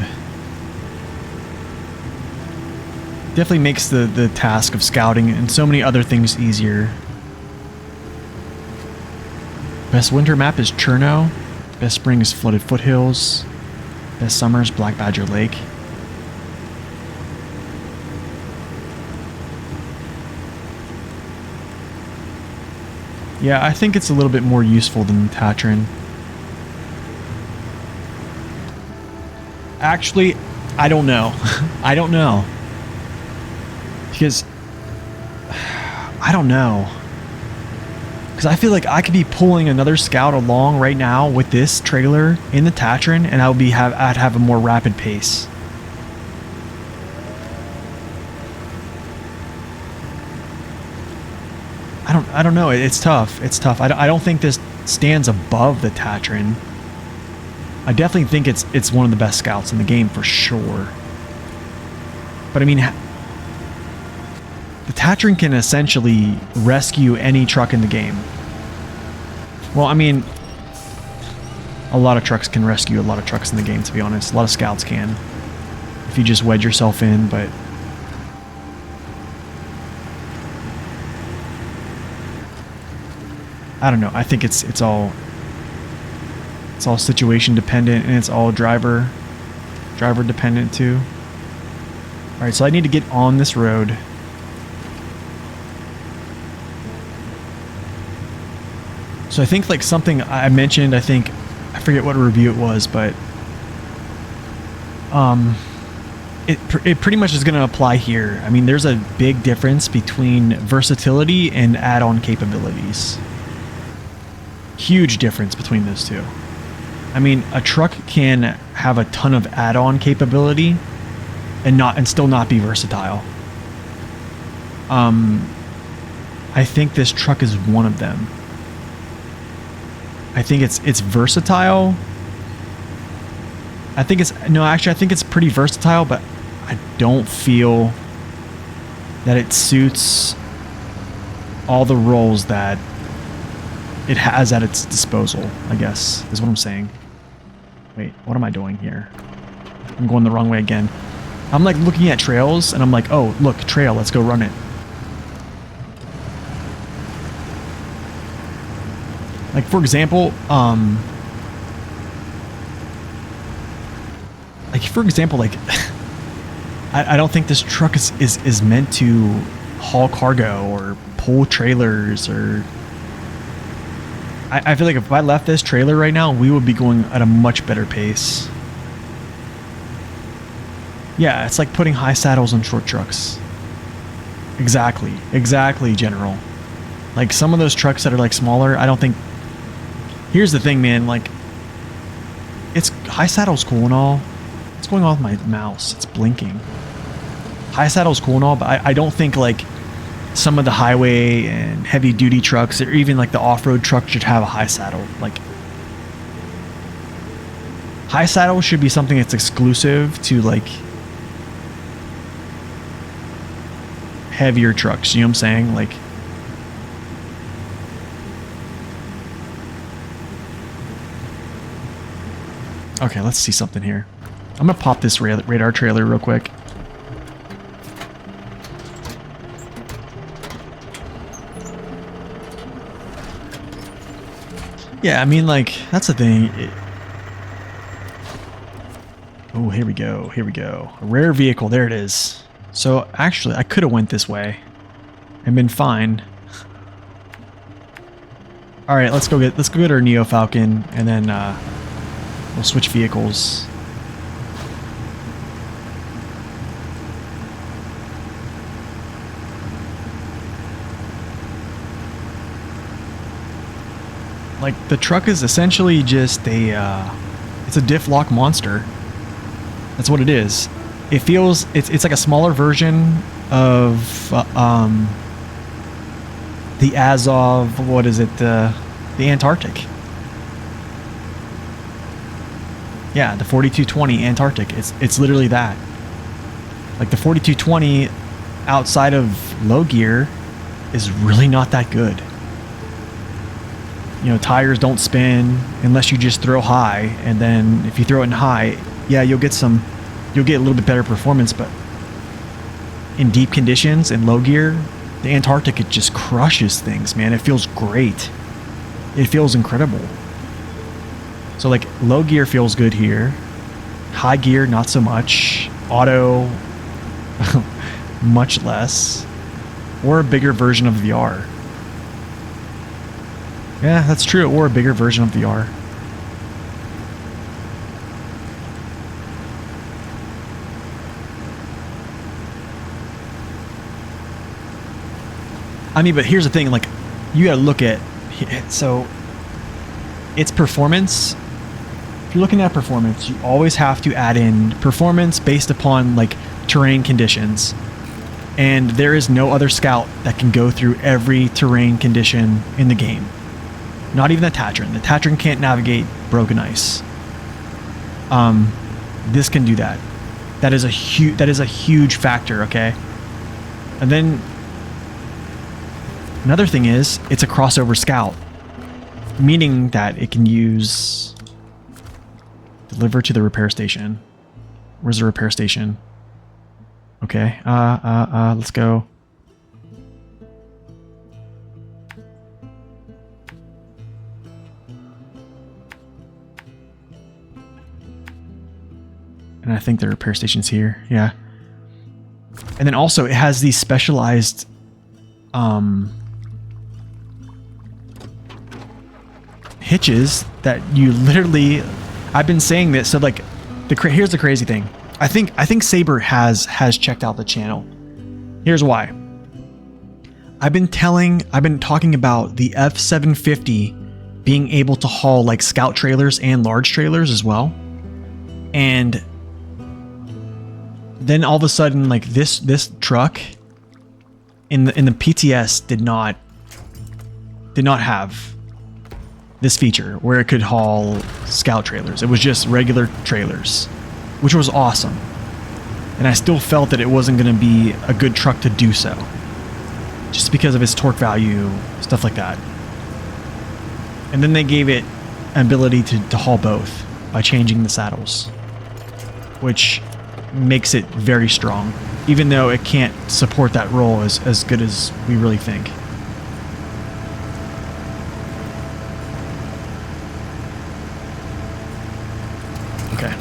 definitely makes the task of scouting and so many other things easier. Best winter map is Cherno, best spring is Flooded Foothills, best summer is Black Badger Lake. Yeah, I think it's a little bit more useful than Tatran. Actually, I don't know. I don't know. Because I don't know. Because I feel like I could be pulling another Scout along right now with this trailer in the Tatran, and I'd have a more rapid pace. I don't know. It's tough. It's tough. I don't think this stands above the Tatran. I definitely think it's one of the best Scouts in the game for sure. But I mean, the Tatran can essentially rescue any truck in the game. Well, I mean, a lot of trucks can rescue a lot of trucks in the game, to be honest. A lot of Scouts can, if you just wedge yourself in, but I don't know. I think it's all situation dependent, and it's all driver dependent too. All right, so I need to get on this road. So I think like something I mentioned, I forget what review it was, but it pretty much is going to apply here. I mean, there's a big difference between versatility and add-on capabilities. Huge difference between those two. I mean, a truck can have a ton of add-on capability and still not be versatile. I think this truck is one of them. I think it's versatile. I think it's pretty versatile, but I don't feel that it suits all the roles that it has at its disposal, I guess, is what I'm saying. Wait, what am I doing here? I'm going the wrong way again. I'm like looking at trails and I'm like, oh, look, trail, let's go run it. Like, for example, I don't think this truck is meant to haul cargo or pull trailers, or I feel like if I left this trailer right now, we would be going at a much better pace. Yeah, it's like putting high saddles on short trucks. Exactly, General. Like, some of those trucks that are like smaller, I don't think. Here's the thing, man, like, it's high saddle's cool and all. What's going on with my mouse? It's blinking. High saddle's cool and all, but I don't think like some of the highway and heavy duty trucks, or even like the off-road truck, should have a high saddle. Like, high saddle should be something that's exclusive to like heavier trucks, you know what I'm saying? Like, okay, let's see something here. I'm gonna pop this radar trailer real quick. Yeah, I mean, like, that's the thing. Oh, here we go. Here we go. A rare vehicle. There it is. So, actually, I could have went this way and been fine. All right, let's go get our Neo Falcon, and then we'll switch vehicles. Like, the truck is essentially just it's a diff lock monster. That's what it is. It feels, it's like a smaller version of the Azov, what is it, the Antarctic. Yeah, the 4220 Antarctic. It's literally that. Like, the 4220 outside of low gear is really not that good. You know, tires don't spin unless you just throw high, and then if you throw it in high, yeah, you'll get a little bit better performance, but in deep conditions and low gear, the Antarctic, it just crushes things, man. It feels great. It feels incredible. So like, low gear feels good here. High gear, not so much. Auto, much less. Or a bigger version of the R. Yeah, that's true. Or a bigger version of the R. I mean, but here's the thing, like, you gotta look at, so it's performance. If you're looking at performance, you always have to add in performance based upon like terrain conditions. And there is no other scout that can go through every terrain condition in the game. Not even the Tatran. The Tatran can't navigate broken ice. This can do that. That is a huge factor, okay? And then another thing is it's a crossover scout, meaning that it can use deliver to the repair station. Where's the repair station? Okay, let's go. And I think the repair station's here, yeah. And then also it has these specialized hitches that you literally, I've been saying this, so like here's the crazy thing. I think Saber has checked out the channel. Here's why. I've been talking about the F750 being able to haul like scout trailers and large trailers as well. And then all of a sudden, like this truck in the PTS did not have this feature where it could haul scout trailers. It was just regular trailers, which was awesome. And I still felt that it wasn't going to be a good truck to do so, just because of its torque value, stuff like that. And then they gave it an ability to haul both by changing the saddles, which makes it very strong, even though it can't support that role as good as we really think. Okay,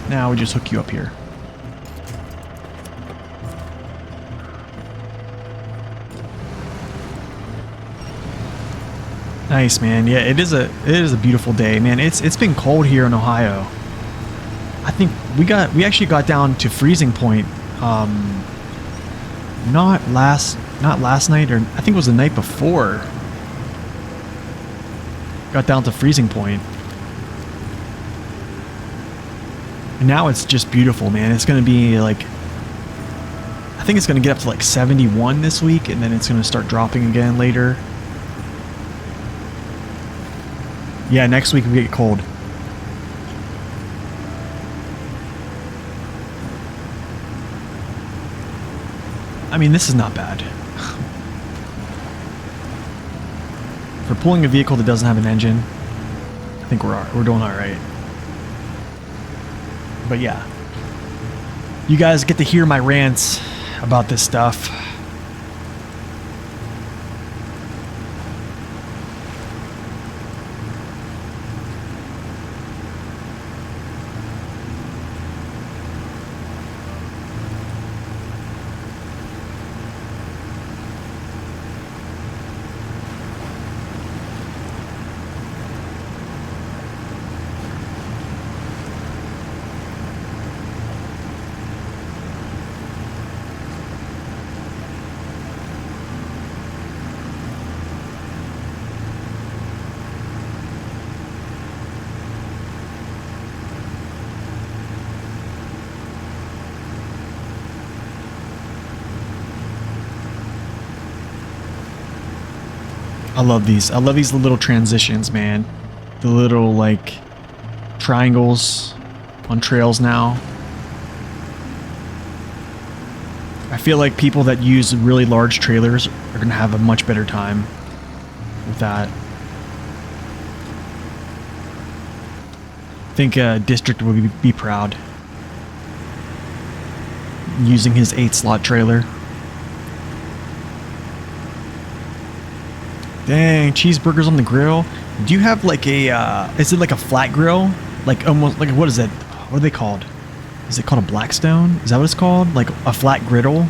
now we just hook you up here. Nice, man. Yeah, it is a beautiful day, man. It's been cold here in Ohio. I think we actually got down to freezing point. Not last night, or I think it was the night before. Got down to freezing point. And now it's just beautiful, man. It's gonna be like, I think it's gonna get up to like 71 this week, and then it's gonna start dropping again later. Yeah, next week we get cold. I mean, this is not bad. For pulling a vehicle that doesn't have an engine, I think we're doing all right. But yeah, you guys get to hear my rants about this stuff. I love these. I love these little transitions, man. The little, like, triangles on trails now. I feel like people that use really large trailers are going to have a much better time with that. I think District will be proud using his 8-slot trailer. Dang, cheeseburgers on the grill. Do you have like a, is it like a flat grill? Like almost, like what is that? What are they called? Is it called a Blackstone? Is that what it's called? Like a flat griddle?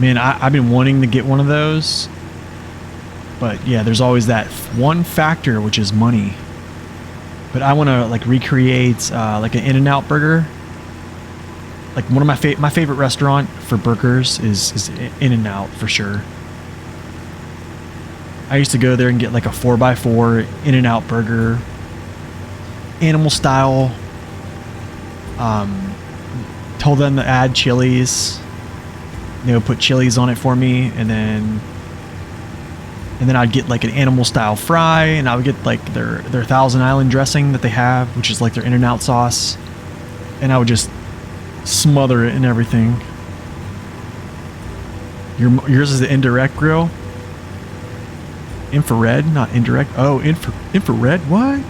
Man, I've been wanting to get one of those. But yeah, there's always that one factor, which is money. But I want to like recreate like an In-N-Out burger. like one of my favorite restaurant for burgers is In-N-Out for sure. I used to go there and get like a 4x4 In-N-Out burger, animal style. Told them to add chilies. They would put chilies on it for me, and then I'd get like an animal style fry, and I would get like their Thousand Island dressing that they have, which is like their In-N-Out sauce, and I would just smother it in everything. Yours is the indirect grill? Infrared, not indirect. Oh, infrared? What?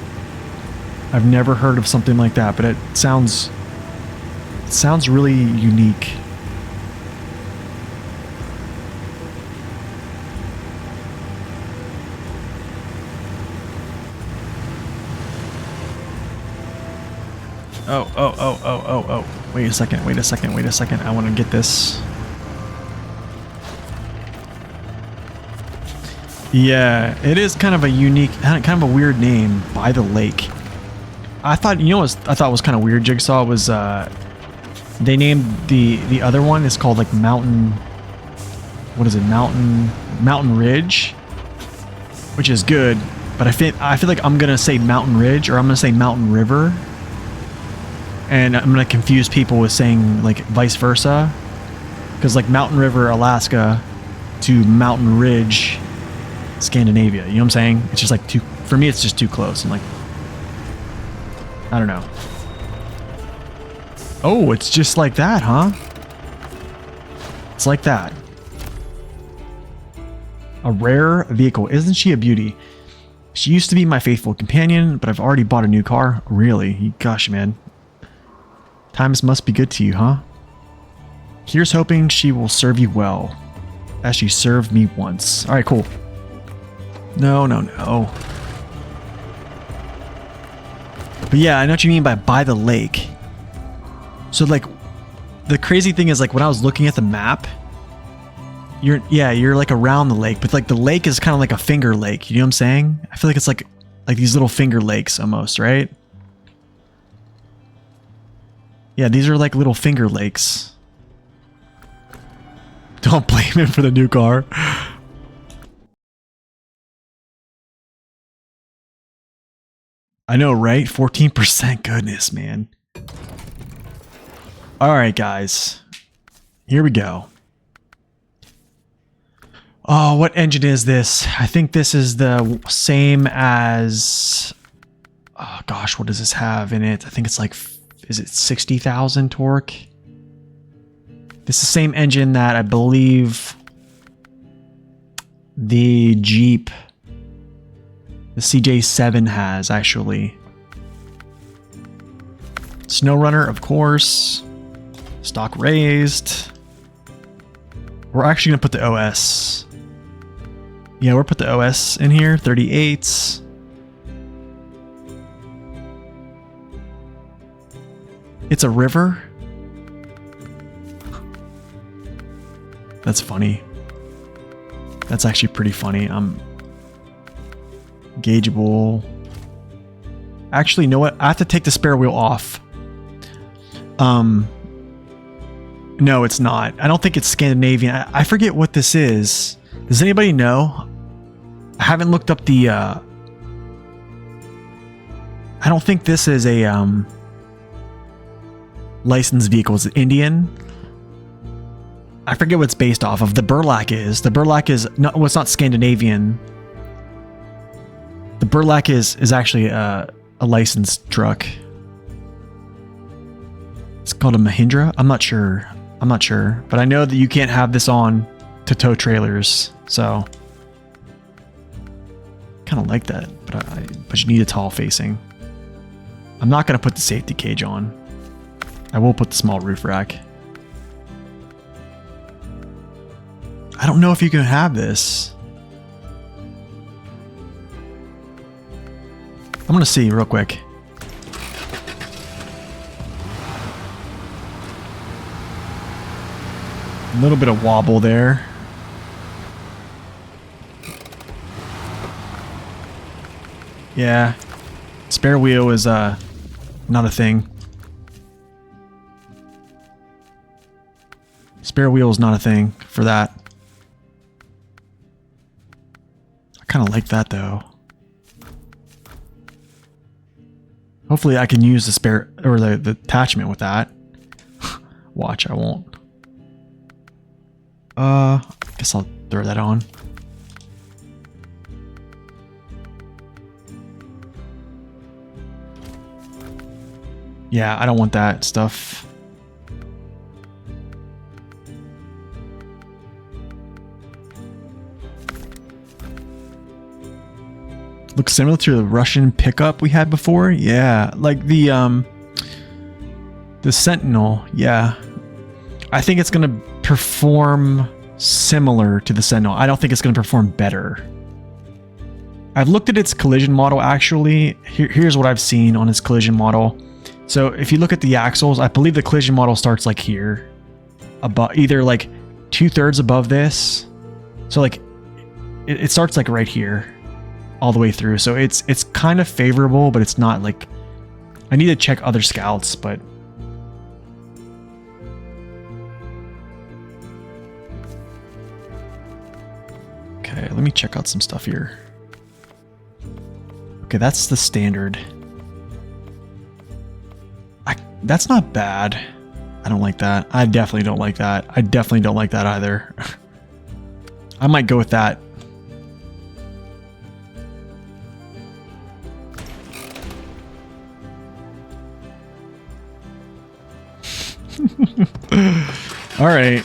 I've never heard of something like that, but it sounds really unique. Oh. Wait a second. I want to get this. Yeah, it is kind of a unique, kind of a weird name, By the Lake. I thought, you know what I thought was kind of weird, Jigsaw, was they named the other one, it's called like Mountain, what is it, Mountain Ridge, which is good, but I feel like I'm gonna say Mountain Ridge, or I'm gonna say Mountain River, and I'm gonna confuse people with saying like vice versa, because like Mountain River, Alaska, to Mountain Ridge, Scandinavia. You know what I'm saying? It's just like for me, it's just too close. I'm like, I don't know. Oh, it's just like that, huh? It's like that. A rare vehicle. Isn't she a beauty? She used to be my faithful companion, but I've already bought a new car. Really? Gosh, man. Times must be good to you, huh? Here's hoping she will serve you well, as she served me once. All right, cool. No. But yeah, I know what you mean by the lake. So like, the crazy thing is like when I was looking at the map, you're like around the lake, but like the lake is kind of like a finger lake. You know what I'm saying? I feel like it's like these little finger lakes almost, right? Yeah, these are like little finger lakes. Don't blame him for the new car. I know, right? 14%. Goodness, man. All right, guys. Here we go. Oh, what engine is this? I think this is the same as... Oh, gosh, what does this have in it? I think it's like... Is it 60,000 torque? This is the same engine that I believe the Jeep, the CJ7 has, actually. SnowRunner, of course. Stock raised. We're actually going to put the OS. Yeah, we'll put the OS in here. 38s. It's a river? That's funny. That's actually pretty funny. Gaugeable. Actually, you know what? I have to take the spare wheel off. No, it's not. I don't think it's Scandinavian. I forget what this is. Does anybody know? I haven't looked up the... I don't think this is a licensed vehicle. Is it Indian? I forget what it's based off of. The Burlak is. The Burlak is... No, well, it's not Scandinavian. The Burlak is actually a licensed truck. It's called a Mahindra? I'm not sure. But I know that you can't have this on to tow trailers, so... Kind of like that, but you need a tall facing. I'm not going to put the safety cage on. I will put the small roof rack. I don't know if you can have this. I'm going to see real quick. A little bit of wobble there. Yeah. Spare wheel is not a thing. Spare wheel is not a thing for that. I kind of like that though. Hopefully I can use the spare or the attachment with that. Watch, I won't. I guess I'll throw that on. Yeah, I don't want that stuff. Looks similar to the Russian pickup we had before. Yeah, like the Sentinel. Yeah, I think it's gonna perform similar to the Sentinel. I don't think it's gonna perform better. I've looked at its collision model actually. Here's what I've seen on its collision model. So if you look at the axles, I believe the collision model starts like here, above, either like 2/3 above this. So like it starts like right here, all the way through. So it's kind of favorable, but it's not like, I need to check other scouts, but okay, let me check out some stuff here. Okay, that's the standard. That's not bad. I don't like that. I definitely don't like that. I definitely don't like that either. I might go with that. All right.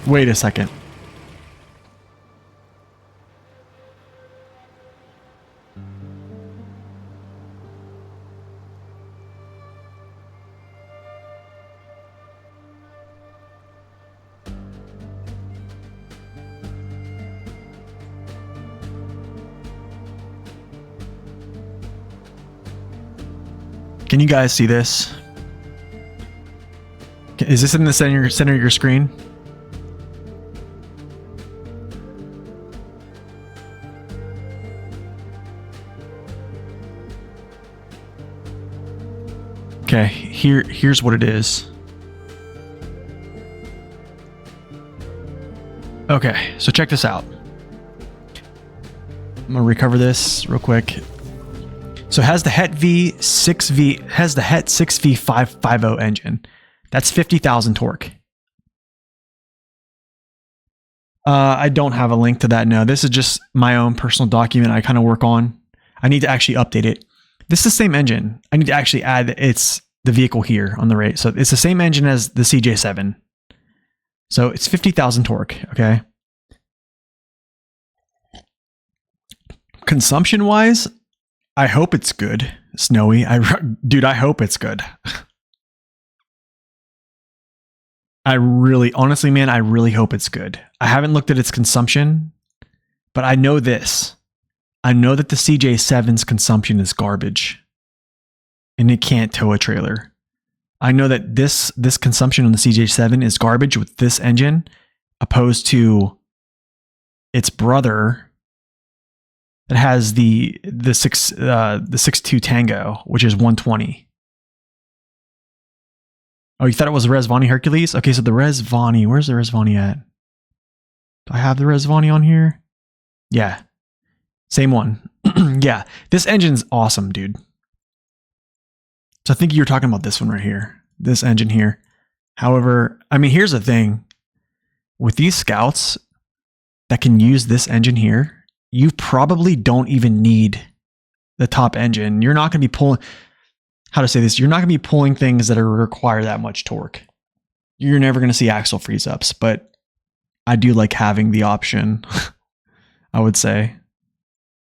Wait a second. Can you guys see this? Is this in the center of your screen? Okay, here's what it is. Okay, so check this out. I'm gonna recover this real quick. So it has the Het V6V, has the Het 6V550 engine. That's 50,000 torque. I don't have a link to that. No, this is just my own personal document I kind of work on. I need to actually update it. This is the same engine. I need to actually add the vehicle here on the right. So it's the same engine as the CJ7. So it's 50,000 torque. Okay. Consumption wise, I hope it's good. Snowy. Dude, I hope it's good. Honestly, man, I really hope it's good. I haven't looked at its consumption, but I know this. I know that the CJ7's consumption is garbage and it can't tow a trailer. I know that this consumption on the CJ7 is garbage with this engine opposed to its brother that has the 6.2 Tango, which is 120. Oh, you thought it was the Resvani Hercules? Okay, so the Resvani, where's the Resvani at? Do I have the Resvani on here? Yeah. Same one. Yeah, this engine's awesome, dude. So I think you're talking about this one right here. This engine here. However, I mean, here's the thing. With these Scouts that can use this engine here, you probably don't even need the top engine. You're not going to be pulling... How to say this? You're not going to be pulling things that require that much torque. You're never going to see axle freeze ups, but I do like having the option, I would say.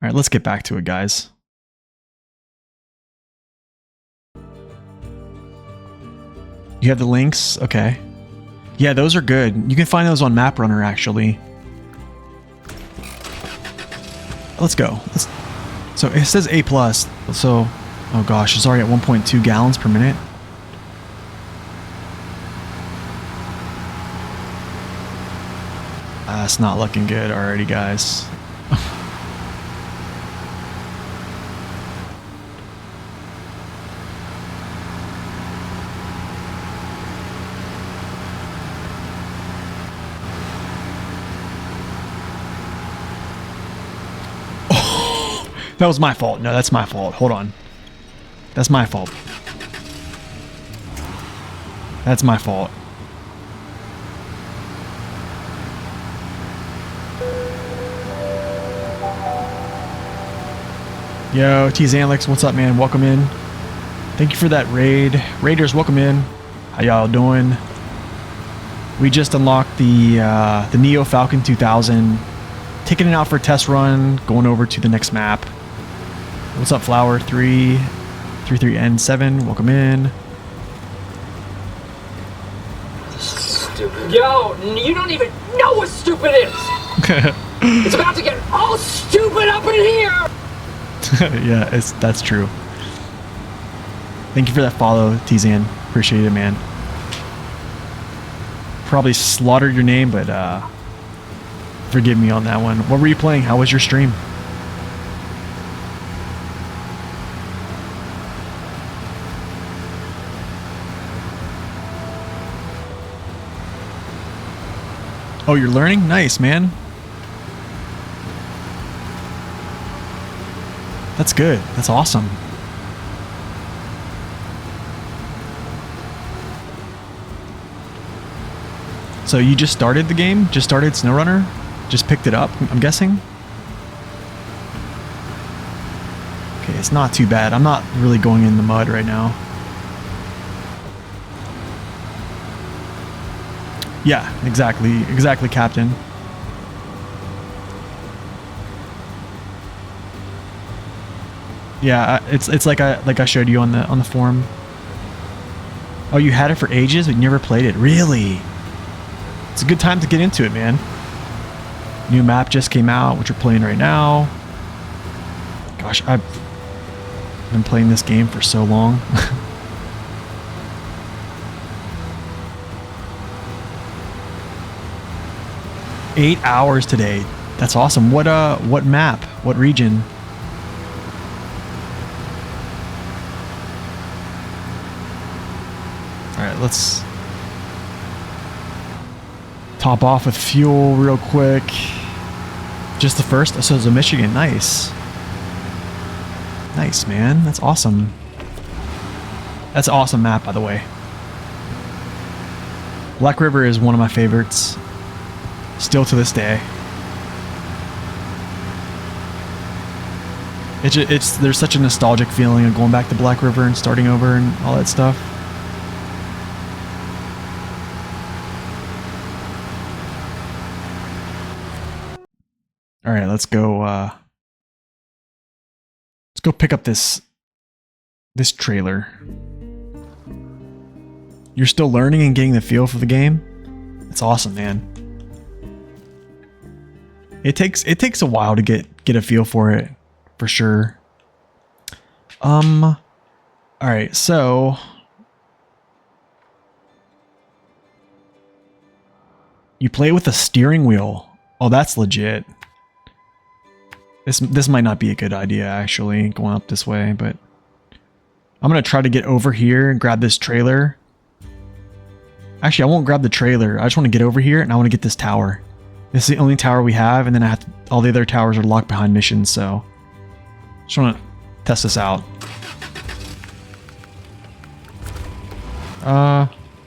All right, let's get back to it, guys. You have the links? Okay. Yeah, those are good. You can find those on Map Runner, actually. Let's go. So it says A+. So, oh gosh, it's already at 1.2 gallons per minute. It's not looking good already, guys. That was my fault. No, that's my fault. Hold on. That's my fault. That's my fault. Yo, T-Zanlix, what's up, man? Welcome in. Thank you for that raid. Raiders, welcome in. How y'all doing? We just unlocked the Neo Falcon 2000. Taking it out for a test run. Going over to the next map. What's up, Flower 333N7? Welcome in. Stupid. Yo, you don't even know what stupid is. It's about to get all stupid up in here. Yeah, that's true. Thank you for that follow, T-Zan. Appreciate it, man. Probably slaughtered your name, but forgive me on that one. What were you playing? How was your stream? Oh, you're learning? Nice, man. That's good. That's awesome. So you just started the game? Just started SnowRunner? Just picked it up, I'm guessing? Okay, it's not too bad. I'm not really going in the mud right now. Yeah, exactly. Exactly, Captain. Yeah, it's like I showed you on the forum. Oh, you had it for ages, but you never played it. Really? It's a good time to get into it, man. New map just came out, which we're playing right now. Gosh, I've been playing this game for so long. Eight hours today. That's awesome. What map? What region? Alright, let's top off with fuel real quick. Just the first? So it's a Michigan. Nice. Nice, man. That's awesome. That's an awesome map, by the way. Black River is one of my favorites. Still to this day. There's such a nostalgic feeling of going back to Black River and starting over and all that stuff. All right, let's go pick up this trailer. You're still learning and getting the feel for the game? That's awesome, man. It takes a while to get a feel for it, for sure. All right, so you play with a steering wheel. Oh, that's legit. This might not be a good idea, actually, going up this way, but I'm gonna try to get over here and grab this trailer. Actually, I won't grab the trailer. I just want to get over here and I want to get this tower. This is the only tower we have, and then I have to, all the other towers are locked behind missions, so just want to test this out.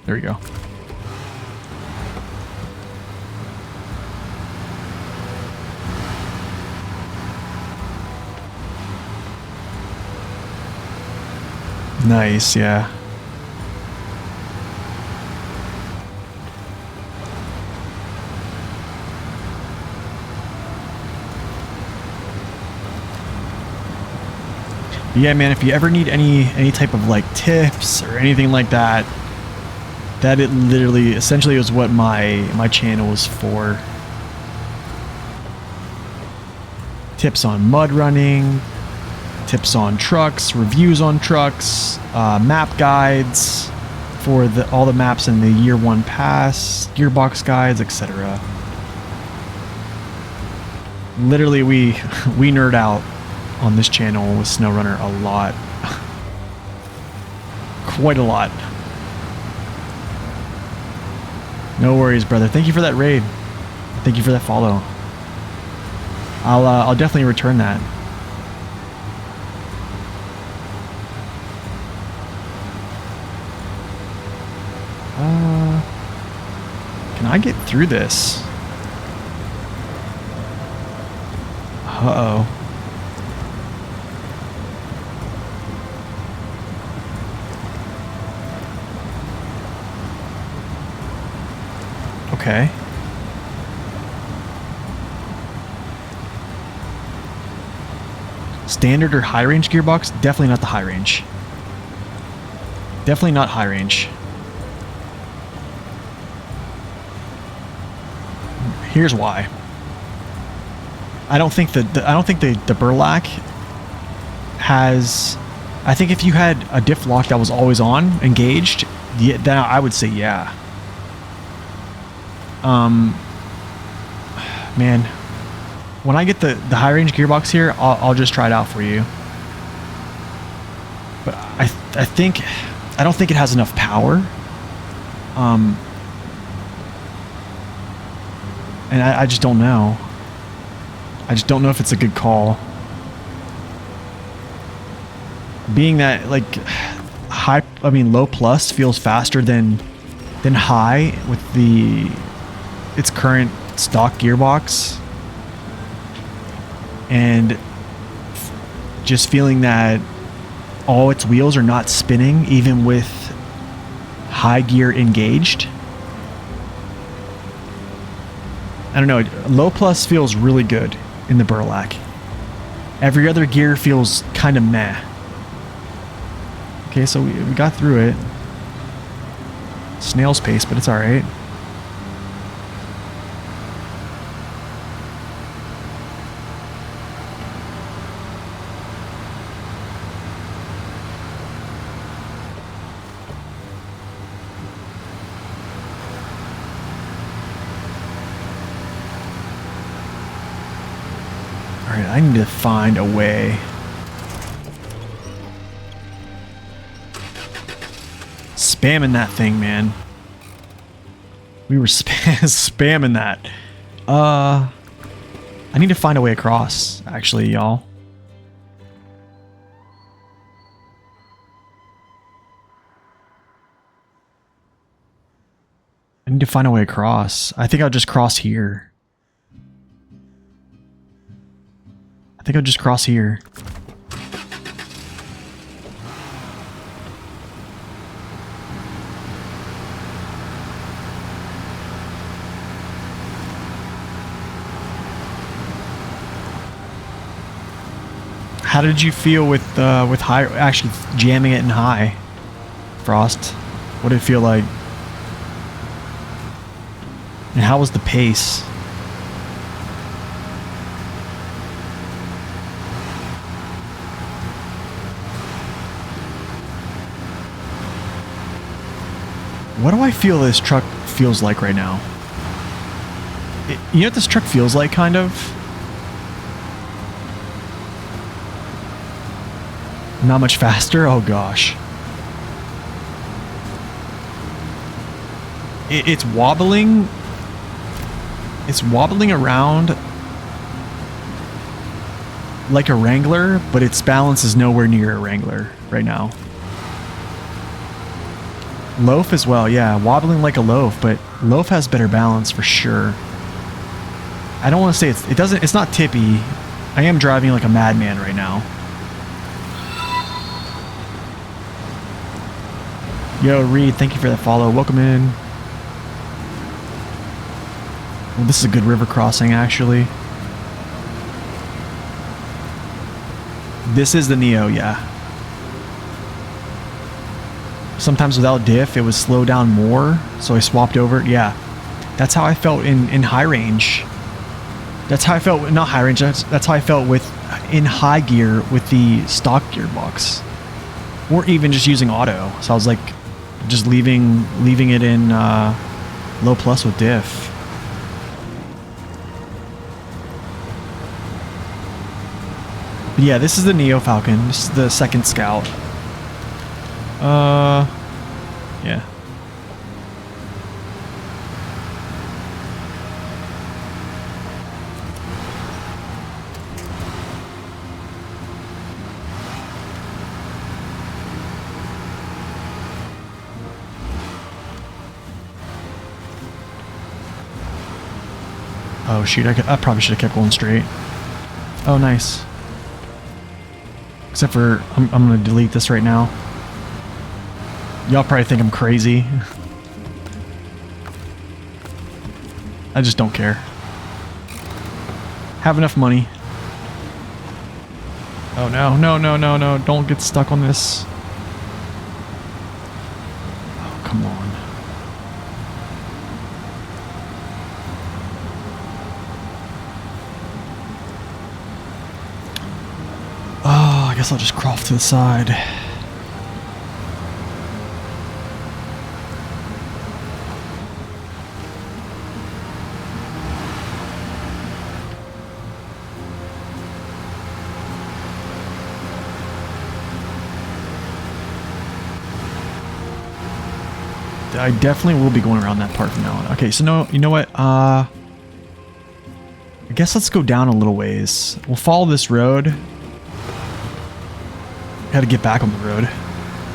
There we go. Nice, yeah. Yeah, man, if you ever need any type of like tips or anything like that, that it literally essentially is what my channel is for. Tips on mud running, tips on trucks, reviews on trucks, map guides for all the maps in the year one pass, gearbox guides, etc. Literally, we nerd out on this channel with SnowRunner a lot. Quite a lot. No worries, brother. Thank you for that raid. Thank you for that follow. I'll definitely return that. Can I get through this? Uh-oh. Okay. Standard or high range gearbox? Definitely not the high range. Definitely not high range. Here's why. I don't think the Burlak has. I think if you had a diff lock that was always on, engaged, yeah, then I would say yeah. Man, when I get the high range gearbox here, I'll just try it out for you. But I don't think it has enough power. And I just don't know. I just don't know if it's a good call. Being that like low plus feels faster than high with its current stock gearbox, and just feeling that all its wheels are not spinning even with high gear engaged. I don't know, low plus feels really good in the Burlak. Every other gear feels kind of meh. Okay, so we got through it. Snail's pace, but it's alright. Alright, I need to find a way. Spamming that thing, man. We were spamming that. I need to find a way across, actually, y'all. I need to find a way across. I think I'll just cross here. I think I'll just cross here. How did you feel with high, actually jamming it in high, Frost? What did it feel like? And how was the pace? What do I feel this truck feels like right now? You know what this truck feels like, kind of? Not much faster? Oh gosh. It's wobbling. It's wobbling around like a Wrangler, but its balance is nowhere near a Wrangler right now. Loaf as well, yeah. Wobbling like a Loaf, but Loaf has better balance for sure. I don't want to say it's not tippy. I am driving like a madman right now. Yo, Reed, thank you for that follow. Welcome in. Well, this is a good river crossing, actually. This is the Neo, yeah. Sometimes without diff, it would slow down more, so I swapped over. Yeah, that's how I felt in high range. That's how I felt, not high range, that's how I felt in high gear with the stock gearbox. Or even just using auto. So I was like, just leaving it in low plus with diff. But yeah, this is the Neo Falcon. This is the second Scout. Yeah. Oh shoot, I probably should have kept going straight. Oh, nice. Except for, I'm going to delete this right now. Y'all probably think I'm crazy. I just don't care. Have enough money. Oh no, no, no, no, no, don't get stuck on this. Oh, come on. I guess I'll just crawl off to the side. I definitely will be going around that part from now on. Okay, so no, you know what? I guess let's go down a little ways. We'll follow this road. Got to get back on the road.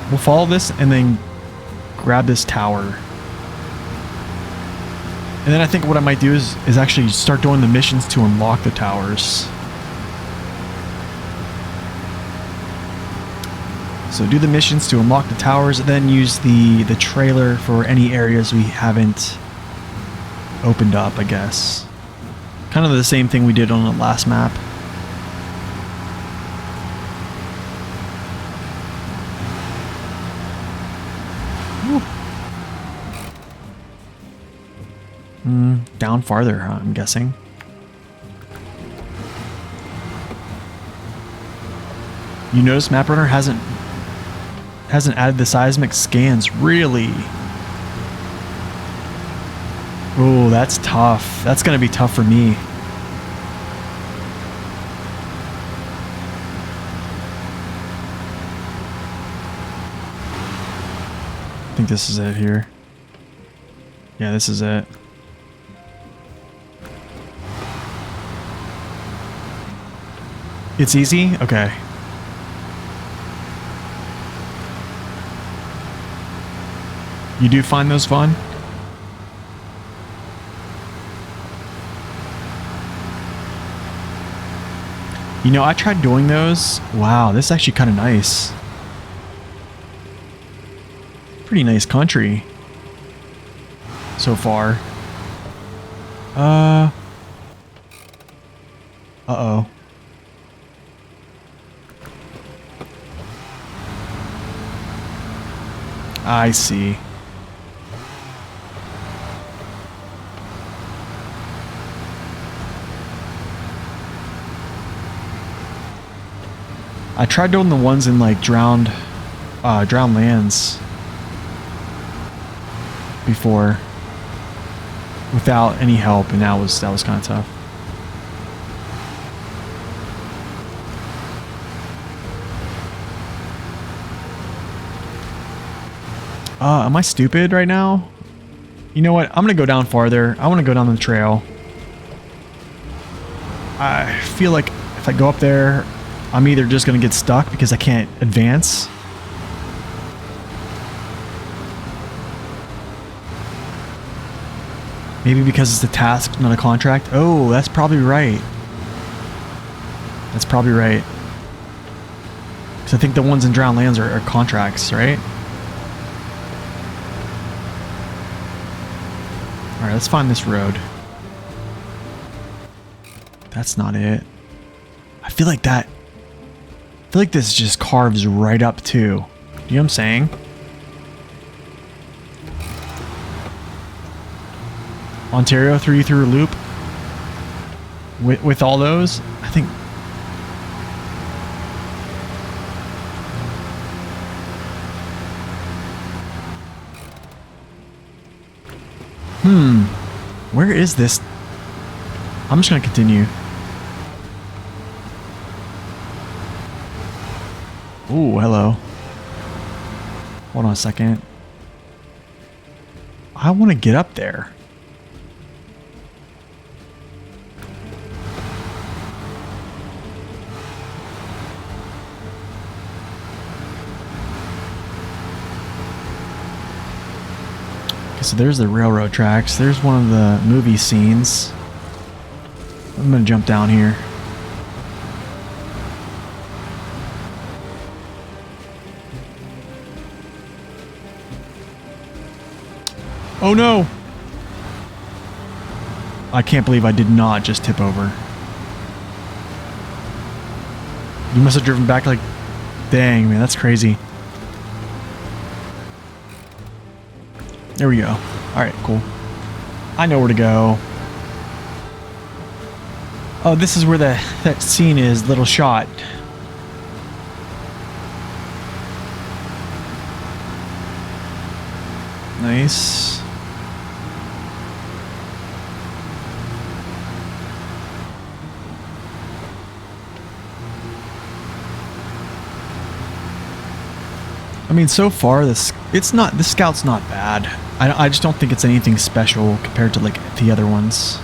We'll follow this and then grab this tower. And then I think what I might do is actually start doing the missions to unlock the towers. So do the missions to unlock the towers, then use the trailer for any areas we haven't opened up, I guess. Kind of the same thing we did on the last map. Down farther, huh, I'm guessing. You notice MapRunner hasn't added the seismic scans, really? Oh, that's tough. That's gonna be tough for me. I think this is it here. Yeah, this is it. It's easy? Okay. You do find those fun? You know, I tried doing those. Wow, this is actually kind of nice. Pretty nice country so far. Uh-oh. I see. I tried doing the ones in like drowned lands before without any help, and that was kind of tough. Am I stupid right now? You know what? I'm gonna go down farther. I want to go down the trail. I feel like if I go up there, I'm either just gonna get stuck because I can't advance. Maybe because it's a task, not a contract. Oh, that's probably right. That's probably right. Because I think the ones in drowned lands are contracts, right? Alright, let's find this road. That's not it. I feel like this just carves right up too. You know what I'm saying? Ontario threw you through a loop with all those. I think. Where is this? I'm just gonna continue. Ooh, hello. Hold on a second. I want to get up there. Okay, so there's the railroad tracks. There's one of the movie scenes. I'm going to jump down here. Oh no! I can't believe I did not just tip over. You must have driven back like... Dang, man, that's crazy. There we go. Alright, cool. I know where to go. Oh, this is where that scene is, little shot. Nice. I mean, so far the Scout's not bad. I just don't think it's anything special compared to like the other ones.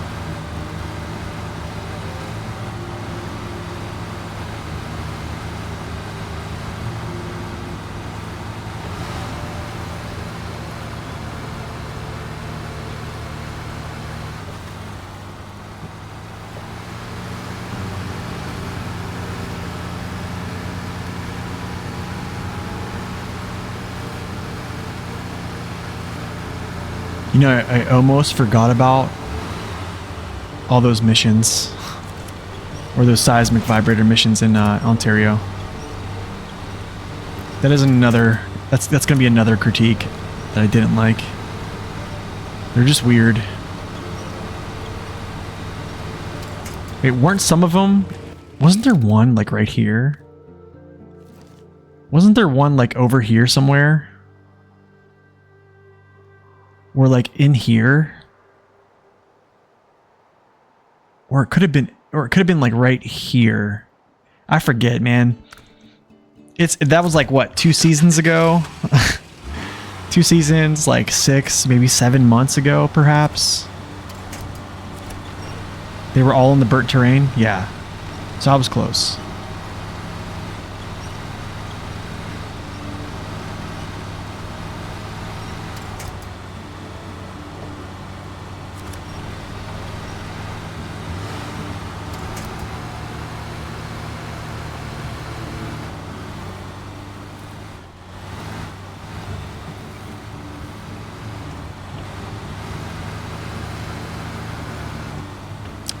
You know, I almost forgot about all those missions, or those seismic vibrator missions in Ontario. That is another. That's going to be another critique that I didn't like. They're just weird. Wait, weren't some of them? Wasn't there one like right here? Wasn't there one like over here somewhere? Or like in here, or it could have been like right here. I forget, man. That was like what, 2 seasons ago? 2 seasons, like 6, maybe 7 months ago, perhaps. They were all in the burnt terrain, yeah. So I was close.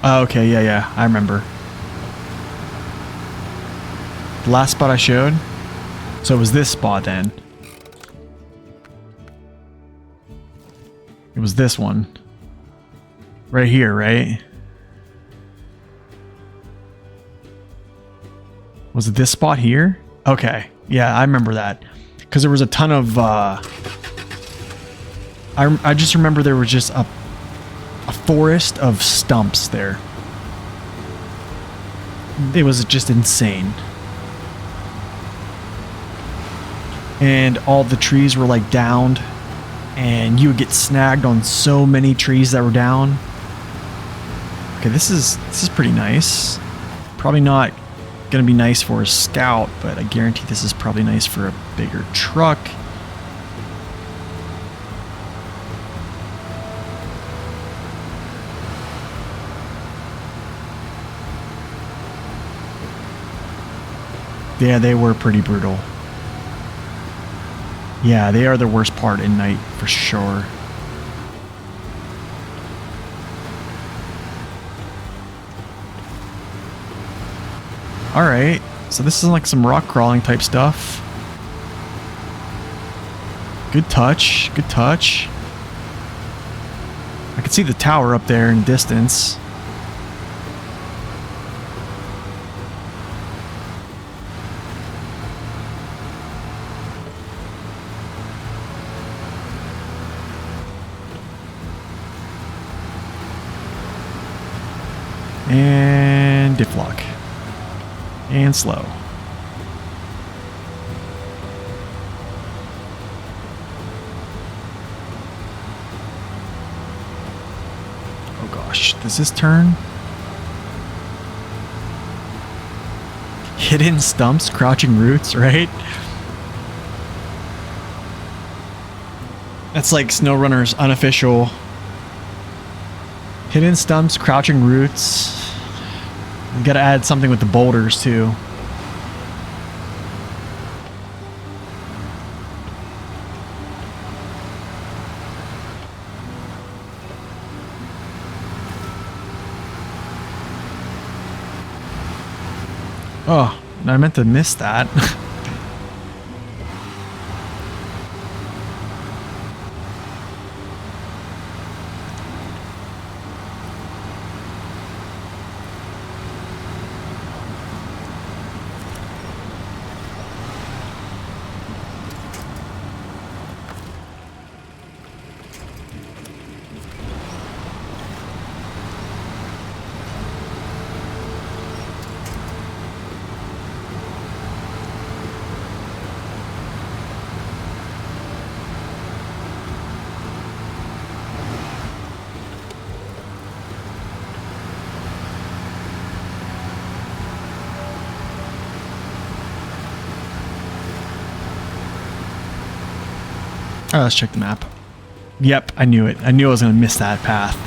Oh, okay, yeah, I remember. The last spot I showed? So it was this spot then. It was this one. Right here, right? Was it this spot here? Okay, yeah, I remember that. Because there was a ton of... I just remember there was just a forest of stumps there. It was just insane. And all the trees were like downed, and you would get snagged on so many trees that were down. Okay, this is pretty nice. Probably not gonna be nice for a Scout, but I guarantee this is probably nice for a bigger truck. Yeah, they were pretty brutal. Yeah, they are the worst part in night, for sure. Alright, so this is like some rock crawling type stuff. Good touch, good touch. I can see the tower up there in distance. And diff lock. And slow. gosh. Does this turn? Hidden stumps, crouching roots, right? That's like SnowRunner's unofficial. Hidden stumps, crouching roots. We gotta add something with the boulders too. Oh, I meant to miss that. Alright, let's check the map. Yep, I knew it. I knew I was going to miss that path.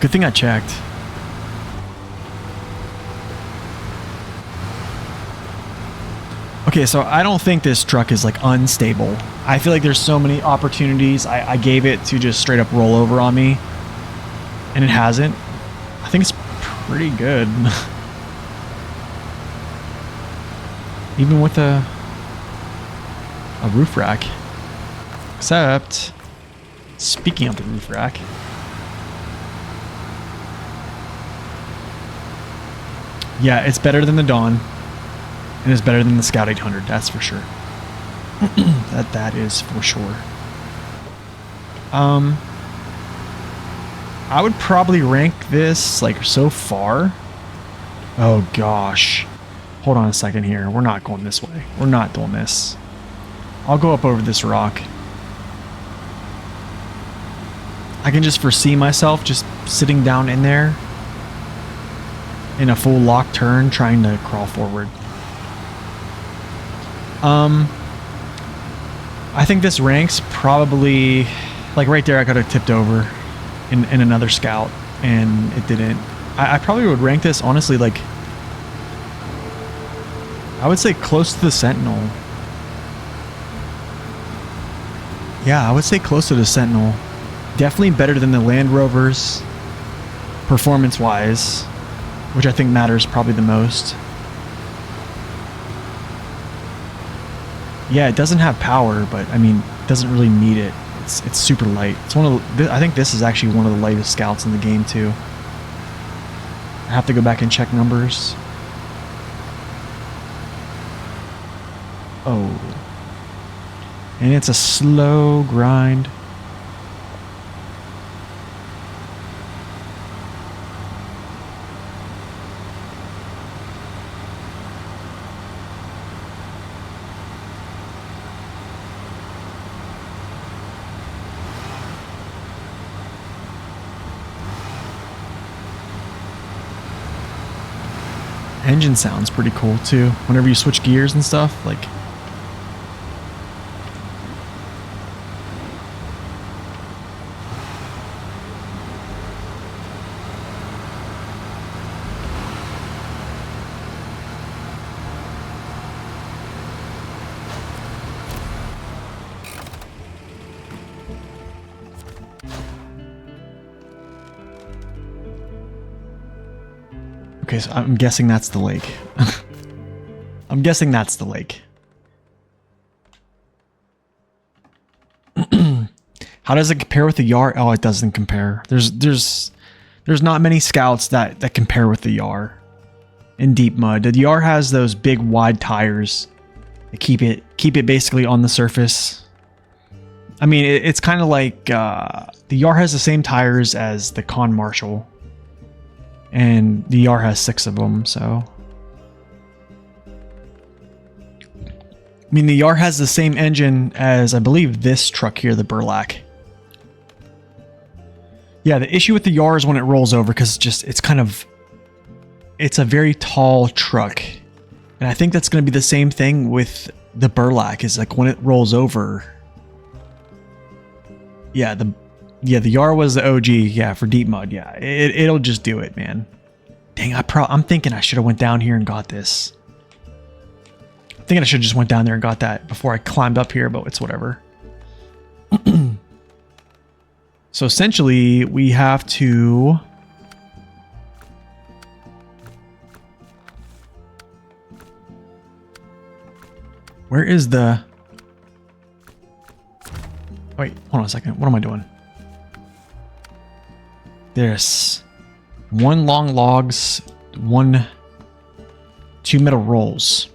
Good thing I checked. Okay, so I don't think this truck is like unstable. I feel like there's so many opportunities I gave it to just straight up roll over on me. And it hasn't. I think it's pretty good. Even with a roof rack. Except, speaking of the roof rack, yeah, it's better than the Dawn, and it's better than the Scout 800. That's for sure. that is for sure. I would probably rank this like so far. Oh gosh, hold on a second here. We're not going this way. We're not doing this. I'll go up over this rock. I can just foresee myself just sitting down in there in a full lock turn trying to crawl forward. I think this ranks probably like right there. I could have tipped over in another Scout and it didn't. I probably would rank this honestly like I would say close to the Sentinel. Yeah, I would say close to the Sentinel. Definitely better than the Land Rovers, performance-wise, which I think matters probably the most. Yeah, it doesn't have power, but I mean, it doesn't really need it. It's super light. It's one of the, I think this is actually one of the lightest Scouts in the game too. I have to go back and check numbers. Oh. And it's a slow grind. Engine sounds pretty cool too. Whenever you switch gears and stuff, like. Okay, so I'm guessing that's the lake. I'm guessing that's the lake. How does it compare with the Yar? Oh, it doesn't compare. There's not many Scouts that compare with the Yar in deep mud. The Yar has those big wide tires that keep it basically on the surface. I mean, it's kind of like the Yar has the same tires as the Con Marshall. And the Yar has 6 of them, so. I mean, the Yar has the same engine as, I believe, this truck here, the Burlak. Yeah, the issue with the Yar is when it rolls over, because it's a very tall truck. And I think that's going to be the same thing with the Burlak, is like when it rolls over. Yeah, the Yar was the OG, yeah, for deep mud. Yeah, it'll just do it, man. Dang, I'm thinking I should have went down here and got this. I'm thinking I should have just went down there and got that before I climbed up here, but it's whatever. So essentially, we have to... Where is the... Wait, hold on a second. What am I doing? There's 1 long logs, 2 metal rolls.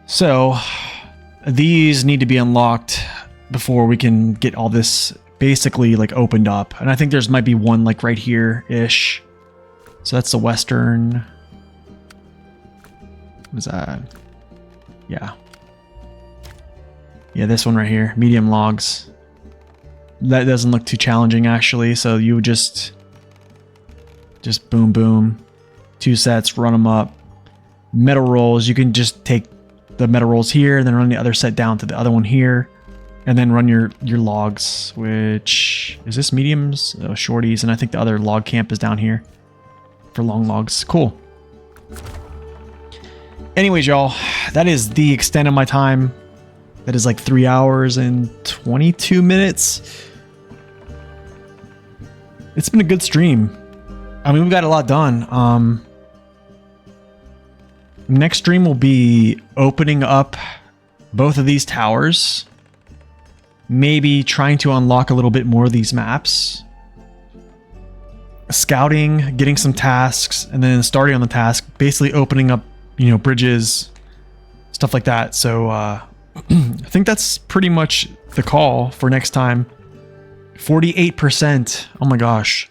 So these need to be unlocked before we can get all this basically like opened up. And I think there's might be one like right here-ish. So that's the western. What is that? Yeah. Yeah, this one right here. Medium logs. That doesn't look too challenging actually. So you would just boom, boom. 2 sets, run them up. Metal rolls, you can just take the metal rolls here and then run the other set down to the other one here. And then run your logs, which is this mediums? Oh, shorties. And I think the other log camp is down here for long logs. Cool. Anyways, y'all, that is the extent of my time. That is like 3 hours and 22 minutes. It's been a good stream. I mean, we've got a lot done. Next stream will be opening up both of these towers. Maybe trying to unlock a little bit more of these maps. Scouting, getting some tasks, and then starting on the task. Basically opening up, you know, bridges, stuff like that. So I think that's pretty much the call for next time. 48%. Oh my gosh.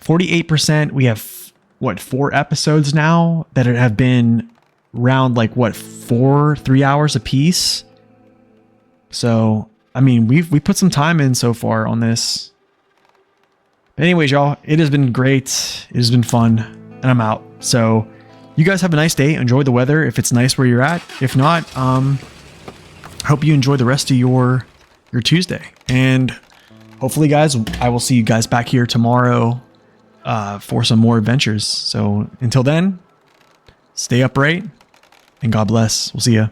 48%. We have, what, 4 episodes now that have been around like, what, 3 hours a piece? So, I mean, we put some time in so far on this. But anyways, y'all, it has been great. It has been fun, and I'm out. So, you guys have a nice day. Enjoy the weather if it's nice where you're at. If not, hope you enjoy the rest of your Tuesday. And hopefully, guys, I will see you guys back here tomorrow for some more adventures. So, until then, stay upright, and God bless. We'll see ya.